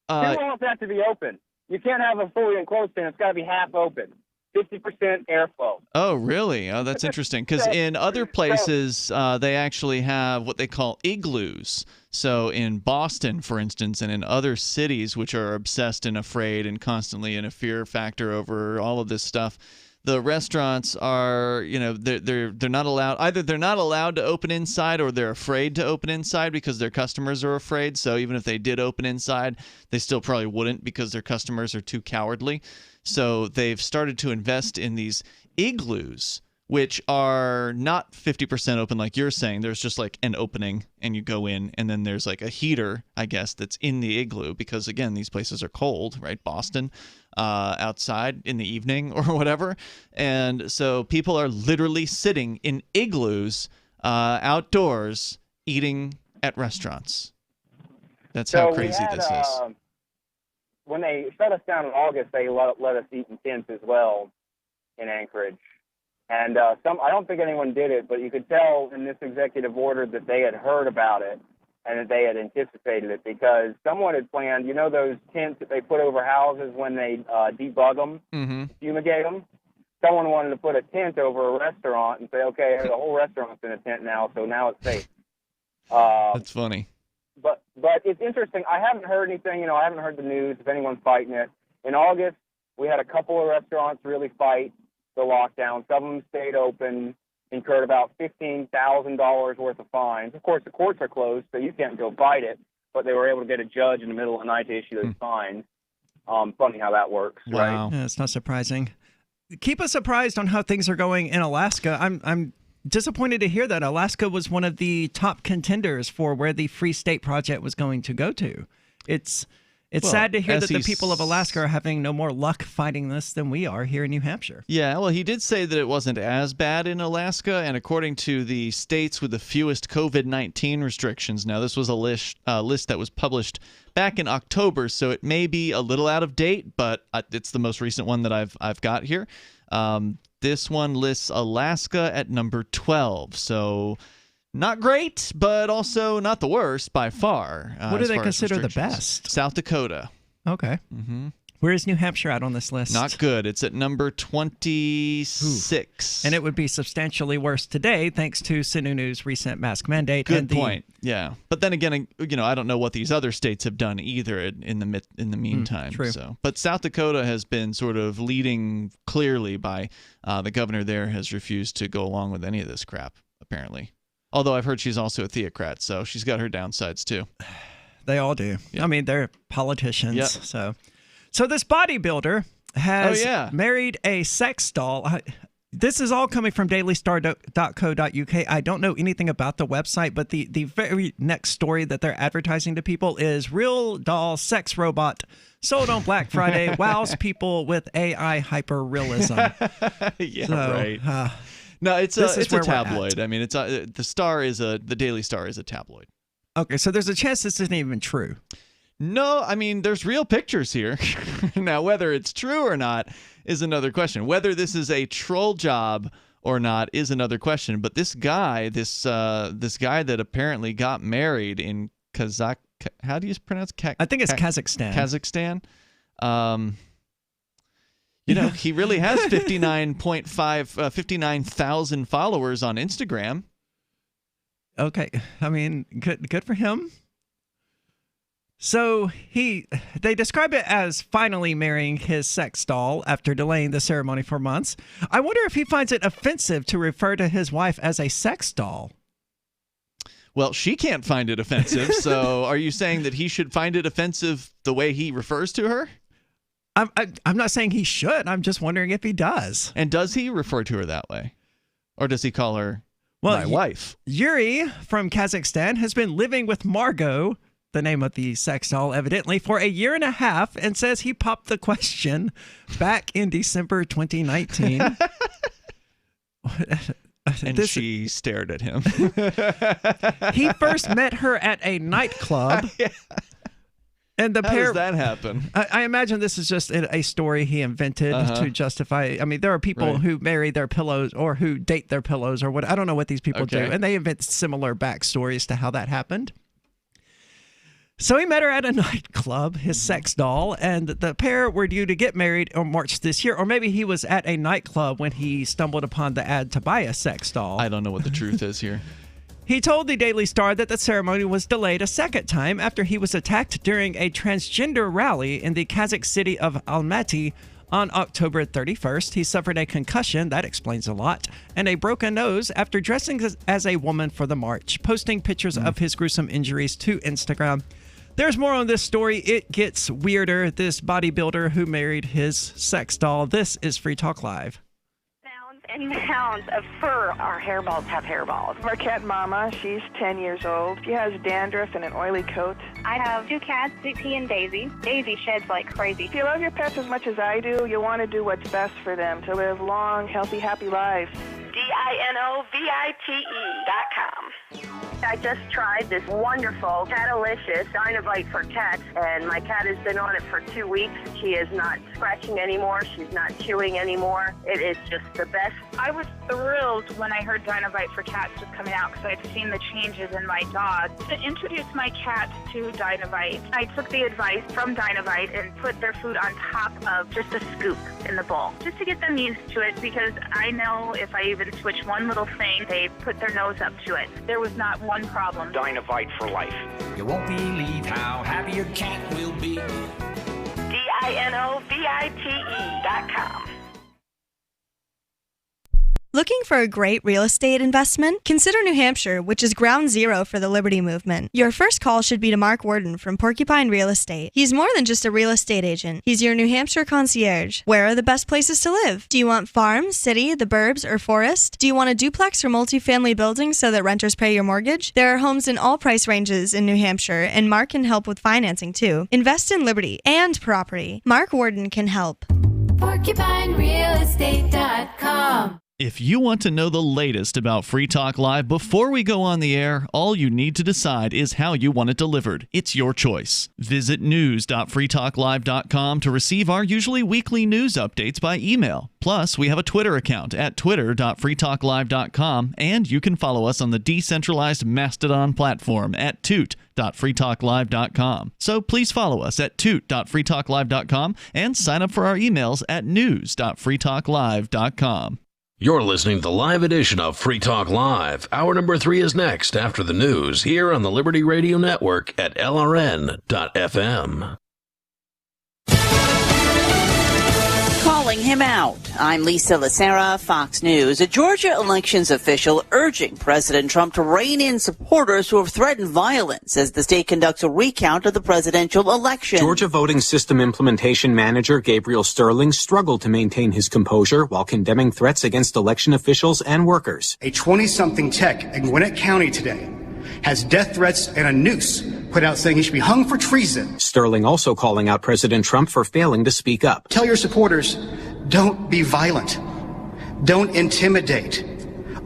walls have to be open. You can't have a fully enclosed tent. It's got to be half open. 50% airflow. Oh, really? Oh, that's interesting. Because in other places, they actually have what they call igloos. So in Boston, for instance, and in other cities which are obsessed and afraid and constantly in a fear factor over all of this stuff, the restaurants are, they're not allowed. Either they're not allowed to open inside, or they're afraid to open inside because their customers are afraid. So even if they did open inside, they still probably wouldn't because their customers are too cowardly. So they've started to invest in these igloos, which are not 50% open like you're saying. There's just like an opening and you go in, and then there's like a heater, I guess, that's in the igloo because, again, these places are cold, right? Boston, outside in the evening or whatever. And so people are literally sitting in igloos outdoors eating at restaurants. That's how crazy this is. When they shut us down in August, they let us eat in tents as well in Anchorage. And I don't think anyone did it, but you could tell in this executive order that they had heard about it and that they had anticipated it, because someone had planned, those tents that they put over houses when they debug them, fumigate them? Someone wanted to put a tent over a restaurant and say, okay, the whole restaurant's in a tent now, so now it's safe. That's funny. But it's interesting. I haven't heard anything. I haven't heard the news of anyone fighting it. In August, we had a couple of restaurants really fight the lockdown. Some of them stayed open, incurred about $15,000 worth of fines. Of course, the courts are closed, so you can't go fight it. But they were able to get a judge in the middle of the night to issue those fines. Funny how that works, wow. right? Yeah, it's not surprising. Keep us apprised on how things are going in Alaska. I'm disappointed to hear that Alaska was one of the top contenders for where the Free State Project was going to go to. It's It's sad to hear that the people of Alaska are having no more luck fighting this than we are here in New Hampshire. Yeah, well, he did say that it wasn't as bad in Alaska, and according to the states with the fewest COVID-19 restrictions, now this was a list that was published back in October, so it may be a little out of date, but it's the most recent one that I've got here. This one lists Alaska at number 12, so not great, but also not the worst by far. What do they consider the best? South Dakota. Okay. Mm-hmm. Where is New Hampshire at on this list? Not good. It's at number 26. And it would be substantially worse today thanks to Sununu's recent mask mandate. Good point. Yeah. But then again, I don't know what these other states have done either in the meantime. True. So, but South Dakota has been sort of leading clearly by the governor there has refused to go along with any of this crap, apparently. Although I've heard she's also a theocrat, so she's got her downsides too. They all do. Yeah. I mean, they're politicians. Yep. So this bodybuilder has married a sex doll. This is all coming from dailystar.co.uk. I don't know anything about the website, but the very next story that they're advertising to people is real doll sex robot sold on Black Friday wows people with AI hyperrealism. Right. No, it's a tabloid. I mean, the Daily Star is a tabloid. Okay, so there's a chance this isn't even true. No, I mean, there's real pictures here. Now, whether it's true or not is another question. Whether this is a troll job or not is another question. But this guy, this guy that apparently got married in how do you pronounce? I think it's Kazakhstan. Kazakhstan. He really has 59,000 followers on Instagram. Okay, I mean, good for him. So they describe it as finally marrying his sex doll after delaying the ceremony for months. I wonder if he finds it offensive to refer to his wife as a sex doll. Well, she can't find it offensive, so are you saying that he should find it offensive the way he refers to her? I'm not saying he should. I'm just wondering if he does. And does he refer to her that way? Or does he call her my wife? Yuri from Kazakhstan has been living with Margot, the name of the sex doll, evidently, for a year and a half, and says he popped the question back in December 2019. And she stared at him. He first met her at a nightclub. Yeah. And How does that happen? I imagine this is just a story he invented to justify. I mean, there are people who marry their pillows or who date their pillows or what. I don't know what these people do. And they invent similar backstories to how that happened. So he met her at a nightclub, his sex doll, and the pair were due to get married on March this year. Or maybe he was at a nightclub when he stumbled upon the ad to buy a sex doll. I don't know what the truth is here. He told the Daily Star that the ceremony was delayed a second time after he was attacked during a transgender rally in the Kazakh city of Almaty on October 31st. He suffered a concussion, that explains a lot, and a broken nose after dressing as a woman for the march, posting pictures of his gruesome injuries to Instagram. There's more on this story. It gets weirder. This bodybuilder who married his sex doll. This is Free Talk Live. And pounds of fur. Our hairballs have hairballs. Marquette Mama, she's 10 years old. She has dandruff and an oily coat. I have two cats, Sweet Pea and Daisy. Daisy sheds like crazy. If you love your pets as much as I do, you want to do what's best for them to live long, healthy, happy lives. DINOVITE.com. I just tried this wonderful Catalicious Dynavite for cats, and my cat has been on it for 2 weeks. She is not scratching anymore. She's not chewing anymore. It is just the best. I was thrilled when I heard Dynavite for cats was coming out because I'd seen the changes in my dog. To introduce my cats to Dynavite, I took the advice from Dynavite and put their food on top of just a scoop in the bowl, just to get them used to it, because I know if I even switch one little thing, they put their nose up to it. There was not one problem. Dynavite for life. You won't believe how happy your cat will be. DINOVITE.com. Looking for a great real estate investment? Consider New Hampshire, which is ground zero for the Liberty Movement. Your first call should be to Mark Worden from Porcupine Real Estate. He's more than just a real estate agent. He's your New Hampshire concierge. Where are the best places to live? Do you want farm, city, the burbs, or forest? Do you want a duplex or multifamily building so that renters pay your mortgage? There are homes in all price ranges in New Hampshire, and Mark can help with financing too. Invest in liberty and property. Mark Worden can help. PorcupineRealEstate.com. If you want to know the latest about Free Talk Live before we go on the air, all you need to decide is how you want it delivered. It's your choice. Visit news.freetalklive.com to receive our usually weekly news updates by email. Plus, we have a Twitter account at twitter.freetalklive.com, and you can follow us on the decentralized Mastodon platform at toot.freetalklive.com. So please follow us at toot.freetalklive.com and sign up for our emails at news.freetalklive.com. You're listening to the live edition of Free Talk Live. Hour number 3 is next after the news here on the Liberty Radio Network at LRN.FM. Calling him out. I'm Lisa Lacera, Fox News. A Georgia elections official urging President Trump to rein in supporters who have threatened violence as the state conducts a recount of the presidential election. Georgia voting system implementation manager Gabriel Sterling struggled to maintain his composure while condemning threats against election officials and workers. A 20-something tech in Gwinnett County today has death threats and a noose put out saying he should be hung for treason. Sterling also calling out President Trump for failing to speak up. Tell your supporters, don't be violent. Don't intimidate.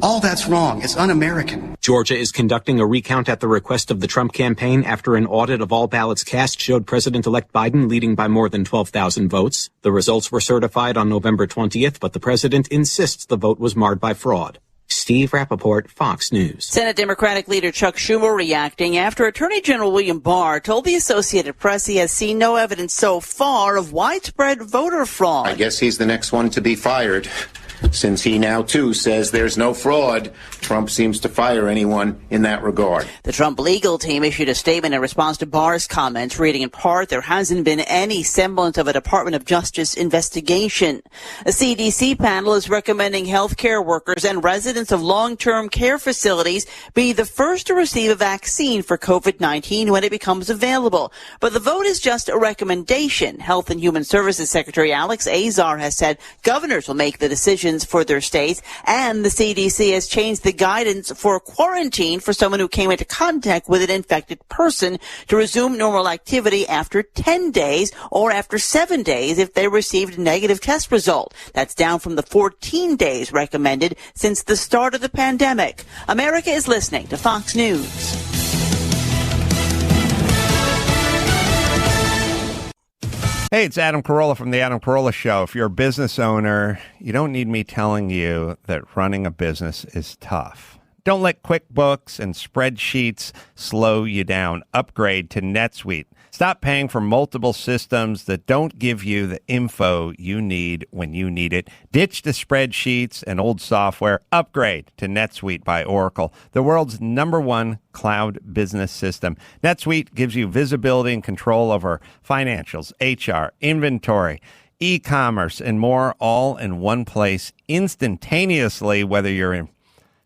All that's wrong. It's un-American. Georgia is conducting a recount at the request of the Trump campaign after an audit of all ballots cast showed President-elect Biden leading by more than 12,000 votes. The results were certified on November 20th, but the president insists the vote was marred by fraud. Steve Rappaport, Fox News. Senate Democratic leader Chuck Schumer reacting after Attorney General William Barr told the Associated Press he has seen no evidence so far of widespread voter fraud. I guess he's the next one to be fired. Since he now, too, says there's no fraud, Trump seems to fire anyone in that regard. The Trump legal team issued a statement in response to Barr's comments, reading in part, there hasn't been any semblance of a Department of Justice investigation. A CDC panel is recommending health care workers and residents of long-term care facilities be the first to receive a vaccine for COVID-19 when it becomes available. But the vote is just a recommendation. Health and Human Services Secretary Alex Azar has said governors will make the decision for their states, and the CDC has changed the guidance for quarantine for someone who came into contact with an infected person to resume normal activity after 10 days or after 7 days if they received a negative test result. That's down from the 14 days recommended since the start of the pandemic. America is listening to Fox News. Hey, it's Adam Carolla from The Adam Carolla Show. If you're a business owner, you don't need me telling you that running a business is tough. Don't let QuickBooks and spreadsheets slow you down. Upgrade to NetSuite. Stop paying for multiple systems that don't give you the info you need when you need it. Ditch the spreadsheets and old software. Upgrade to NetSuite by Oracle, the world's #1 cloud business system. NetSuite gives you visibility and control over financials, HR, inventory, e-commerce, and more, all in one place instantaneously, whether you're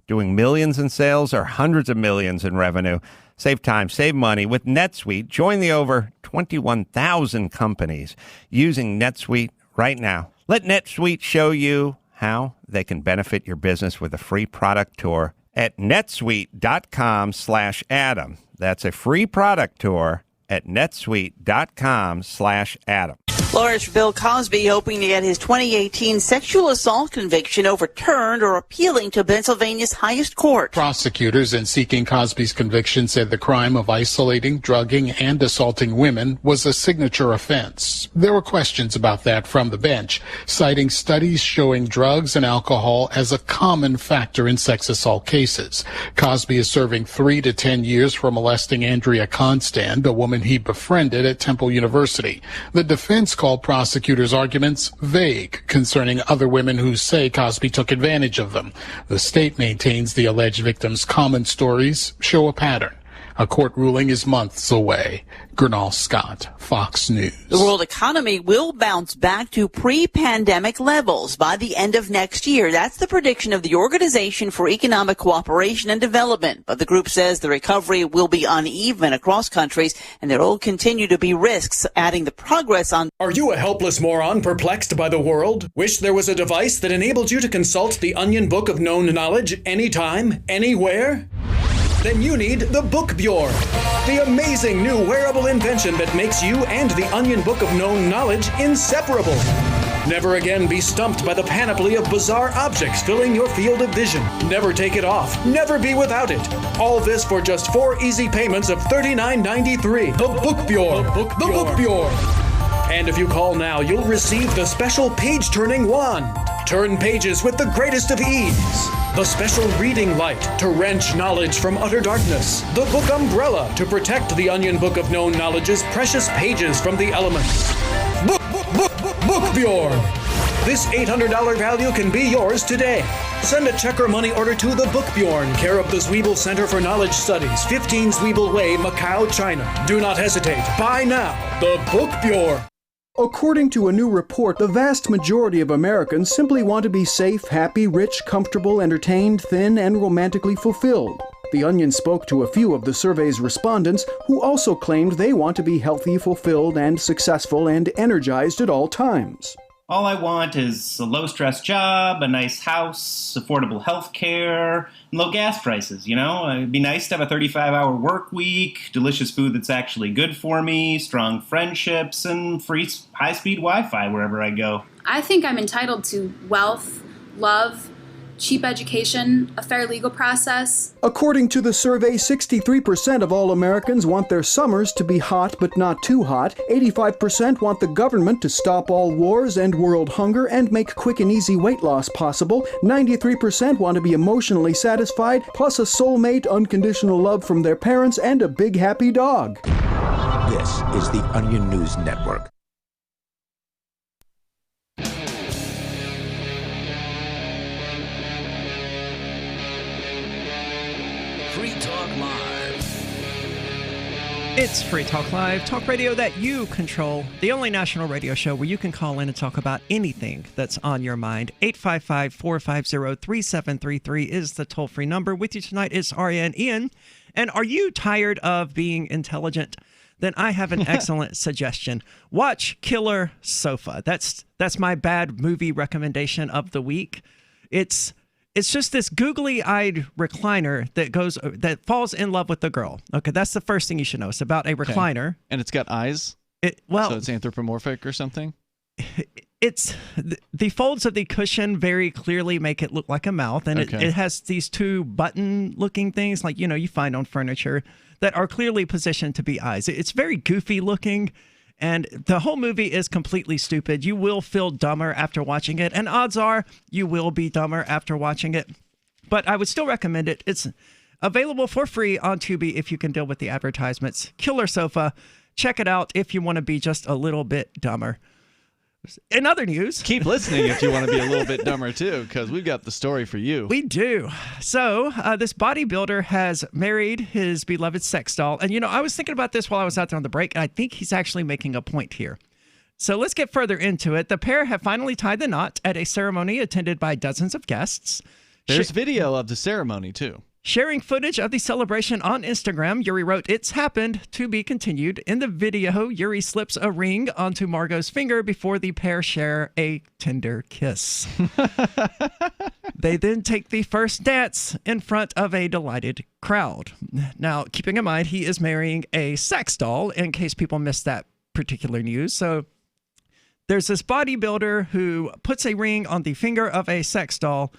doing millions in sales or hundreds of millions in revenue. Save time, save money with NetSuite. Join the over 21,000 companies using NetSuite right now. Let NetSuite show you how they can benefit your business with a free product tour at netsuite.com/Adam. That's a free product tour at netsuite.com/Adam. Lawyers for Bill Cosby hoping to get his 2018 sexual assault conviction overturned or appealing to Pennsylvania's highest court. Prosecutors in seeking Cosby's conviction said the crime of isolating, drugging, and assaulting women was a signature offense. There were questions about that from the bench, citing studies showing drugs and alcohol as a common factor in sex assault cases. Cosby is serving 3 to 10 years for molesting Andrea Constand, a woman he befriended at Temple University. The defense called prosecutors' arguments vague concerning other women who say Cosby took advantage of them. The state maintains the alleged victims' common stories show a pattern. A court ruling is months away. Gernal Scott, Fox News. The world economy will bounce back to pre-pandemic levels by the end of next year. That's the prediction of the Organization for Economic Cooperation and Development. But the group says the recovery will be uneven across countries, and there will continue to be risks, adding the progress on. Are you a helpless moron perplexed by the world? Wish there was a device that enabled you to consult the Onion Book of Known Knowledge anytime, anywhere? Then you need the Book Bjorn, the amazing new wearable invention that makes you and the Onion Book of Known Knowledge inseparable. Never again be stumped by the panoply of bizarre objects filling your field of vision. Never take it off. Never be without it. All this for just 4 easy payments of $39.93. The Book Bjorn. The Book Bjorn. And if you call now, you'll receive the special page-turning wand. Turn pages with the greatest of ease. The special reading light to wrench knowledge from utter darkness. The book umbrella to protect the Onion Book of Known Knowledge's precious pages from the elements. Book Bjorn. This $800 value can be yours today. Send a check or money order to the Book Bjorn, care of the Zwiebel Center for Knowledge Studies, 15 Zwiebel Way, Macau, China. Do not hesitate. Buy now. The Book Bjorn. According to a new report, the vast majority of Americans simply want to be safe, happy, rich, comfortable, entertained, thin, and romantically fulfilled. The Onion spoke to a few of the survey's respondents who also claimed they want to be healthy, fulfilled, and successful and energized at all times. All I want is a low-stress job, a nice house, affordable health care, and low gas prices, you know? It'd be nice to have a 35-hour work week, delicious food that's actually good for me, strong friendships, and free high-speed Wi-Fi wherever I go. I think I'm entitled to wealth, love, cheap education, a fair legal process. According to the survey, 63% of all Americans want their summers to be hot but not too hot. 85% want the government to stop all wars, end world hunger, and make quick and easy weight loss possible. 93% want to be emotionally satisfied, plus a soulmate, unconditional love from their parents, and a big happy dog. This is the Onion News Network. Free Talk Live. It's Free Talk Live, talk radio that you control. The only national radio show where you can call in and talk about anything that's on your mind. 855-450-3733 is the toll-free number. With you tonight is Aria and Ian. And are you tired of being intelligent? Then I have an excellent suggestion. Watch Killer Sofa. That's my bad movie recommendation of the week. It's just this googly-eyed recliner that falls in love with the girl. Okay, that's the first thing you should know. It's about a recliner. Okay. And it's got eyes? So it's anthropomorphic or something? It's the folds of the cushion very clearly make it look like a mouth, and it has these two button-looking things like, you find on furniture that are clearly positioned to be eyes. It's very goofy looking. And the whole movie is completely stupid. You will feel dumber after watching it. And odds are you will be dumber after watching it. But I would still recommend it. It's available for free on Tubi if you can deal with the advertisements. Killer Sofa. Check it out if you want to be just a little bit dumber. In other news... Keep listening if you want to be a little bit dumber, too, because we've got the story for you. We do. So, this bodybuilder has married his beloved sex doll. And, I was thinking about this while I was out there on the break, and I think he's actually making a point here. So, let's get further into it. The pair have finally tied the knot at a ceremony attended by dozens of guests. There's video of the ceremony, too. Sharing footage of the celebration on Instagram, Yuri wrote, "It's happened, to be continued." In the video, Yuri slips a ring onto Margot's finger before the pair share a tender kiss. They then take the first dance in front of a delighted crowd. Now, keeping in mind, he is marrying a sex doll, in case people missed that particular news. So there's this bodybuilder who puts a ring on the finger of a sex doll,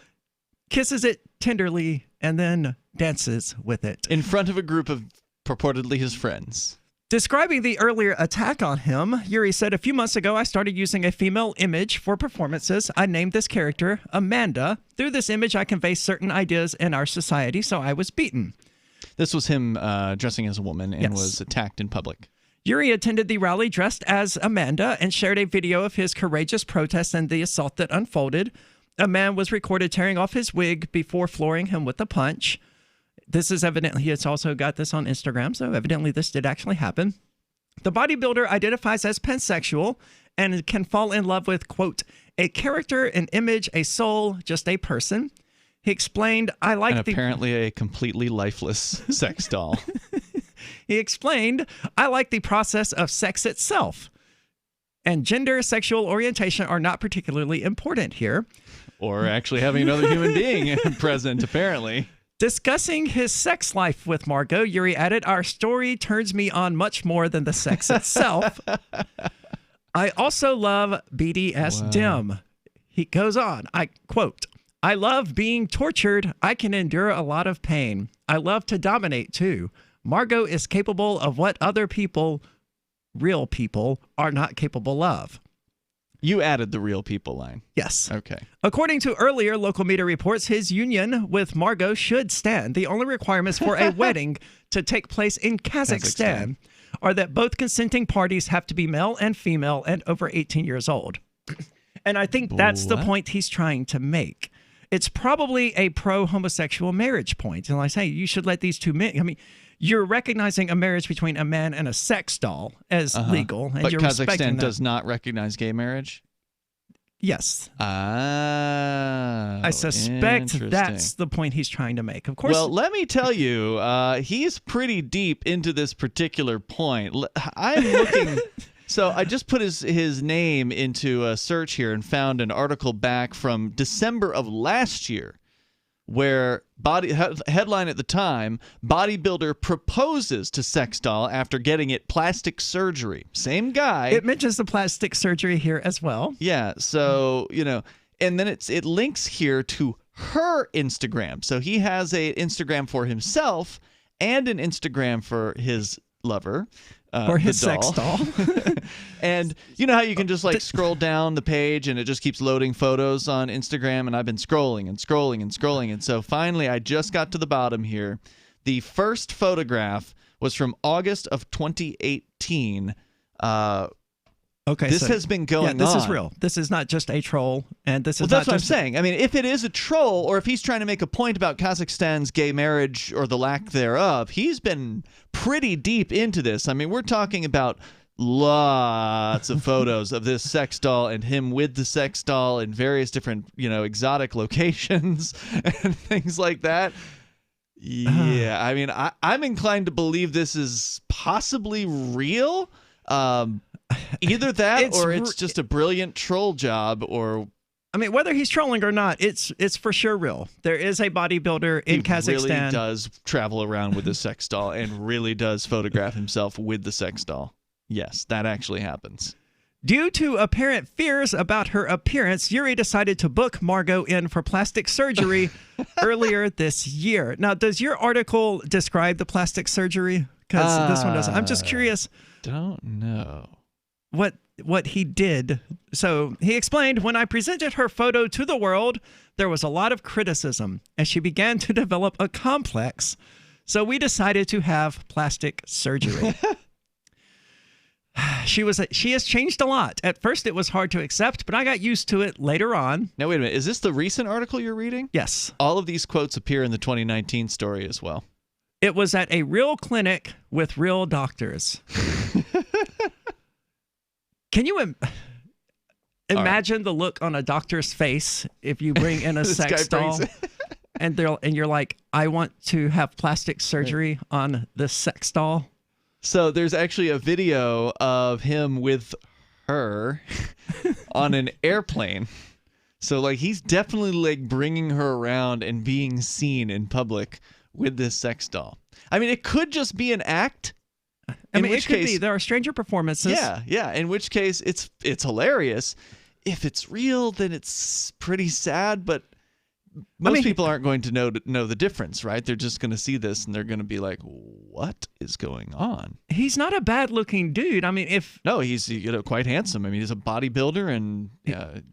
kisses it tenderly, and then dances with it. In front of a group of purportedly his friends. Describing the earlier attack on him, Yuri said, "A few months ago, I started using a female image for performances. I named this character Amanda. Through this image, I convey certain ideas in our society, so I was beaten." This was him dressing as a woman and was attacked in public. Yuri attended the rally dressed as Amanda and shared a video of his courageous protest and the assault that unfolded. A man was recorded tearing off his wig before flooring him with a punch. This is evidently, it's also got this on Instagram, so evidently this did actually happen. The bodybuilder identifies as pansexual and can fall in love with, quote, a character, an image, a soul, just a person. He explained, I like and apparently a completely lifeless sex doll. He explained, I like the process of sex itself. And gender, sexual orientation are not particularly important here. Or actually having another human being present, apparently. Discussing his sex life with Margot, Yuri added, our story turns me on much more than the sex itself. I also love BDSM. He goes on, I quote, I love being tortured. I can endure a lot of pain. I love to dominate too. Margot is capable of what other people, real people, are not capable of. You added the real people line. Yes. Okay. According to earlier local media reports, his union with Margot should stand. The only requirements for a wedding to take place in Kazakhstan are that both consenting parties have to be male and female and over 18 years old. And I think that's the point he's trying to make. It's probably a pro-homosexual marriage point. And like I say, you should let these two men, I mean, you're recognizing a marriage between a man and a sex doll as legal. And but you're Kazakhstan does not recognize gay marriage? Yes. I suspect that's the point he's trying to make. Of course. Well, let me tell you, he's pretty deep into this particular point. I'm looking... So I just put his name into a search here and found an article back from December of last year where headline at the time, bodybuilder proposes to sex doll after getting it plastic surgery. Same guy. It mentions the plastic surgery here as well. Yeah, so, and then it links here to her Instagram. So he has an Instagram for himself and an Instagram for his lover. Or his sex doll. And you know how you can just scroll down the page and it just keeps loading photos on Instagram, and I've been scrolling and scrolling and scrolling, and so finally I just got to the bottom here. The first photograph was from August of 2018. Okay, this has been going on. Yeah, this is real. This is not just a troll, and this is that's not what just I'm saying. I mean, if it is a troll, or if he's trying to make a point about Kazakhstan's gay marriage or the lack thereof, he's been pretty deep into this. I mean, we're talking about lots of photos of this sex doll and him with the sex doll in various different, exotic locations and things like that. Yeah, I mean, I'm inclined to believe this is possibly real. Either that or it's just a brilliant troll job, or... I mean, whether he's trolling or not, it's for sure real. There is a bodybuilder in Kazakhstan. He really does travel around with a sex doll and really does photograph himself with the sex doll. Yes, that actually happens. Due to apparent fears about her appearance, Yuri decided to book Margot in for plastic surgery earlier this year. Now, does your article describe the plastic surgery? Because this one doesn't. I'm just curious. Don't know. What he did. So he explained, when I presented her photo to the world, there was a lot of criticism, and she began to develop a complex. So we decided to have plastic surgery. She has changed a lot. At first, it was hard to accept, but I got used to it later on. Now, wait a minute. Is this the recent article you're reading? Yes. All of these quotes appear in the 2019 story as well. It was at a real clinic with real doctors. Can you imagine the look on a doctor's face if you bring in a sex doll and you're like, I want to have plastic surgery on this sex doll? So there's actually a video of him with her on an airplane. So he's definitely bringing her around and being seen in public with this sex doll. I mean, it could just be an act. I mean, it could be. There are stranger performances. Yeah. In which case, it's hilarious. If it's real, then it's pretty sad. But most people aren't going to know the difference, right? They're just going to see this and they're going to be like, "What is going on?" He's not a bad-looking dude. I mean, he's quite handsome. I mean, he's a bodybuilder, and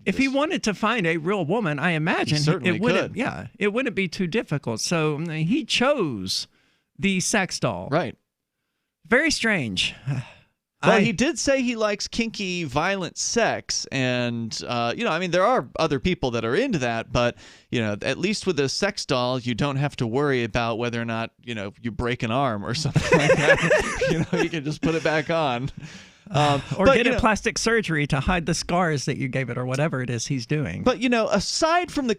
if he wanted to find a real woman, I imagine it wouldn't. Yeah, it wouldn't be too difficult. So he chose the sex doll. Right. Very strange. Well, he did say he likes kinky, violent sex, and there are other people that are into that, but at least with a sex doll, you don't have to worry about whether or not you break an arm or something like that. You can just put it back on. Or get a plastic surgery to hide the scars that you gave it, or whatever it is he's doing. But aside from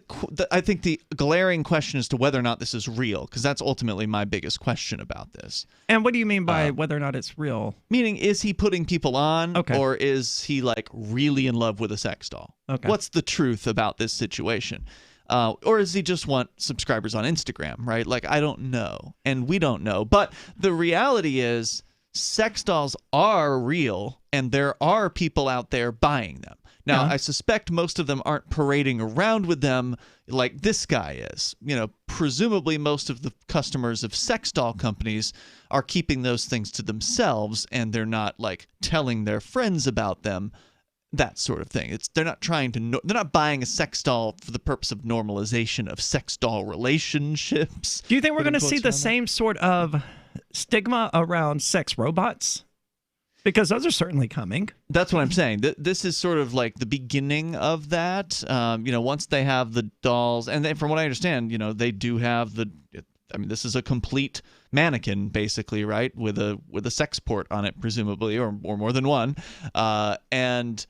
I think the glaring question as to whether or not this is real, because that's ultimately my biggest question about this. And what do you mean by whether or not it's real? Meaning, is he putting people on, or is he really in love with a sex doll? Okay. What's the truth about this situation? Or does he just want subscribers on Instagram, right? I don't know, and we don't know. But the reality is, sex dolls are real, and there are people out there buying them. Now, I suspect most of them aren't parading around with them like this guy is. Presumably most of the customers of sex doll companies are keeping those things to themselves, and they're not telling their friends about them, that sort of thing. They're not trying to they're not buying a sex doll for the purpose of normalization of sex doll relationships. Do you think we're going to see the same sort of stigma around sex robots? Because those are certainly coming. That's what I'm saying. This is sort of the beginning of that. Once they have the dolls, and then, from what I understand, they do have this is a complete mannequin, basically, right? With a sex port on it, presumably, or more than one. And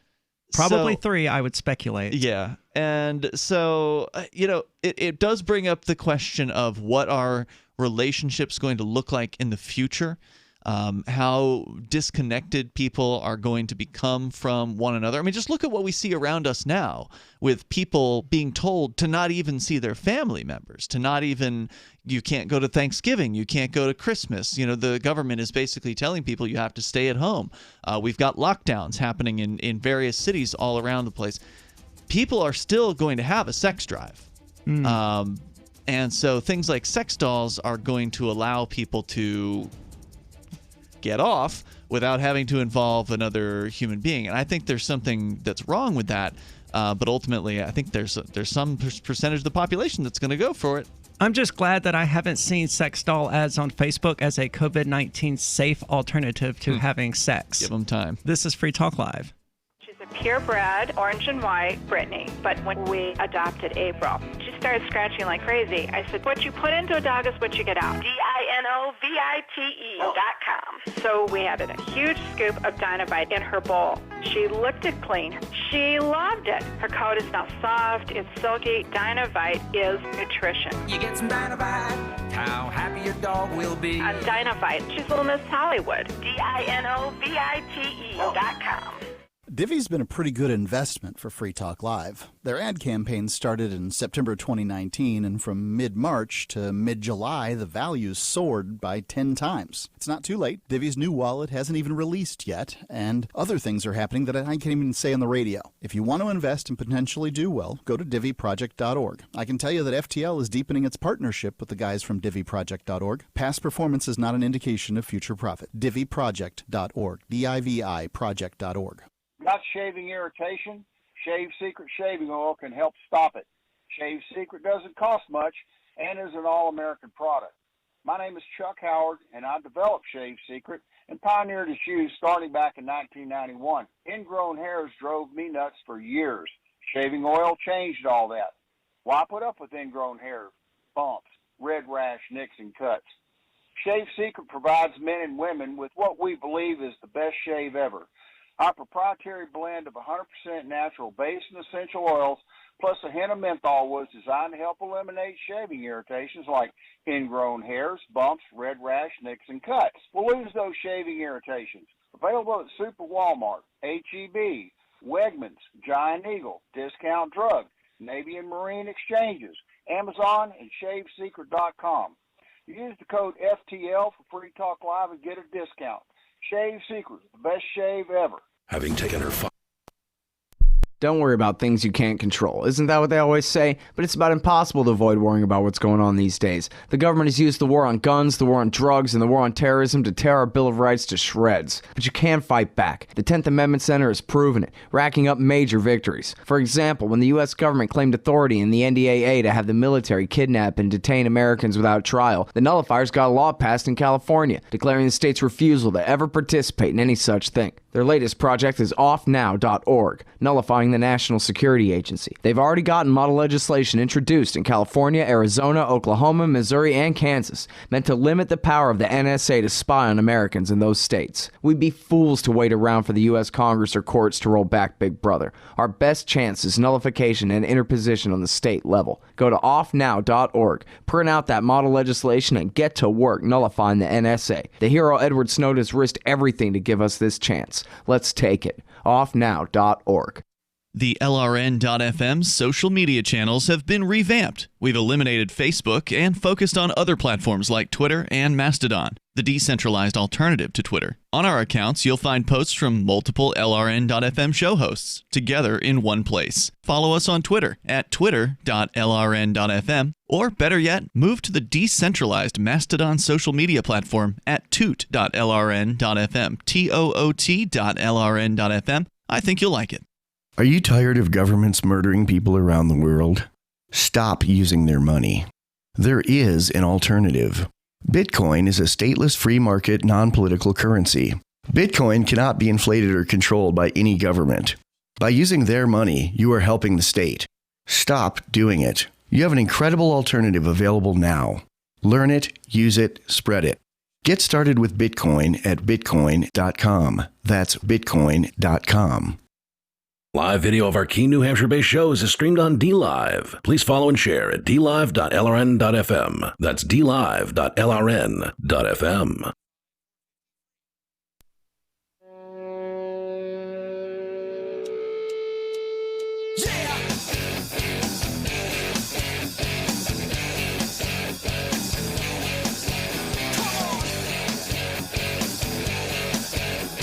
probably 3, I would speculate. Yeah. And so, it does bring up the question of what are relationships going to look like in the future, how disconnected people are going to become from one another. I mean, just look at what we see around us now, with people being told to not even see their family members, you can't go to Thanksgiving, you can't go to Christmas. The government is basically telling people you have to stay at home. We've got lockdowns happening in various cities all around the place. People are still going to have a sex drive. And so things like sex dolls are going to allow people to get off without having to involve another human being. And I think there's something that's wrong with that. But ultimately, I think there's some percentage of the population that's going to go for it. I'm just glad that I haven't seen sex doll ads on Facebook as a COVID-19 safe alternative to having sex. Give them time. This is Free Talk Live. Purebred, orange and white, Brittany. But when we adopted April, she started scratching like crazy. I said, what you put into a dog is what you get out. DINOVITE.com. So we had a huge scoop of Dinovite in her bowl. She licked it clean. She loved it. Her coat is now soft. It's silky. Dinovite is nutrition. You get some Dinovite, how happy your dog will be. On Dinovite, she's Little Miss Hollywood. DINOVITE.com. Divvy's been a pretty good investment for Free Talk Live. Their ad campaign started in September 2019, and from mid-March to mid-July, the values soared by 10 times. It's not too late. Divvy's new wallet hasn't even released yet, and other things are happening that I can't even say on the radio. If you want to invest and potentially do well, go to divvyproject.org. I can tell you that FTL is deepening its partnership with the guys from divvyproject.org. Past performance is not an indication of future profit. divvyproject.org. DIVI project.org. Got shaving irritation? Shave Secret shaving oil can help stop it. Shave Secret doesn't cost much and is an all-American product. My name is Chuck Howard, and I developed Shave Secret and pioneered its use starting back in 1991. Ingrown hairs drove me nuts for years. Shaving oil changed all that. Why put up with ingrown hair, bumps, red rash, nicks, and cuts? Shave Secret provides men and women with what we believe is the best shave ever. Our proprietary blend of 100% natural base and essential oils plus a hint of menthol was designed to help eliminate shaving irritations like ingrown hairs, bumps, red rash, nicks, and cuts. We'll lose those shaving irritations. Available at Super Walmart, H-E-B, Wegmans, Giant Eagle, Discount Drug, Navy and Marine Exchanges, Amazon, and ShaveSecret.com. Use the code FTL for Free Talk Live and get a discount. Shave Secret, the best shave ever. Having taken her Don't worry about things you can't control. Isn't that what they always say? But it's about impossible to avoid worrying about what's going on these days. The government has used the war on guns, the war on drugs, and the war on terrorism to tear our Bill of Rights to shreds. But you can fight back. The 10th Amendment Center has proven it, racking up major victories. For example, when the U.S. government claimed authority in the NDAA to have the military kidnap and detain Americans without trial, the nullifiers got a law passed in California, declaring the state's refusal to ever participate in any such thing. Their latest project is offnow.org, nullifying the National Security Agency. They've already gotten model legislation introduced in California, Arizona, Oklahoma, Missouri, and Kansas, meant to limit the power of the NSA to spy on Americans in those states. We'd be fools to wait around for the U.S. Congress or courts to roll back Big Brother. Our best chance is nullification and interposition on the state level. Go to offnow.org, print out that model legislation, and get to work nullifying the NSA. The hero Edward Snowden has risked everything to give us this chance. Let's take it. Offnow.org. The LRN.FM social media channels have been revamped. We've eliminated Facebook and focused on other platforms like Twitter and Mastodon, the decentralized alternative to Twitter. On our accounts, you'll find posts from multiple LRN.FM show hosts together in one place. Follow us on Twitter at twitter.lrn.fm, or better yet, move to the decentralized Mastodon social media platform at toot.lrn.fm, toot.lrn.fm. I think you'll like it. Are you tired of governments murdering people around the world? Stop using their money. There is an alternative. Bitcoin is a stateless free market non-political currency. Bitcoin cannot be inflated or controlled by any government. By using their money, you are helping the state. Stop doing it. You have an incredible alternative available now. Learn it, use it, spread it. Get started with Bitcoin at bitcoin.com. That's bitcoin.com. Live video of our key New Hampshire-based shows is streamed on DLive. Please follow and share at dlive.lrn.fm. That's dlive.lrn.fm.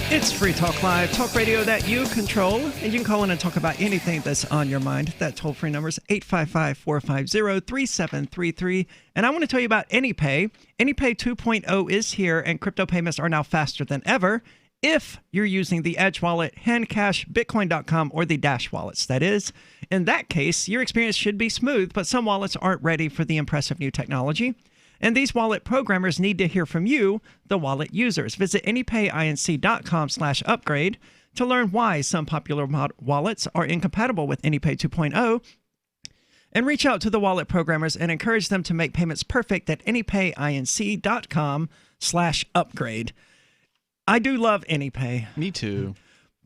It's Free Talk Live, talk radio that you control, and you can call in and talk about anything that's on your mind. That toll-free number is 855-450-3733, and I want to tell you about AnyPay. AnyPay 2.0 is here, and crypto payments are now faster than ever if you're using the Edge Wallet, Handcash, Bitcoin.com, or the Dash wallets. That is, in that case, your experience should be smooth, but some wallets aren't ready for the impressive new technology. And these wallet programmers need to hear from you, the wallet users. Visit anypayinc.com/upgrade to learn why some popular wallets are incompatible with AnyPay 2.0, and reach out to the wallet programmers and encourage them to make payments perfect at anypayinc.com/upgrade. I do love AnyPay. Me too.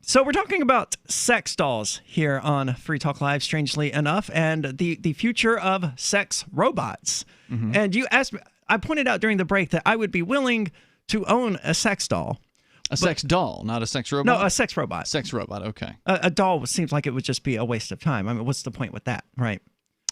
So we're talking about sex dolls here on Free Talk Live, strangely enough, and the future of sex robots. Mm-hmm. And you asked me, I pointed out during the break that I would be willing to own a sex doll. Sex doll, not a sex robot? No, a sex robot. Sex robot, okay. A doll seems like it would just be a waste of time. I mean, what's the point with that, right?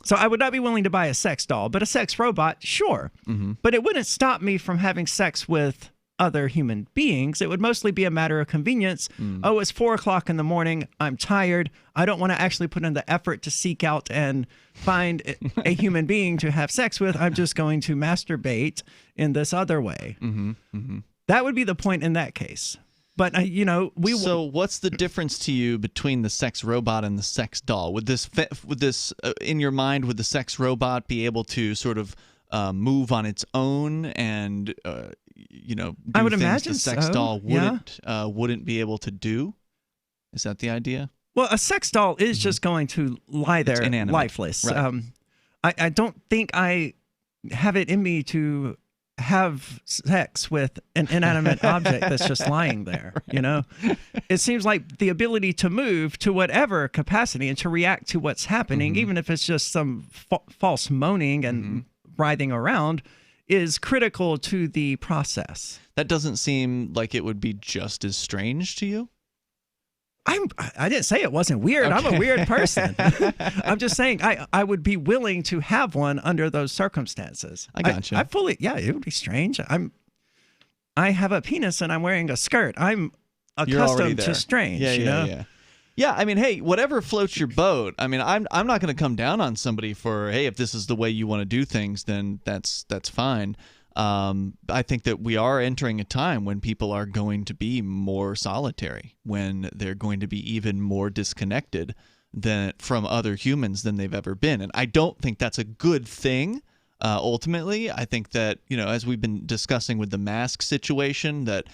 So I would not be willing to buy a sex doll, but a sex robot, sure. Mm-hmm. But it wouldn't stop me from having sex with other human beings. It would mostly be a matter of convenience. Oh, it's 4 o'clock in the morning. I'm tired. I don't want to actually put in the effort to seek out and find a human being to have sex with. I'm just going to masturbate in this other way. Mm-hmm. Mm-hmm. That would be the point in that case. But, So what's the difference to you between the sex robot and the sex doll? Would this in your mind, would the sex robot be able to sort of move on its own and do I would things imagine the sex so. doll wouldn't be able to do? Is that the idea? Well, a sex doll is just going to lie there lifeless. Right. I don't think I have it in me to have sex with an inanimate object that's just lying there, It seems like the ability to move to whatever capacity and to react to what's happening, even if it's just some false moaning and writhing around, is critical to the process. That doesn't seem like it would be just as strange to you? I didn't say it wasn't weird. Okay. I'm a weird person. I'm just saying I would be willing to have one under those circumstances. I gotcha. It would be strange. I have a penis and I'm wearing a skirt. I'm accustomed to strange, Yeah. Yeah, I mean, hey, whatever floats your boat. I mean, I'm not going to come down on somebody for, hey, if this is the way you want to do things, then that's fine. I think that we are entering a time when people are going to be more solitary, when they're going to be even more disconnected from other humans than they've ever been. And I don't think that's a good thing. Ultimately, I think that, as we've been discussing with the mask situation, that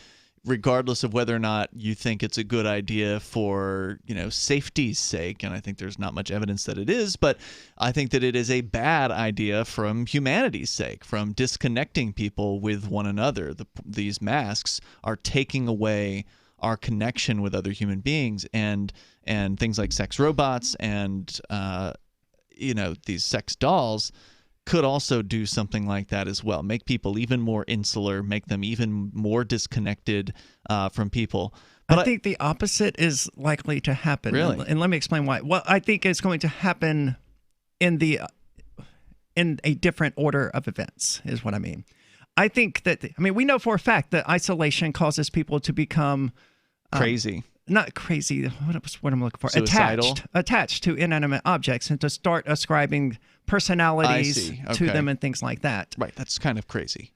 regardless of whether or not you think it's a good idea for, safety's sake, and I think there's not much evidence that it is, but I think that it is a bad idea from humanity's sake, from disconnecting people with one another. These masks are taking away our connection with other human beings, and things like sex robots and, these sex dolls could also do something like that as well. Make people even more insular, make them even more disconnected from people. But I think the opposite is likely to happen. Really? And let me explain why. Well, I think it's going to happen in a different order of events, is what I mean. I think that, we know for a fact that isolation causes people to become crazy. Not crazy. What I'm looking for? Suicidal? Attached to inanimate objects, and to start ascribing personalities to them and things like that. Right. That's kind of crazy.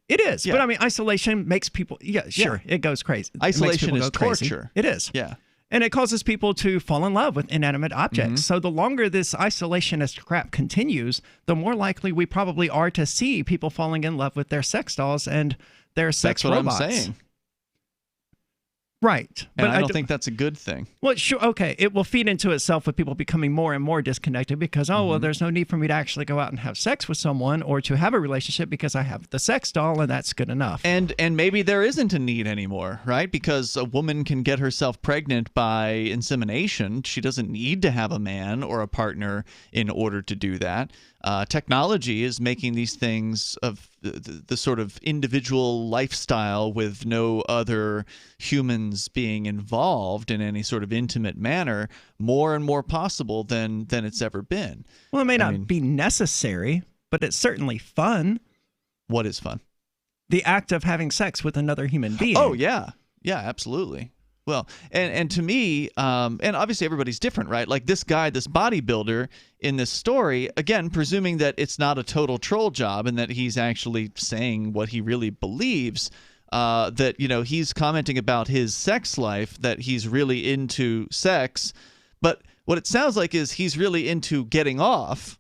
It is. Yeah. But isolation makes people, it goes crazy. Isolation is torture. It is. Yeah. And it causes people to fall in love with inanimate objects. Mm-hmm. So the longer this isolationist crap continues, the more likely we probably are to see people falling in love with their sex dolls and their sex robots. That's what I'm saying. Right. And I don't think that's a good thing. Well, sure. Okay. It will feed into itself with people becoming more and more disconnected because, well, there's no need for me to actually go out and have sex with someone or to have a relationship because I have the sex doll and that's good enough. And maybe there isn't a need anymore, right? Because a woman can get herself pregnant by insemination. She doesn't need to have a man or a partner in order to do that. Technology is making these things of the sort of individual lifestyle with no other humans being involved in any sort of intimate manner more and more possible than it's ever been. Well, it may not be necessary, but it's certainly fun. What is fun? The act of having sex with another human being. Oh, yeah. Yeah, absolutely. Well, and to me, and obviously everybody's different, right? Like this guy, this bodybuilder in this story, again, presuming that it's not a total troll job and that he's actually saying what he really believes, that, he's commenting about his sex life, that he's really into sex. But what it sounds like is he's really into getting off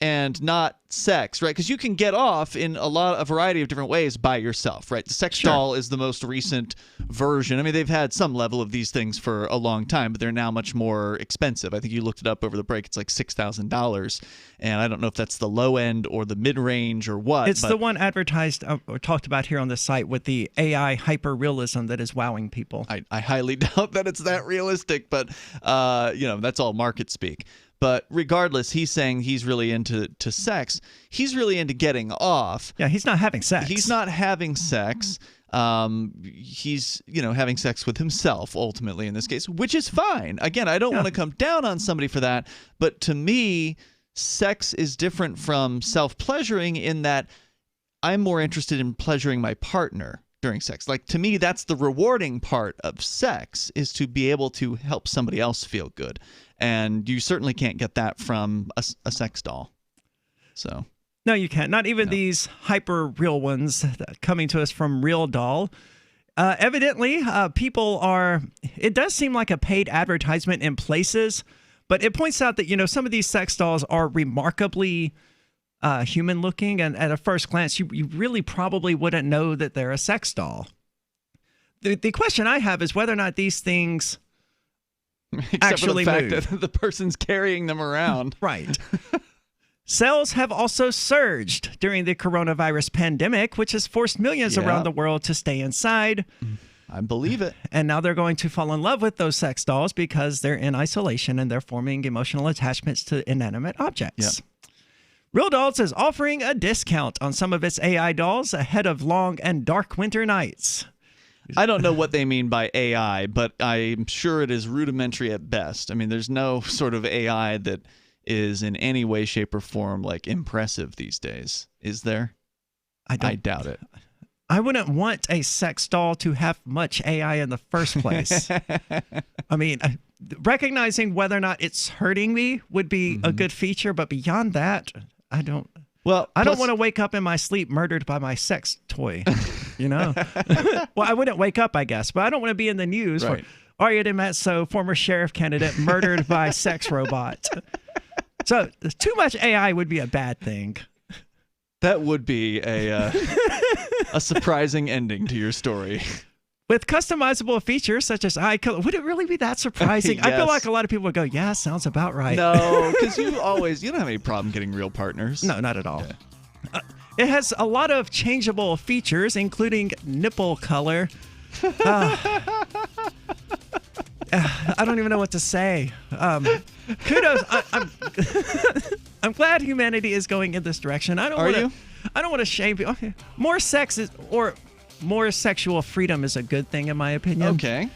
and not sex, right? Because you can get off in a variety of different ways by yourself, right? The sex doll is the most recent version. They've had some level of these things for a long time, but they're now much more expensive. I think you looked it up over the break. It's like $6,000. And I don't know if that's the low end or the mid-range or what. It's the one advertised or talked about here on the site with the AI hyper-realism that is wowing people. I highly doubt that it's that realistic, but, that's all market speak. But regardless, he's saying he's really into sex. He's really into getting off. Yeah, he's not having sex. He's not having sex. He's, having sex with himself, ultimately, in this case, which is fine. Again, I don't want to come down on somebody for that. But to me, sex is different from self-pleasuring in that I'm more interested in pleasuring my partner during sex. Like, to me, that's the rewarding part of sex, is to be able to help somebody else feel good. And you certainly can't get that from a sex doll. So no, you can't. Not even these hyper real ones coming to us from Real Doll. Evidently, people are. It does seem like a paid advertisement in places, but it points out that some of these sex dolls are remarkably human looking, and at a first glance, you really probably wouldn't know that they're a sex doll. The question I have is whether or not these things. Except actually for the fact move. that the person's carrying them around. Right. Sales have also surged during the coronavirus pandemic, which has forced millions around the world to stay inside. I believe it. And now they're going to fall in love with those sex dolls because they're in isolation and they're forming emotional attachments to inanimate objects. Yep. Real Dolls is offering a discount on some of its AI dolls ahead of long and dark winter nights. I don't know what they mean by AI, but I'm sure it is rudimentary at best. There's no sort of AI that is in any way, shape, or form impressive these days. Is there? I doubt it. I wouldn't want a sex doll to have much AI in the first place. recognizing whether or not it's hurting me would be a good feature, but beyond that, I don't. Well, I don't want to wake up in my sleep murdered by my sex toy, you know? Well, I wouldn't wake up, I guess, but I don't want to be in the news Right. for Arya DeMetzo, former sheriff candidate, murdered by sex robot. So too much AI would be a bad thing. That would be a surprising ending to your story. With customizable features such as eye color, would it really be that surprising? I feel Yes. like a lot of people would go, yeah, sounds about right. No, because you don't have any problem getting real partners. No, not at all. It has a lot of changeable features, including nipple color. I don't even know what to say. Kudos. I'm glad humanity is going in this direction. I don't want to shame people. Okay. More sexual freedom is a good thing, in my opinion. Okay.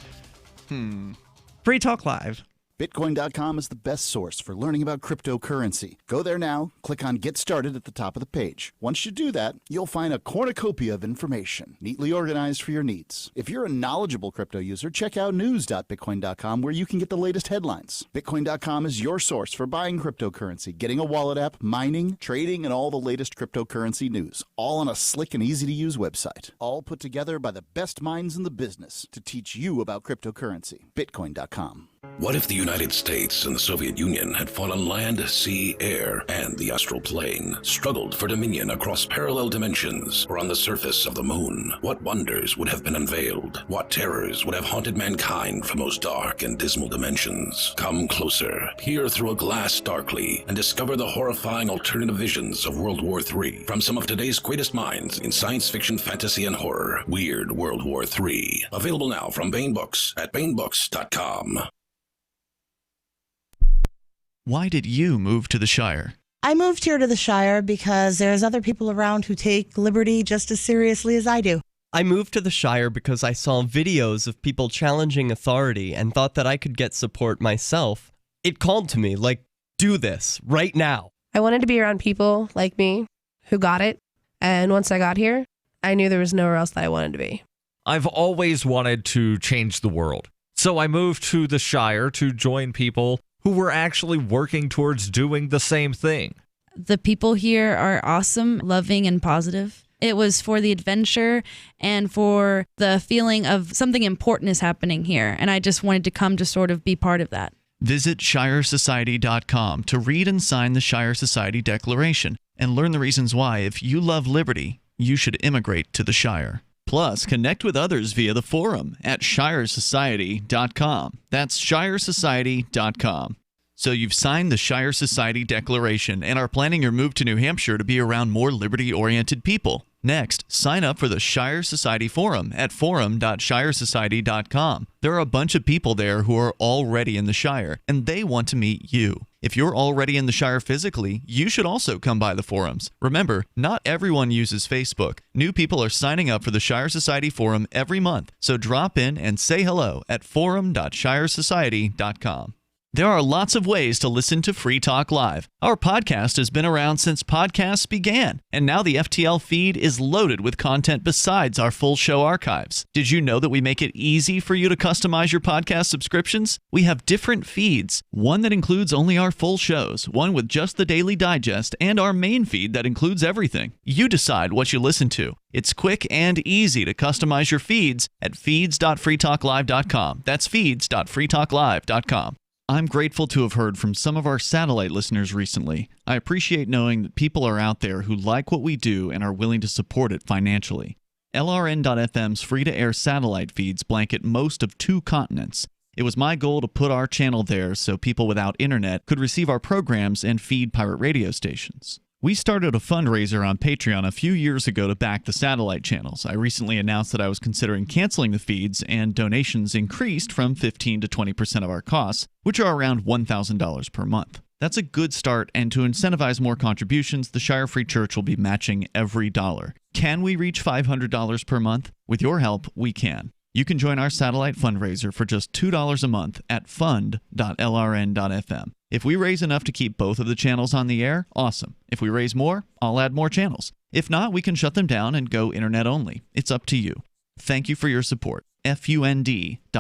Free Talk Live. Bitcoin.com is the best source for learning about cryptocurrency. Go there now, click on Get Started at the top of the page. Once you do that, you'll find a cornucopia of information, neatly organized for your needs. If you're a knowledgeable crypto user, check out news.bitcoin.com where you can get the latest headlines. Bitcoin.com is your source for buying cryptocurrency, getting a wallet app, mining, trading, and all the latest cryptocurrency news, all on a slick and easy-to-use website. All put together by the best minds in the business to teach you about cryptocurrency. Bitcoin.com. What if the United States and the Soviet Union had fought on land, sea, air, and the astral plane, struggled for dominion across parallel dimensions or on the surface of the moon? What wonders would have been unveiled? What terrors would have haunted mankind from those dark and dismal dimensions? Come closer, peer through a glass darkly, and discover the horrifying alternative visions of World War III from some of today's greatest minds in science fiction, fantasy, and horror. Weird World War III. Available now from Baen Books at baenbooks.com. Why did you move to the Shire? I moved here to the Shire because there's other people around who take liberty just as seriously as I do. I moved to the Shire because I saw videos of people challenging authority and thought that I could get support myself. It called to me, like, do this, right now. I wanted to be around people like me who got it, and once I got here, I knew there was nowhere else that I wanted to be. I've always wanted to change the world, so I moved to the Shire to join people who were actually working towards doing the same thing. The people here are awesome, loving, and positive. It was for the adventure and for the feeling of something important is happening here, and I just wanted to come to sort of be part of that. Visit ShireSociety.com to read and sign the Shire Society Declaration and learn the reasons why, if you love liberty, you should immigrate to the Shire. Plus, connect with others via the forum at ShireSociety.com. That's ShireSociety.com. So you've signed the Shire Society Declaration and are planning your move to New Hampshire to be around more liberty-oriented people. Next, sign up for the Shire Society Forum at forum.shiresociety.com. There are a bunch of people there who are already in the Shire, and they want to meet you. If you're already in the Shire physically, you should also come by the forums. Remember, not everyone uses Facebook. New people are signing up for the Shire Society Forum every month, so drop in and say hello at forum.shiresociety.com. There are lots of ways to listen to Free Talk Live. Our podcast has been around since podcasts began, and now the FTL feed is loaded with content besides our full show archives. Did you know that we make it easy for you to customize your podcast subscriptions? We have different feeds, one that includes only our full shows, one with just the Daily Digest, and our main feed that includes everything. You decide what you listen to. It's quick and easy to customize your feeds at feeds.freetalklive.com. That's feeds.freetalklive.com. I'm grateful to have heard from some of our satellite listeners recently. I appreciate knowing that people are out there who like what we do and are willing to support it financially. LRN.FM's free-to-air satellite feeds blanket most of 2 continents. It was my goal to put our channel there so people without internet could receive our programs and feed pirate radio stations. We started a fundraiser on Patreon a few years ago to back the satellite channels. I recently announced that I was considering canceling the feeds, and donations increased from 15 to 20% of our costs, which are around $1,000 per month. That's a good start, and to incentivize more contributions, the Shire Free Church will be matching every dollar. Can we reach $500 per month? With your help, we can. You can join our satellite fundraiser for just $2 a month at fund.lrn.fm. If we raise enough to keep both of the channels on the air, awesome. If we raise more, I'll add more channels. If not, we can shut them down and go internet only. It's up to you. Thank you for your support. fund.lrn.fm.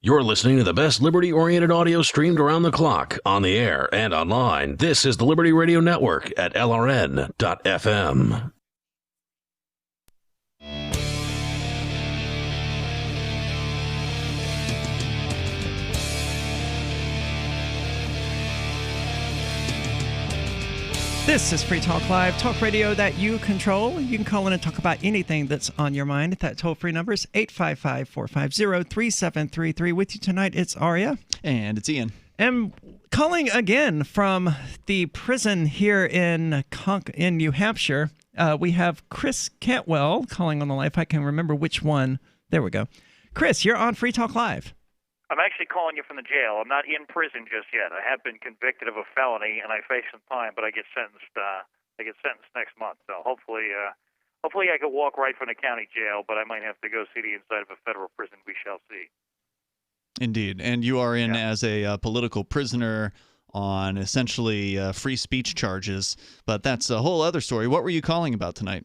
You're listening to the best liberty-oriented audio streamed around the clock, on the air, and online. This is the Liberty Radio Network at LRN.FM. This is Free Talk Live, talk radio that you control. You can call in and talk about anything that's on your mind. That toll-free number is 855-450-3733. With you tonight, it's Aria. And it's Ian. And calling again from the prison here in New Hampshire, we have Chris Cantwell calling on the line. If I can remember which one. There we go. Chris, you're on Free Talk Live. I'm actually calling you from the jail. I'm not in prison just yet. I have been convicted of a felony, and I face some time, but I get sentenced. Next month. So hopefully I could walk right from the county jail, but I might have to go see the inside of a federal prison. We shall see. Indeed, and you are in as a political prisoner on essentially free speech charges, but that's a whole other story. What were you calling about tonight?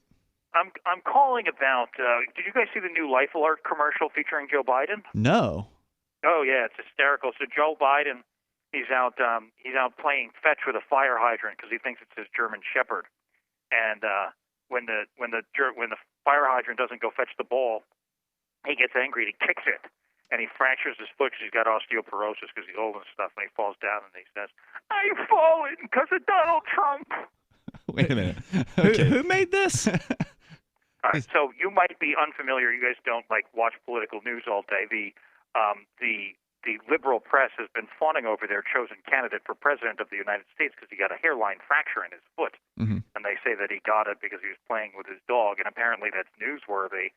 I'm calling about. Did you guys see the new Life Alert commercial featuring Joe Biden? No. Oh yeah, it's hysterical. So Joe Biden, he's out playing fetch with a fire hydrant because he thinks it's his German Shepherd, and when the fire hydrant doesn't go fetch the ball, he gets angry and he kicks it, and he fractures his foot because he's got osteoporosis because he's old and stuff, and he falls down and he says, "I've fallen because of Donald Trump." Wait a minute. Okay. Who made this? All right, so you might be unfamiliar. You guys don't watch political news all day. The liberal press has been fawning over their chosen candidate for president of the United States because he got a hairline fracture in his foot, and they say that he got it because he was playing with his dog, and apparently that's newsworthy.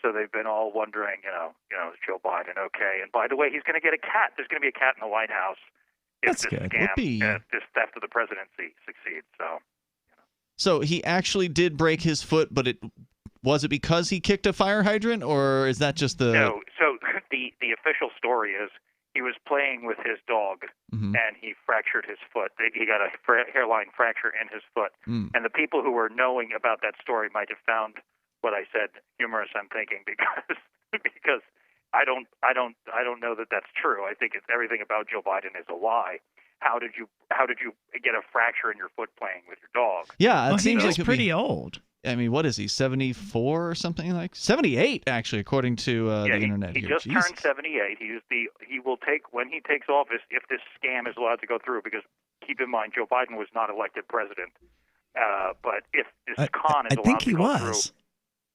So they've been all wondering, is Joe Biden okay? And by the way, he's going to get a cat. There's going to be a cat in the White House if That's this good. scam, this theft of the presidency succeeds. So he actually did break his foot, but was it because he kicked a fire hydrant, or is that just the... No, so the official story is he was playing with his dog, and he fractured his foot. He got a hairline fracture in his foot. And the people who were knowing about that story might have found what I said humorous, I'm thinking, because I don't know that that's true. I think everything about Joe Biden is a lie. How did you get a fracture in your foot playing with your dog? Yeah, it seems he's like pretty old. I mean, what is he, 74 or something 78, actually, according to the internet he here. just turned 78. He will take, when he takes office, if this scam is allowed to go through, because keep in mind, Joe Biden was not elected president. But if this con is allowed to go through.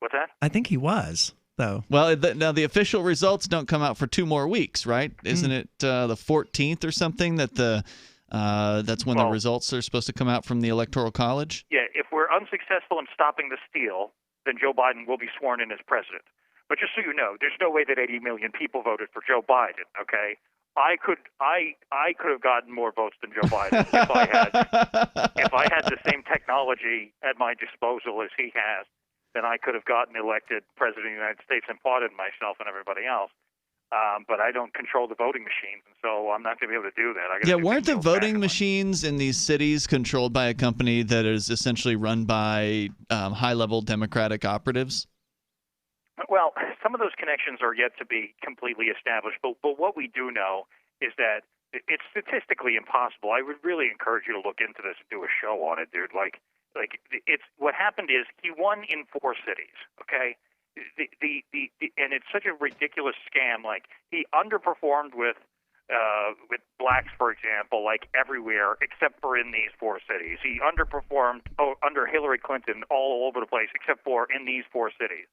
What's that? I think he was, though. Well, now the official results don't come out for 2 more weeks, right? Isn't it the 14th or something that that's when the results are supposed to come out from the Electoral College? Yeah, if we're unsuccessful in stopping the steal, then Joe Biden will be sworn in as president. But just so you know, there's no way that 80 million people voted for Joe Biden, okay? I could have gotten more votes than Joe Biden if I had the same technology at my disposal as he has. Then I could have gotten elected president of the United States and pardoned myself and everybody else. But I don't control the voting machines, and so I'm not going to be able to do that. Weren't the voting machines in these cities controlled by a company that is essentially run by high-level Democratic operatives? Well, some of those connections are yet to be completely established, but what we do know is that it's statistically impossible. I would really encourage you to look into this and do a show on it, dude. It's what happened is he won in 4 cities, okay? And it's such a ridiculous scam. Like, he underperformed with blacks, for example, everywhere except for in these 4 cities. He underperformed under Hillary Clinton all over the place except for in these 4 cities,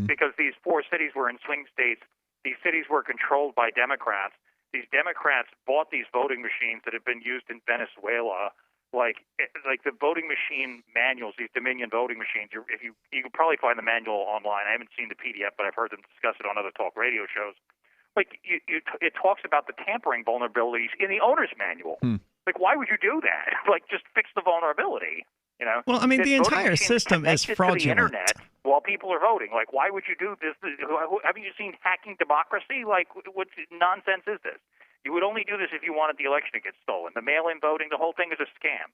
because these 4 cities were in swing states. These cities were controlled by Democrats. These Democrats bought these voting machines that had been used in Venezuela. Like the voting machine manuals, these Dominion voting machines. You can probably find the manual online. I haven't seen the PDF, but I've heard them discuss it on other talk radio shows. It talks about the tampering vulnerabilities in the owner's manual. Why would you do that? Just fix the vulnerability. Well, I mean, the entire system is fraudulent. To the internet while people are voting. Why would you do this? Haven't you seen Hacking Democracy? What nonsense is this? You would only do this if you wanted the election to get stolen. The mail-in voting, the whole thing is a scam.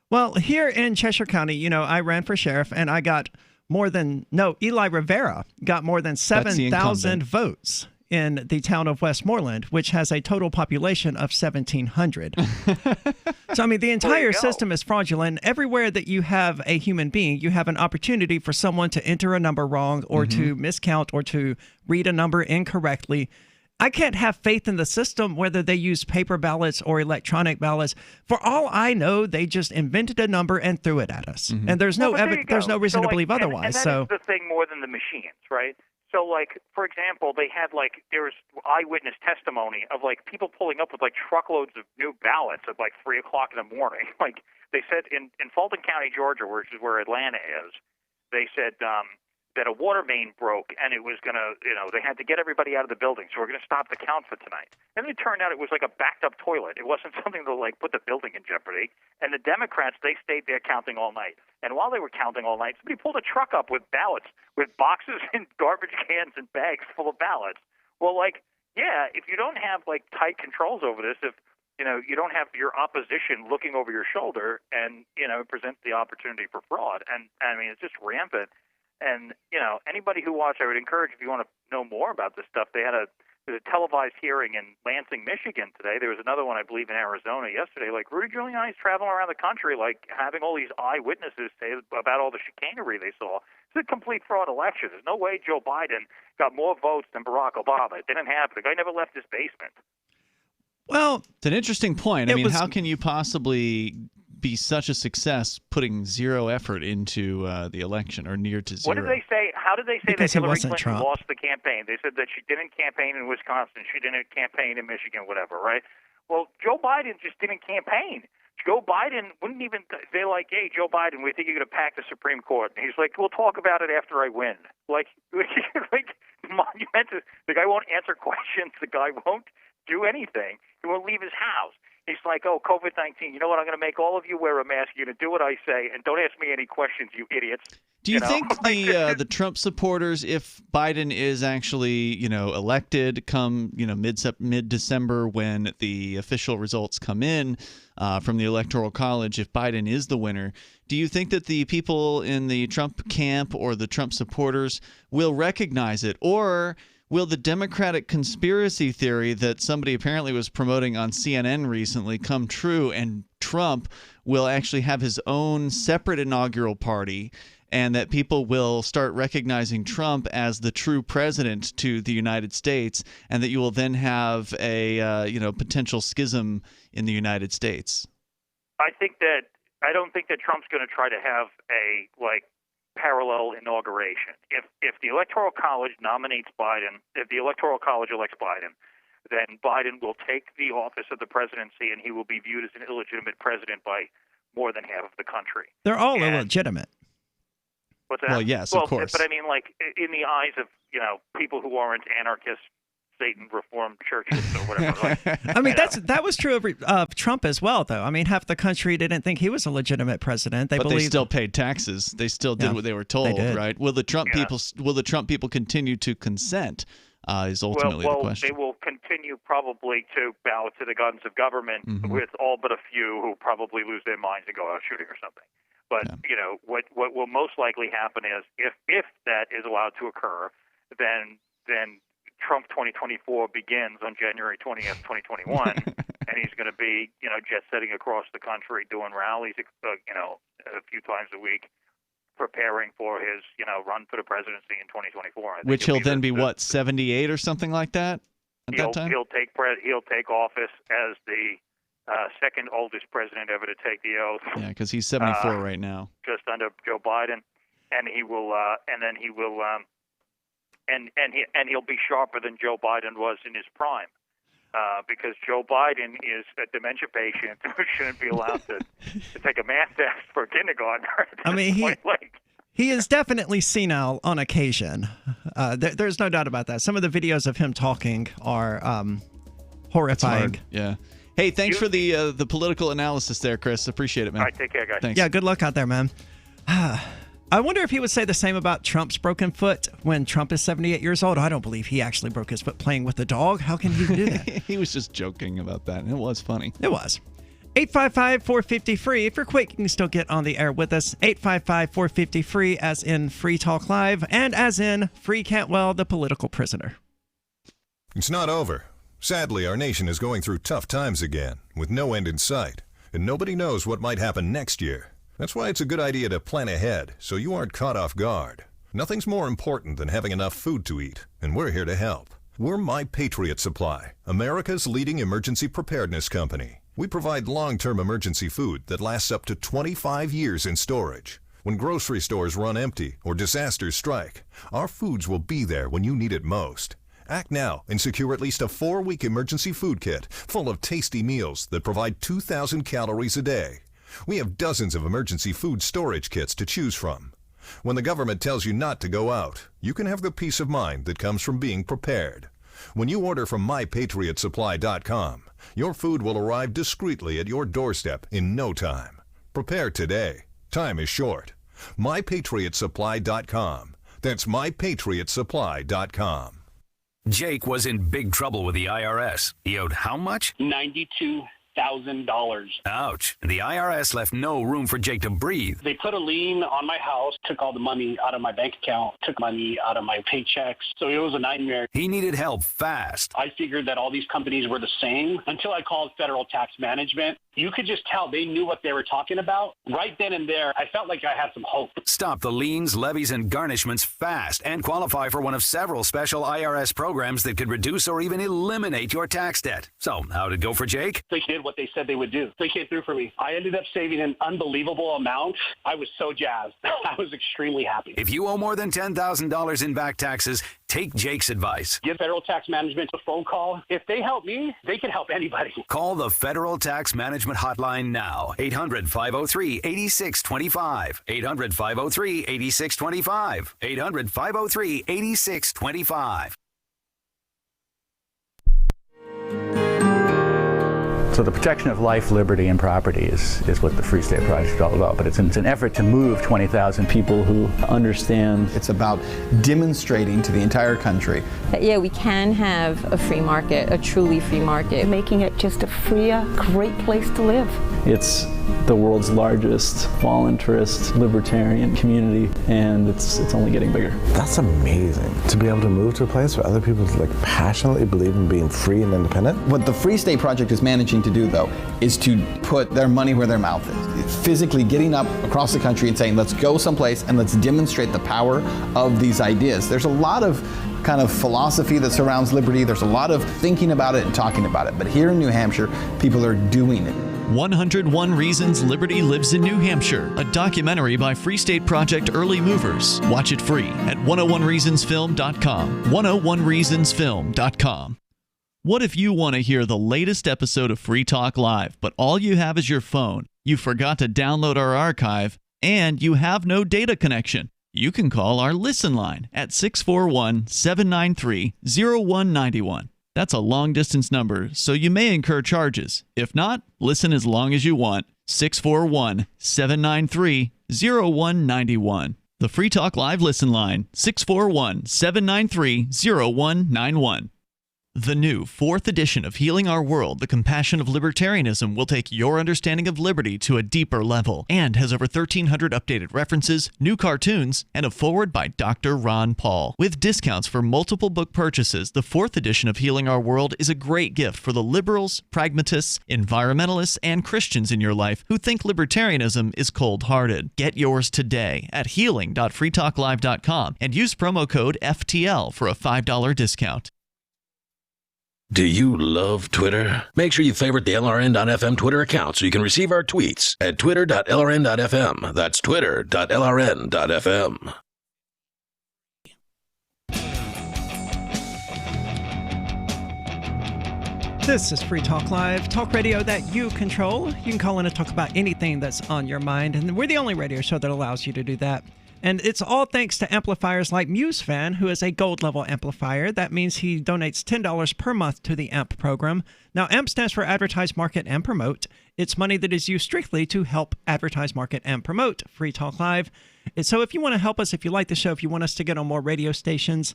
Well, here in Cheshire County, I ran for sheriff, and I got Eli Rivera got more than 7,000 votes. in the town of Westmoreland, which has a total population of 1,700. So, I mean, the entire system is fraudulent. Everywhere that you have a human being, you have an opportunity for someone to enter a number wrong or to miscount or to read a number incorrectly. I can't have faith in the system, whether they use paper ballots or electronic ballots. For all I know, they just invented a number and threw it at us. And there's no there's no reason to believe otherwise. And that is the thing more than the machines, right? So, like, for example, they had, like, there was eyewitness testimony of, like, people pulling up with, like, truckloads of new ballots at, like, 3 o'clock in the morning. Like, they said in Fulton County, Georgia, which is where Atlanta is, they said that a water main broke, and it was going to, they had to get everybody out of the building, so we're going to stop the count for tonight. And it turned out it was like a backed-up toilet. It wasn't something to, like, put the building in jeopardy. And the Democrats, they stayed there counting all night. And while they were counting all night, somebody pulled a truck up with ballots, with boxes and garbage cans and bags full of ballots. Well, like, yeah, if you don't have, like, tight controls over this, if, you don't have your opposition looking over your shoulder, and, it presents the opportunity for fraud. And, I mean, it's just rampant. And, anybody who watched, I would encourage, if you want to know more about this stuff, there's a televised hearing in Lansing, Michigan today. There was another one, I believe, in Arizona yesterday. Like, Rudy Giuliani's traveling around the country, like, having all these eyewitnesses say about all the chicanery they saw. It's a complete fraud election. There's no way Joe Biden got more votes than Barack Obama. It didn't happen. The guy never left his basement. Well, it's an interesting point. I mean, how can you possibly be such a success putting zero effort into the election, or near to zero? What did they say? How did they say Because that Hillary it wasn't Clinton Trump. lost the campaign? They said that she didn't campaign in Wisconsin, she didn't campaign in Michigan, whatever, right? Well, Joe Biden just didn't campaign. Joe Biden wouldn't even. They're like, "Hey, Joe Biden, we think you're going to pack the Supreme Court." And he's like, "We'll talk about it after I win." Like monumental. The guy won't answer questions. The guy won't do anything. He won't leave his house. He's like, "Oh, COVID-19, you know what? I'm going to make all of you wear a mask. You're going to do what I say, and don't ask me any questions, you idiots." Do you think the Trump supporters, if Biden is actually, elected come, mid-December when the official results come in from the Electoral College, if Biden is the winner, do you think that the people in the Trump camp or the Trump supporters will recognize it? Or will the Democratic conspiracy theory that somebody apparently was promoting on CNN recently come true, and Trump will actually have his own separate inaugural party, and that people will start recognizing Trump as the true president to the United States, and that you will then have a potential schism in the United States? I don't think that Trump's going to try to have a parallel inauguration. If the Electoral College nominates Biden, if the Electoral College elects Biden, then Biden will take the office of the presidency, and he will be viewed as an illegitimate president by more than half of the country. They're all illegitimate. What's that? Well, yes, of course. But I mean, like, in the eyes of, people who aren't anarchists, Satan reformed churches or whatever. I mean, that was true of Trump as well, though. I mean, half the country didn't think he was a legitimate president. They still paid taxes. They still did what they were told, right? Will the Trump people continue to consent? Is ultimately the question. They will continue probably to bow to the guns of government, with all but a few who probably lose their minds and go out shooting or something. But what will most likely happen is, if that is allowed to occur, then Trump 2024 begins on January 20th, 2021, and he's going to be jet setting across the country, doing rallies a few times a week, preparing for his run for the presidency in 2024. Which he'll then be what, 78 or something like that at that time? He'll take office as the second oldest president ever to take the oath. Yeah, because he's 74 right now, just under Joe Biden, and he'll be sharper than Joe Biden was in his prime, because Joe Biden is a dementia patient who shouldn't be allowed to take a math test for a kindergartner. I mean, he is definitely senile on occasion. There's no doubt about that. Some of the videos of him talking are horrifying. Yeah. Hey, thanks for the political analysis there, Chris. Appreciate it, man. All right, take care, guys. Thanks. Yeah, good luck out there, man. I wonder if he would say the same about Trump's broken foot when Trump is 78 years old. I don't believe he actually broke his foot playing with a dog. How can he do that? He was just joking about that, and it was funny. It was. 855-450-FREE. If you're quick, you can still get on the air with us. 855-450-FREE, as in Free Talk Live, and as in Free Cantwell, the political prisoner. It's not over. Sadly, our nation is going through tough times again, with no end in sight, and nobody knows what might happen next year. That's why it's a good idea to plan ahead, so you aren't caught off guard. Nothing's more important than having enough food to eat, and we're here to help. We're My Patriot Supply, America's leading emergency preparedness company. We provide long-term emergency food that lasts up to 25 years in storage. When grocery stores run empty or disasters strike, our foods will be there when you need it most. Act now and secure at least a 4-week emergency food kit full of tasty meals that provide 2,000 calories a day. We have dozens of emergency food storage kits to choose from. When the government tells you not to go out, you can have the peace of mind that comes from being prepared. When you order from MyPatriotSupply.com, your food will arrive discreetly at your doorstep in no time. Prepare today. Time is short. MyPatriotSupply.com. That's MyPatriotSupply.com. Jake was in big trouble with the IRS. He owed how much? $92,000. Ouch. The IRS left no room for Jake to breathe. They put a lien on my house, took all the money out of my bank account, took money out of my paychecks. So it was a nightmare. He needed help fast. I figured that all these companies were the same until I called Federal Tax Management. You could just tell they knew what they were talking about. Right then and there, I felt like I had some hope. Stop the liens, levies, and garnishments fast and qualify for one of several special IRS programs that could reduce or even eliminate your tax debt. So, how'd it go for Jake? They did what they said they would do. They came through for me. I ended up saving an unbelievable amount. I was so jazzed. I was extremely happy. If you owe more than $10,000 in back taxes, take Jake's advice. Give Federal Tax Management a phone call. If they help me, they can help anybody. Call the Federal Tax Management Hotline now. 800-503-8625. 800-503-8625. 800-503-8625. So the protection of life, liberty, and property is what the Free State Project is all about. But it's an effort to move 20,000 people who understand. It's about demonstrating to the entire country that, yeah, we can have a free market, a truly free market. Making it just a freer, great place to live. It's the world's largest voluntarist libertarian community, and it's only getting bigger. That's amazing, to be able to move to a place where other people passionately believe in being free and independent. What the Free State Project is managing to do, though, is to put their money where their mouth is. It's physically getting up across the country and saying, let's go someplace and let's demonstrate the power of these ideas. There's a lot of kind of philosophy that surrounds liberty. There's a lot of thinking about it and talking about it. But here in New Hampshire, people are doing it. 101 Reasons Liberty Lives in New Hampshire, a documentary by Free State Project Early Movers. Watch it free at 101reasonsfilm.com. 101reasonsfilm.com. What if you want to hear the latest episode of Free Talk Live, but all you have is your phone, you forgot to download our archive, and you have no data connection? You can call our Listen line at 641-793-0191. That's a long-distance number, so you may incur charges. If not, listen as long as you want. 641-793-0191. The Free Talk Live Listen line, 641-793-0191. The new 4th edition of Healing Our World, The Compassion of Libertarianism, will take your understanding of liberty to a deeper level and has over 1,300 updated references, new cartoons, and a foreword by Dr. Ron Paul. With discounts for multiple book purchases, the 4th edition of Healing Our World is a great gift for the liberals, pragmatists, environmentalists, and Christians in your life who think libertarianism is cold-hearted. Get yours today at healing.freetalklive.com and use promo code FTL for a $5 discount. Do you love Twitter? Make sure you favorite the LRN.FM Twitter account so you can receive our tweets at twitter.lrn.fm. That's twitter.lrn.fm. This is Free Talk Live, talk radio that you control. You can call in and talk about anything that's on your mind, and we're the only radio show that allows you to do that. And it's all thanks to amplifiers like MuseFan, who is a gold level amplifier. That means he donates $10 per month to the AMP program. Now, AMP stands for Advertise, Market, and Promote. It's money that is used strictly to help advertise, market, and promote Free Talk Live. So if you want to help us, if you like the show, if you want us to get on more radio stations,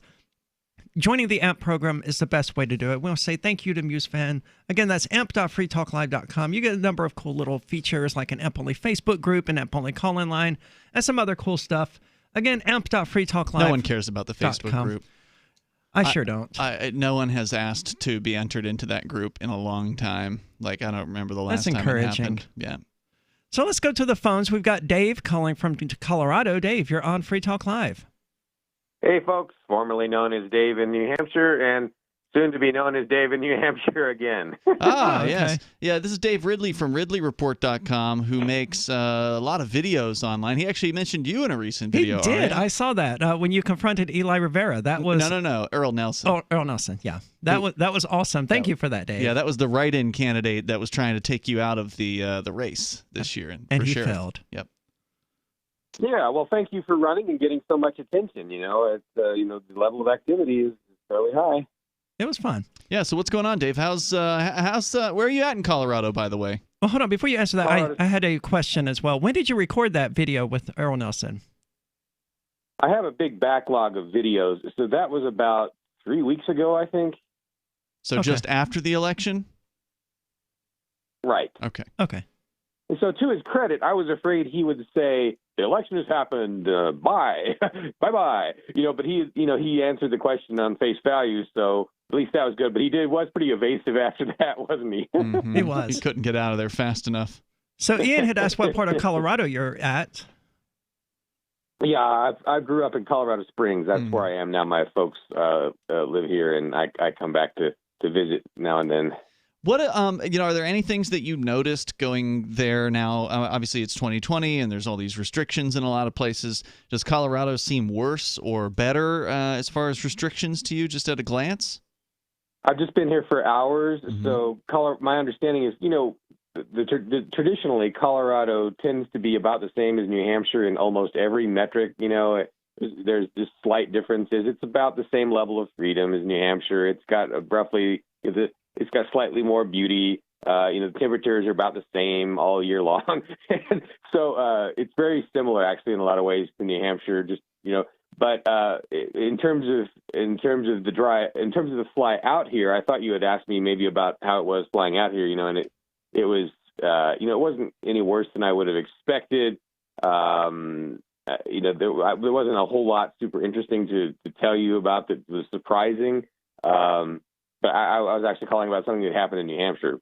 joining the AMP program is the best way to do it. We want to say thank you to MuseFan. Again, that's amp.freetalklive.com. You get a number of cool little features like an AMP-only Facebook group, an AMP-only call-in line, and some other cool stuff. Again, amp.freetalklive.com. No one cares about the Facebook group. I sure don't. No one has asked to be entered into that group in a long time. Like, I don't remember the last That's time it encouraging. happened. Yeah. So let's go to the phones. We've got Dave calling from Colorado. Dave, you're on Free Talk Live. Hey, folks. Formerly known as Dave in New Hampshire and soon to be known as Dave in New Hampshire again. Yes. Yeah, this is Dave Ridley from RidleyReport.com, who makes a lot of videos online. He actually mentioned you in a recent video. He did. Aria. I saw that when you confronted Eli Rivera. That was No. Earl Nelson. Oh, Earl Nelson. Yeah, that was awesome. Thank you for that, Dave. Yeah, that was the write-in candidate that was trying to take you out of the race this year, and for he sheriff. failed. Yep. Yeah, well, thank you for running and getting so much attention. The level of activity is fairly high. It was fun. Yeah. So what's going on, Dave? How's where are you at in Colorado, by the way? Well, hold on. Before you answer that, I had a question as well. When did you record that video with Earl Nelson? I have a big backlog of videos, so that was about 3 weeks ago, I think. So just after the election? Right. Okay. And so to his credit, I was afraid he would say, the election has happened, bye, bye-bye. But he answered the question on face value, so at least that was good. But he was pretty evasive after that, wasn't he? He was. He couldn't get out of there fast enough. So Ian had asked what part of Colorado you're at. Yeah, I grew up in Colorado Springs. That's where I am now. My folks live here, and I come back to visit now and then. What are there any things that you noticed going there now? Obviously, it's 2020, and there's all these restrictions in a lot of places. Does Colorado seem worse or better as far as restrictions to you, just at a glance? I've just been here for hours, so my understanding is, traditionally Colorado tends to be about the same as New Hampshire in almost every metric. There's just slight differences. It's about the same level of freedom as New Hampshire. It's got it's got slightly more beauty. The temperatures are about the same all year long. So it's very similar, actually, in a lot of ways to New Hampshire. But in terms of the fly out here, I thought you had asked me maybe about how it was flying out here. And it was it wasn't any worse than I would have expected. There wasn't a whole lot super interesting to tell you about that was surprising. But I was actually calling about something that happened in New Hampshire.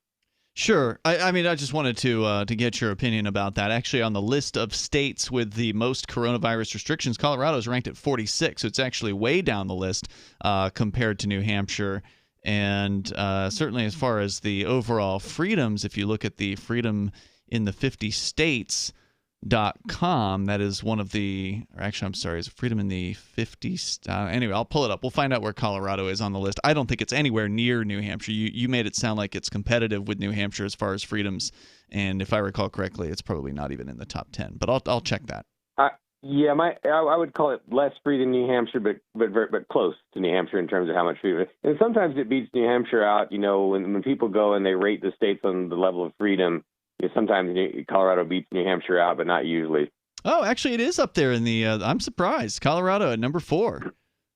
Sure. I just wanted to get your opinion about that. Actually, on the list of states with the most coronavirus restrictions, Colorado is ranked at 46, so it's actually way down the list compared to New Hampshire. And certainly as far as the overall freedoms, if you look at the freedom in the 50 states.com, that is one of the, or actually, I'm sorry, is freedom in the 50, anyway, I'll pull it up. We'll find out where Colorado is on the list. I don't think it's anywhere near New Hampshire. You made it sound like it's competitive with New Hampshire as far as freedoms, and if I recall correctly, it's probably not even in the top 10, but I'll check that. I would call it less free than New Hampshire, but close to New Hampshire in terms of how much freedom. And sometimes it beats New Hampshire out, when people go and they rate the states on the level of freedom. Sometimes Colorado beats New Hampshire out, but not usually. Oh, actually, it is up there in the. I'm surprised. Colorado at number 4.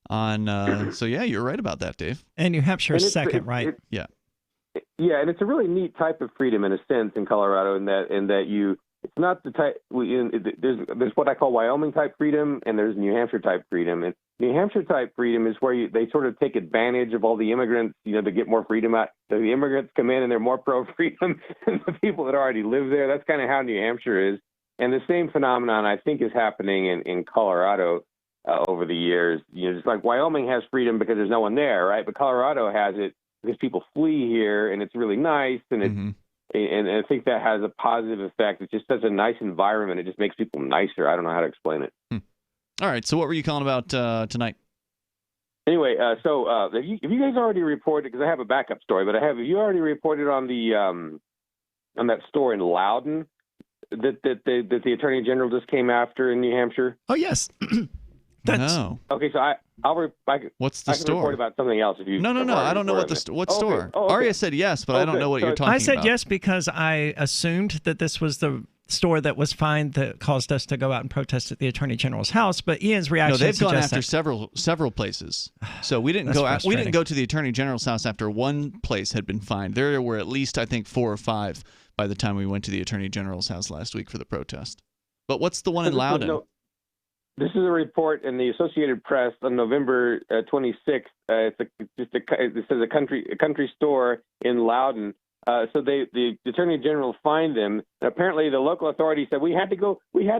So yeah, you're right about that, Dave. And New Hampshire is second, right? Yeah. Yeah, and it's a really neat type of freedom in a sense in Colorado, in that you. It's not the type. There's what I call Wyoming type freedom, and there's New Hampshire type freedom. And New Hampshire type freedom is where they sort of take advantage of all the immigrants, to get more freedom out. So the immigrants come in and they're more pro-freedom than the people that already live there. That's kind of how New Hampshire is. And the same phenomenon, I think, is happening in Colorado over the years. Just like Wyoming has freedom because there's no one there, right? But Colorado has it because people flee here, and it's really nice, and it's. And I think that has a positive effect. It's just such a nice environment. It just makes people nicer. I don't know how to explain it. All right. So what were you calling about tonight? Anyway, have you guys already reported? Because I have a backup story, but have you already reported on the on that store in Loudon that the Attorney General just came after in New Hampshire? Oh yes. No. Okay, so what's the I can store? report about something else if you. No. I don't know what store. Okay. Aria said yes, but I don't know what you're talking about. I said yes because I assumed that this was the store that was fined that caused us to go out and protest at the Attorney General's house. But Ian's reaction. No, they've gone after several places. So we didn't we didn't go to the Attorney General's house after one place had been fined. There were at least, I think, 4 or 5 by the time we went to the Attorney General's house last week for the protest. But what's the one in Loudon? This is a report in the Associated Press on November 26th It says a country store in Loudoun. So the Attorney General fined them. And apparently, the local authorities said we had to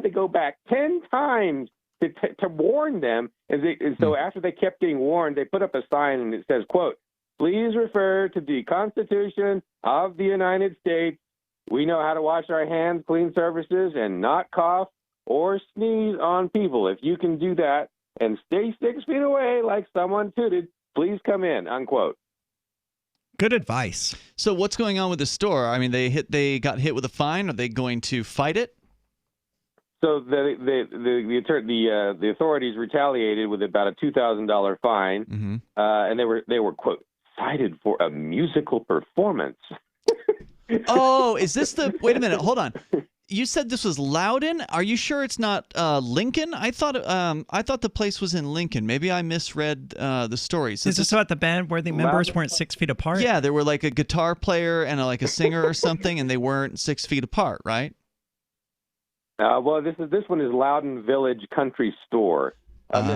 go back 10 times to warn them. And so after they kept getting warned, they put up a sign and it says, "Quote: Please refer to the Constitution of the United States. We know how to wash our hands, clean surfaces, and not cough or sneeze on people. If you can do that and stay 6 feet away like someone tooted, please come in," unquote. Good advice. So what's going on with the store? I mean, they got hit with a fine. Are they going to fight it? So the authorities retaliated with about a $2,000 fine, and they were quote cited for a musical performance. Oh, is this the? Wait a minute, hold on. You said this was Loudoun. Are you sure it's not Lincoln? I thought the place was in Lincoln. Maybe I misread the stories. Is this about the band where the members weren't 6 feet apart? Yeah, there were like a guitar player and like a singer or something, and they weren't 6 feet apart, right? Well, this one is Loudoun Village Country Store. But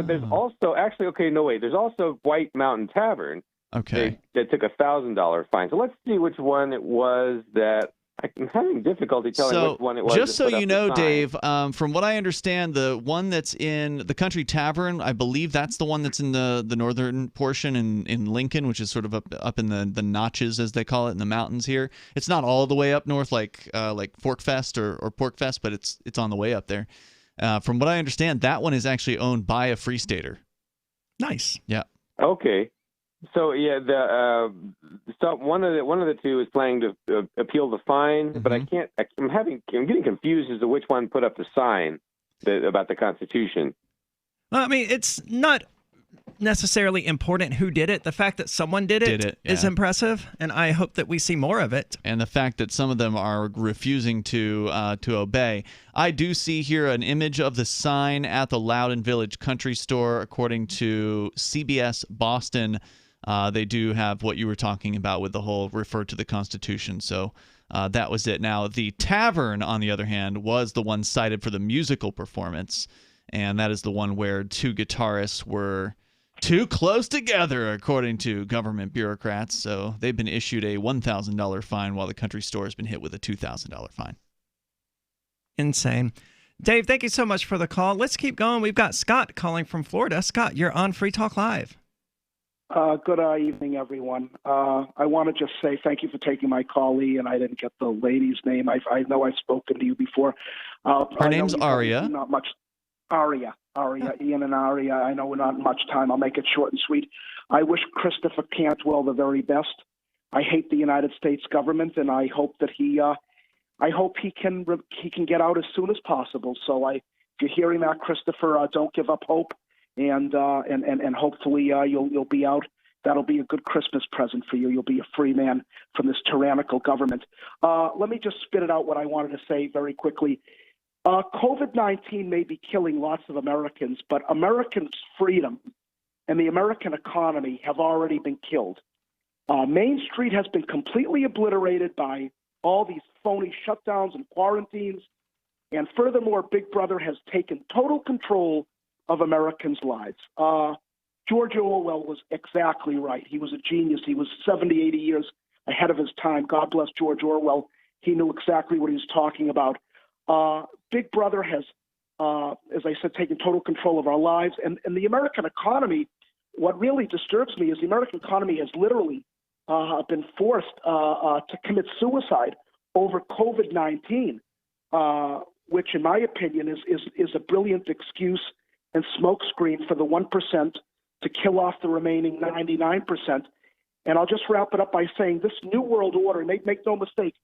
there's also there's also White Mountain Tavern. Okay. That took $1,000 fine. So let's see which one it was that I'm having difficulty telling which one it was. Just so you know, Dave, from what I understand, the one that's in the Country Tavern, I believe that's the one that's in the northern portion in Lincoln, which is sort of up in the notches, as they call it, in the mountains here. It's not all the way up north like Fork Fest or Pork Fest, but it's on the way up there. From what I understand, that one is actually owned by a Free Stater. Nice. Yeah. Okay. So yeah, one of the two is planning to appeal the fine, but I'm getting confused as to which one put up the sign about the Constitution. Well, I mean, it's not necessarily important who did it. The fact that someone did it is impressive, and I hope that we see more of it. And the fact that some of them are refusing to obey. I do see here an image of the sign at the Loudoun Village Country Store. According to CBS Boston, they do have what you were talking about with the whole refer to the Constitution. So that was it. Now, the tavern, on the other hand, was the one cited for the musical performance, and that is the one where two guitarists were too close together, according to government bureaucrats. So they've been issued a $1,000 fine, while the country store has been hit with a $2,000 fine. Insane. Dave, thank you so much for the call. Let's keep going. We've got Scott calling from Florida. Scott, you're on Free Talk Live. Good evening, everyone. I want to just say thank you for taking my call, Lee, and I didn't get the lady's name. I know I've spoken to you before. Her name's Aria. Not much. Aria, Ian and Aria. I know we're not much time. I'll make it short and sweet. I wish Christopher Cantwell the very best. I hate the United States government, and I hope that he can get out as soon as possible. So if you're hearing that, Christopher, don't give up hope. And hopefully you'll be out. That'll be a good Christmas present for you. You'll be a free man from this tyrannical government. Let me just spit it out what I wanted to say very quickly. COVID-19 may be killing lots of Americans, but Americans' freedom and the American economy have already been killed. Main Street has been completely obliterated by all these phony shutdowns and quarantines. And furthermore, Big Brother has taken total control of Americans' lives. George Orwell was exactly right. He was a genius. He was 70, 80 years ahead of his time. God bless George Orwell. He knew exactly what he was talking about. Big Brother has, as I said, taken total control of our lives. And the American economy, what really disturbs me is the American economy has literally been forced to commit suicide over COVID-19, which in my opinion is a brilliant excuse and smokescreen for the 1% to kill off the remaining 99%. And I'll just wrap it up by saying this New World Order, make no mistake,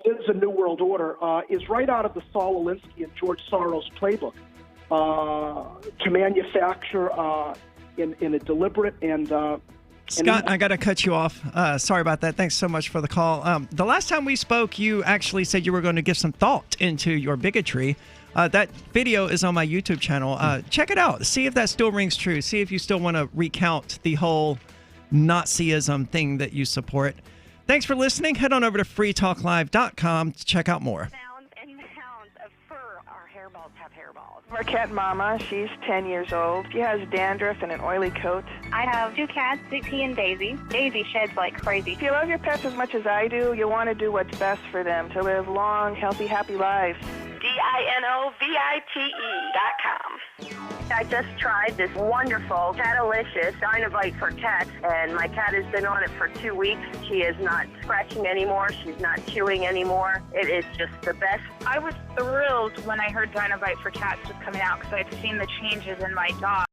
it is a New World Order, is right out of the Saul Alinsky and George Soros playbook to manufacture in a deliberate and Scott, I got to cut you off. Sorry about that. Thanks so much for the call. The last time we spoke, you actually said you were going to give some thought into your bigotry. That video is on my YouTube channel. Check it out. See if that still rings true. See if you still want to recount the whole Nazism thing that you support. Thanks for listening. Head on over to freetalklive.com to check out more. Pounds and pounds of fur. Our hairballs have hair hairballs. Our cat Mama, she's 10 years old. She has dandruff and an oily coat. I have 2 cats, Sweet Pea and Daisy. Daisy sheds like crazy. If you love your pets as much as I do, you want to do what's best for them, to live long, healthy, happy lives. DINOVITE.com. I just tried this wonderful Catalicious Dynovite for cats, and my cat has been on it for 2 weeks. She is not scratching anymore. She's not chewing anymore. It is just the best. I was thrilled when I heard Dynovite for cats was coming out because I'd seen the changes in my dog.